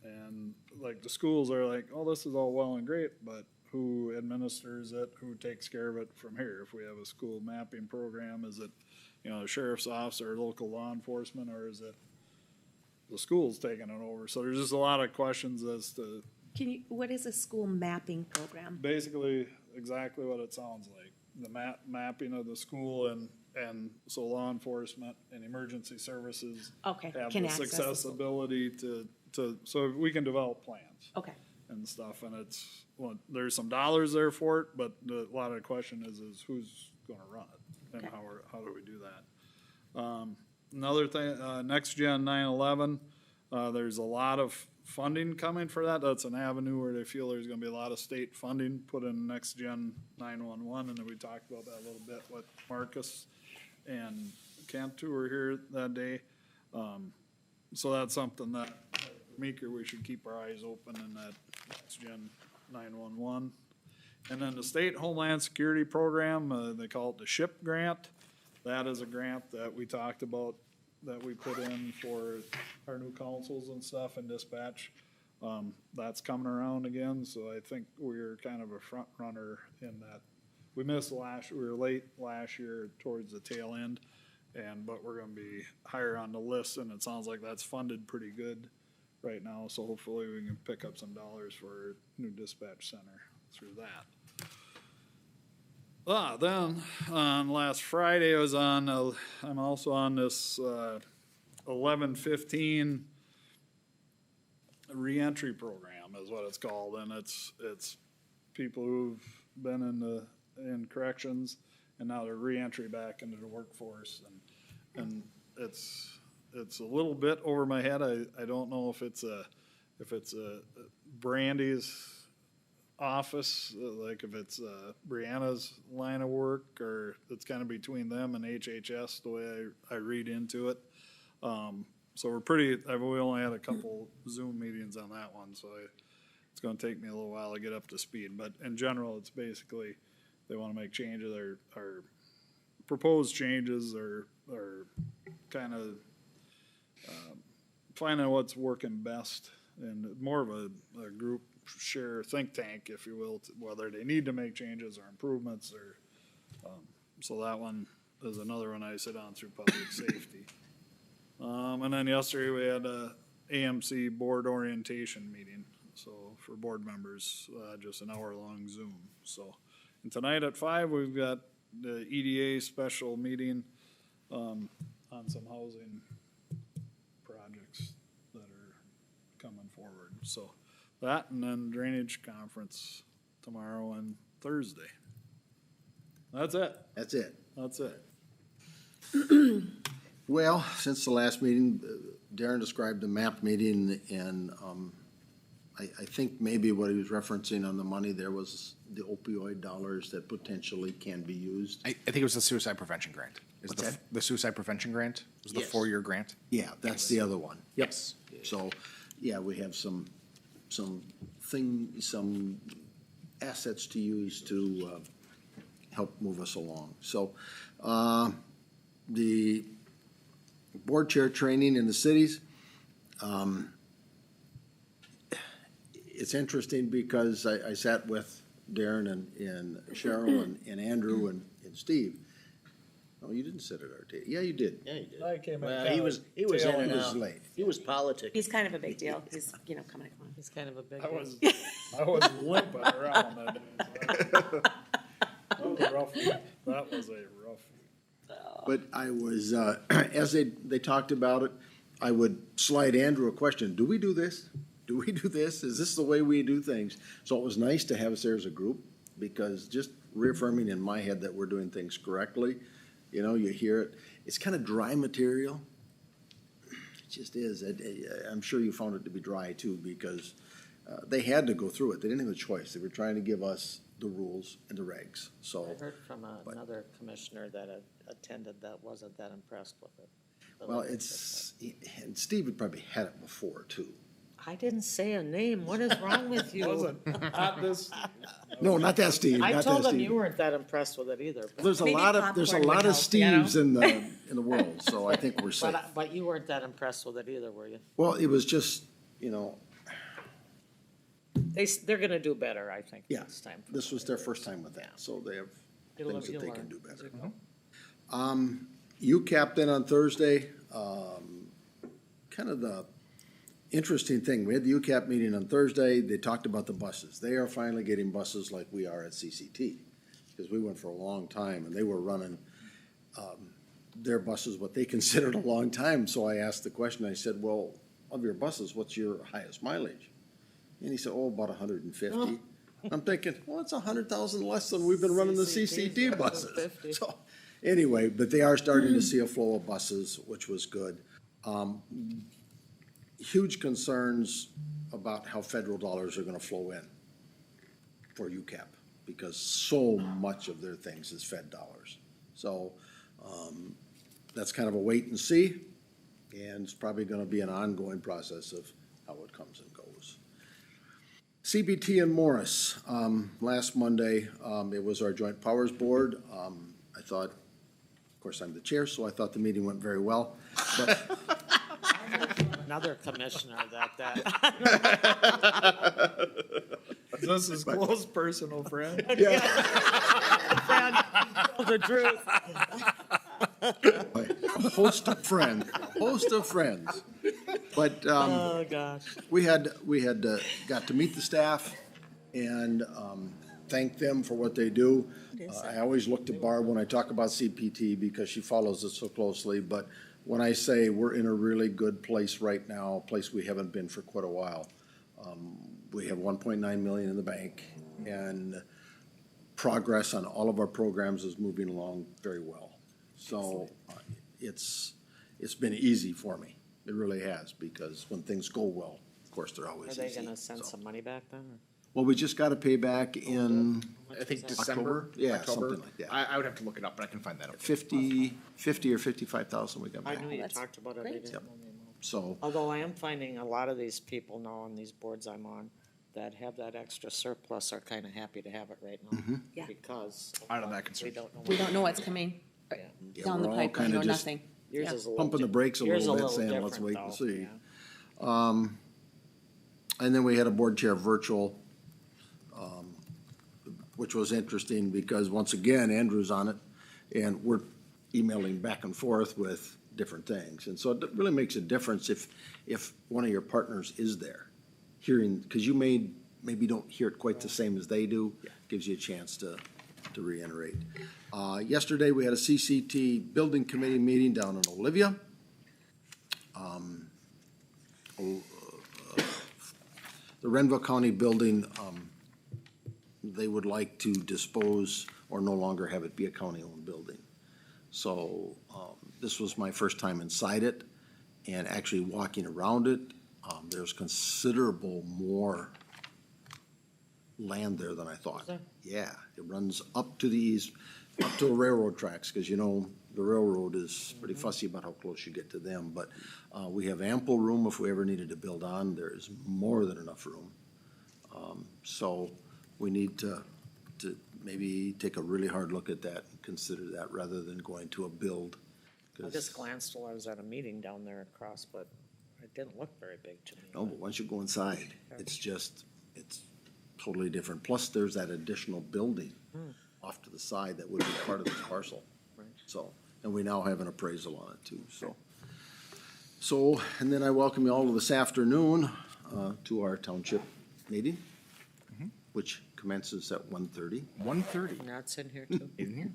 And like the schools are like, oh, this is all well and great, but who administers it? Who takes care of it from here? If we have a school mapping program, is it, you know, the sheriff's office or local law enforcement, or is it the schools taking it over? So there's just a lot of questions as to What is a school mapping program? basically exactly what it sounds like. The mapping of the school, and so law enforcement and emergency services Okay, have can this access the school. accessibility to, so we can develop plans. Okay, and stuff, and it's, well, there's some dollars there for it, but a lot of the question is who's gonna run it, and how do we do that? Another thing, Next Gen 9/11, there's a lot of funding coming for that. That's an avenue where they feel there's gonna be a lot of state funding put in Next Gen 911, and then we talked about that a little bit with Marcus and Kent, who were here that day. So that's something that, Meeker, we should keep our eyes open in that Next Gen 911. And then the State Homeland Security Program, they call it the SHIP grant. That is a grant that we talked about, that we put in for our new councils and stuff and dispatch. That's coming around again, so I think we're kind of a front runner in that. We missed we were late last year towards the tail end, but we're gonna be higher on the list, and it sounds like that's funded pretty good right now, so hopefully we can pick up some dollars for our new dispatch center through that. Then, on last Friday, I'm also on this, 1115 reentry program is what it's called, and it's people who've been in corrections, and now they're reentry back into the workforce, and it's a little bit over my head. I don't know if it's a Brandy's office, like if it's Brianna's line of work, or it's kind of between them and HHS, the way I read into it. So we only had a couple Zoom meetings on that one, so it's gonna take me a little while to get up to speed, but in general, it's basically, they wanna make changes, or proposed changes, or kind of finding out what's working best, and more of a group share think tank, if you will, whether they need to make changes or improvements, or, so that one is another one I sit on through public safety. And then yesterday we had a AMC board orientation meeting, so for board members, just an hour-long Zoom, so. And tonight at 5, we've got the EDA special meeting, on some housing projects that are coming forward, so. That, and then drainage conference tomorrow and Thursday. That's it. That's it. That's it. Well, since the last meeting, Darren described the MAP meeting, and I think maybe what he was referencing on the money there was the opioid dollars that potentially can be used. I think it was the suicide prevention grant. What's that? The suicide prevention grant? Was the Yes. 4-year grant? Yeah, that's the other one. Yes. So, yeah, we have some assets to use to help move us along. So, the board chair training in the cities, it's interesting because I sat with Darren and Cheryl and Andrew and Steve. Oh, you didn't sit at our table. Yeah, you did. Yeah, you did. I came in Well, kinda he was in tail and He was out. late. He was politicking. He's kind of a big deal. He's, coming and going. It's kind of a big. I was limping around that day. That was a rough. But I was, as they talked about it, I would slide Andrew a question. Do we do this? Do we do this? Is this the way we do things? So it was nice to have us there as a group, because just reaffirming in my head that we're doing things correctly. You know, you hear it. It's kind of dry material. It just is. I'm sure you found it to be dry too, because they had to go through it. They didn't have a choice. They were trying to give us the rules and the regs. So I heard from another commissioner that had attended that wasn't that impressed with it. well, and Steve had probably had it before too. I didn't say a name. What is wrong with you? Not this. No, not that Steve. I not told that him Steve. you weren't that impressed with it either. But, There's a Maybe lot of popcorn would help, Steves in the world, so I think we're safe. but you weren't that impressed with it either, were you? Well, it was just, They're gonna do better, I think, yeah, next time. this was their first time with that, so they have things that they can do better. Mm-hmm. You capped in on Thursday, kind of the interesting thing, we had the UCAP meeting on Thursday, they talked about the buses. They are finally getting buses like we are at CCT, because we went for a long time and they were running their buses what they considered a long time. So I asked the question, I said, well, of your buses, what's your highest mileage? And he said, oh, about 150. I'm thinking, well, it's 100,000 less than we've been running the CCD buses. 50. So, anyway, but they are starting to see a flow of buses, which was good. Huge concerns about how federal dollars are gonna flow in for UCAP, because so much of their things is Fed dollars. So, that's kind of a wait and see, and it's probably gonna be an ongoing process of how it comes and goes. CBT and Morris, last Monday, it was our Joint Powers Board. I thought, of course, I'm the chair, so I thought the meeting went very well, but Another commissioner that, Is this his close personal friend? yeah. the truth. A host of friends. But, Oh, gosh. we had, got to meet the staff and, thank them for what they do. I always look to Barb when I talk about CPT because she follows it so closely, but when I say we're in a really good place right now, a place we haven't been for quite a while. We have 1.9 million in the bank, and progress on all of our programs is moving along very well. So, it's been easy for me. It really has, because when things go well, of course, they're always Are easy. they gonna send so. some money back then? or- Well, we just gotta pay back in I think was that? December. October? Yeah, October. something like that. I would have to look it up, but I can find that out. 50 or 55,000 we got I back. knew you that's talked about it. I great. didn't Yep. know the amount. So, Although I am finding a lot of these people now on these boards I'm on that have that extra surplus are kinda happy to have it right now. Yeah. Because. Out of that we concern. don't know. We don't know what's coming yeah, down the we're all pipe, we kinda know just nothing. Yours Yeah. is a little pumping the di- brakes a yours little bit, saying, let's different, wait and though, see. yeah. And then we had a board chair virtual, which was interesting because once again, Andrew's on it and we're emailing back and forth with different things. And so it really makes a difference if one of your partners is there hearing, because you maybe don't hear it quite the same as they do. Gives you a chance to reiterate. Yesterday, we had a CCT building committee meeting down in Olivia. The Renville County building, they would like to dispose or no longer have it be a county-owned building. So, this was my first time inside it and actually walking around it. There's considerable more land there than I thought. there? Yeah, it runs up to the east, up to the railroad tracks, because you know, the railroad is pretty fussy about how close you get to them. But, we have ample room if we ever needed to build on. There's more than enough room. So we need to maybe take a really hard look at that and consider that rather than going to a build. I 'Cause- just glanced while I was at a meeting down there across, but it didn't look very big to me. No, but once you go inside, it's totally different. Plus, there's that additional building off to the side that would be part of this parcel. Right. So, and we now have an appraisal on it too, so. So, and then I welcome you all this afternoon, to our township meeting, which commences at 1:30. 1:30. That's in here too. In here.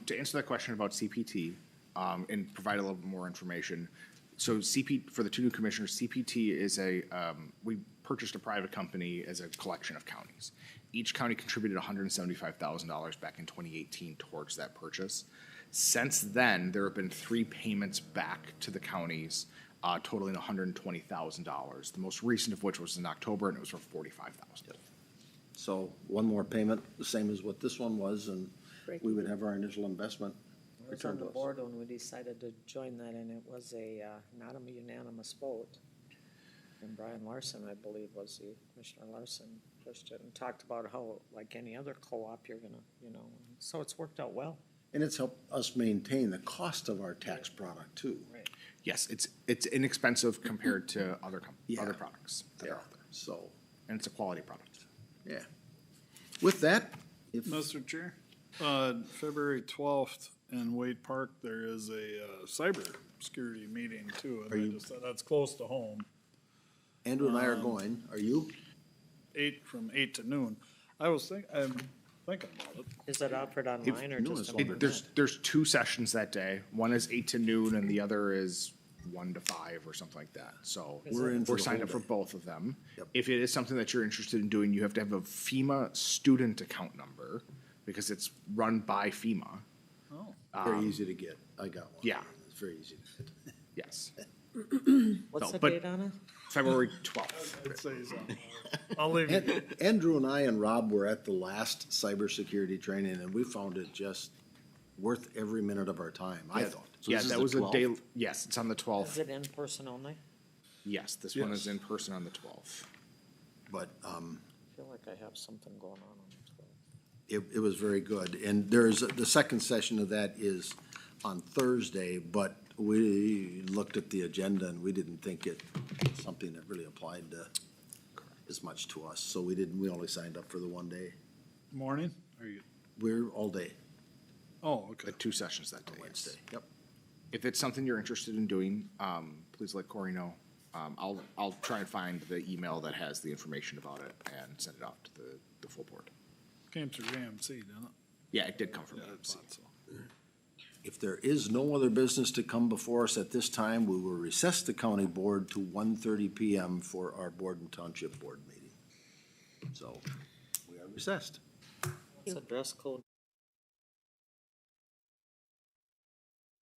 To answer that question about CPT, and provide a little bit more information. So for the two new commissioners, CPT is we purchased a private company as a collection of counties. Each county contributed $175,000 back in 2018 towards that purchase. Since then, there have been 3 payments back to the counties, totaling $120,000. The most recent of which was in October, and it was for $45,000. So one more payment, the same as what this one was, and we would have our initial investment I was on returned the to us. board when we decided to join that, and it was not a unanimous vote. And Brian Larson, I believe, was Commissioner Larson, pushed it and talked about how, like any other co-op, you're gonna, so it's worked out well. And it's helped us maintain the cost of our tax product too. Right. Yes, it's inexpensive compared to other Yeah. other products that are out there, So, and it's a quality product. yeah. With that, if, Mr. Chair, February 12th in Wade Park, there is a cyber security meeting too. And I just thought that's close to home, Andrew and I are going, are you? from 8 to noon. I'm thinking about it. Is it offered online or noon just? is a- over. There's 2 sessions that day. One is 8 to noon, and the other is 1 to 5 or something like that. So We're in for we're the signed whole up for day. both of them. Yep. If it is something that you're interested in doing, you have to have a FEMA student account number because it's run by FEMA. Very easy to get. I got one. Yeah. It's very easy to get. Yes, What's No, the but- date on it? February 12th. I'd say something. I'll leave you. Andrew and I and Rob were at the last cybersecurity training, and we found it just worth every minute of our time, I thought. So Yeah, this is that the was a 12th? day, yes, it's on the Is 12th. it in person only? Yes, this one is Yes. in person on the 12th. But, I feel like I have something going on the 12th. it was very good. And there's, the second session of that is on Thursday, but we looked at the agenda and we didn't think it was something that really applied to as much to us. So we only signed up for the one day. Morning? Are you, We're all day oh, okay. The 2 sessions that day. on Wednesday. Yep. If it's something you're interested in doing, please let Corey know. I'll try and find the email that has the information about it and send it out to the full board. Came through AMC, didn't it? Yeah, it did come from Yeah, I AMC. thought so. If there is no other business to come before us at this time, we will recess the county board to 1:30 PM for our board and township board meeting. So, we are recessed. What's the dress code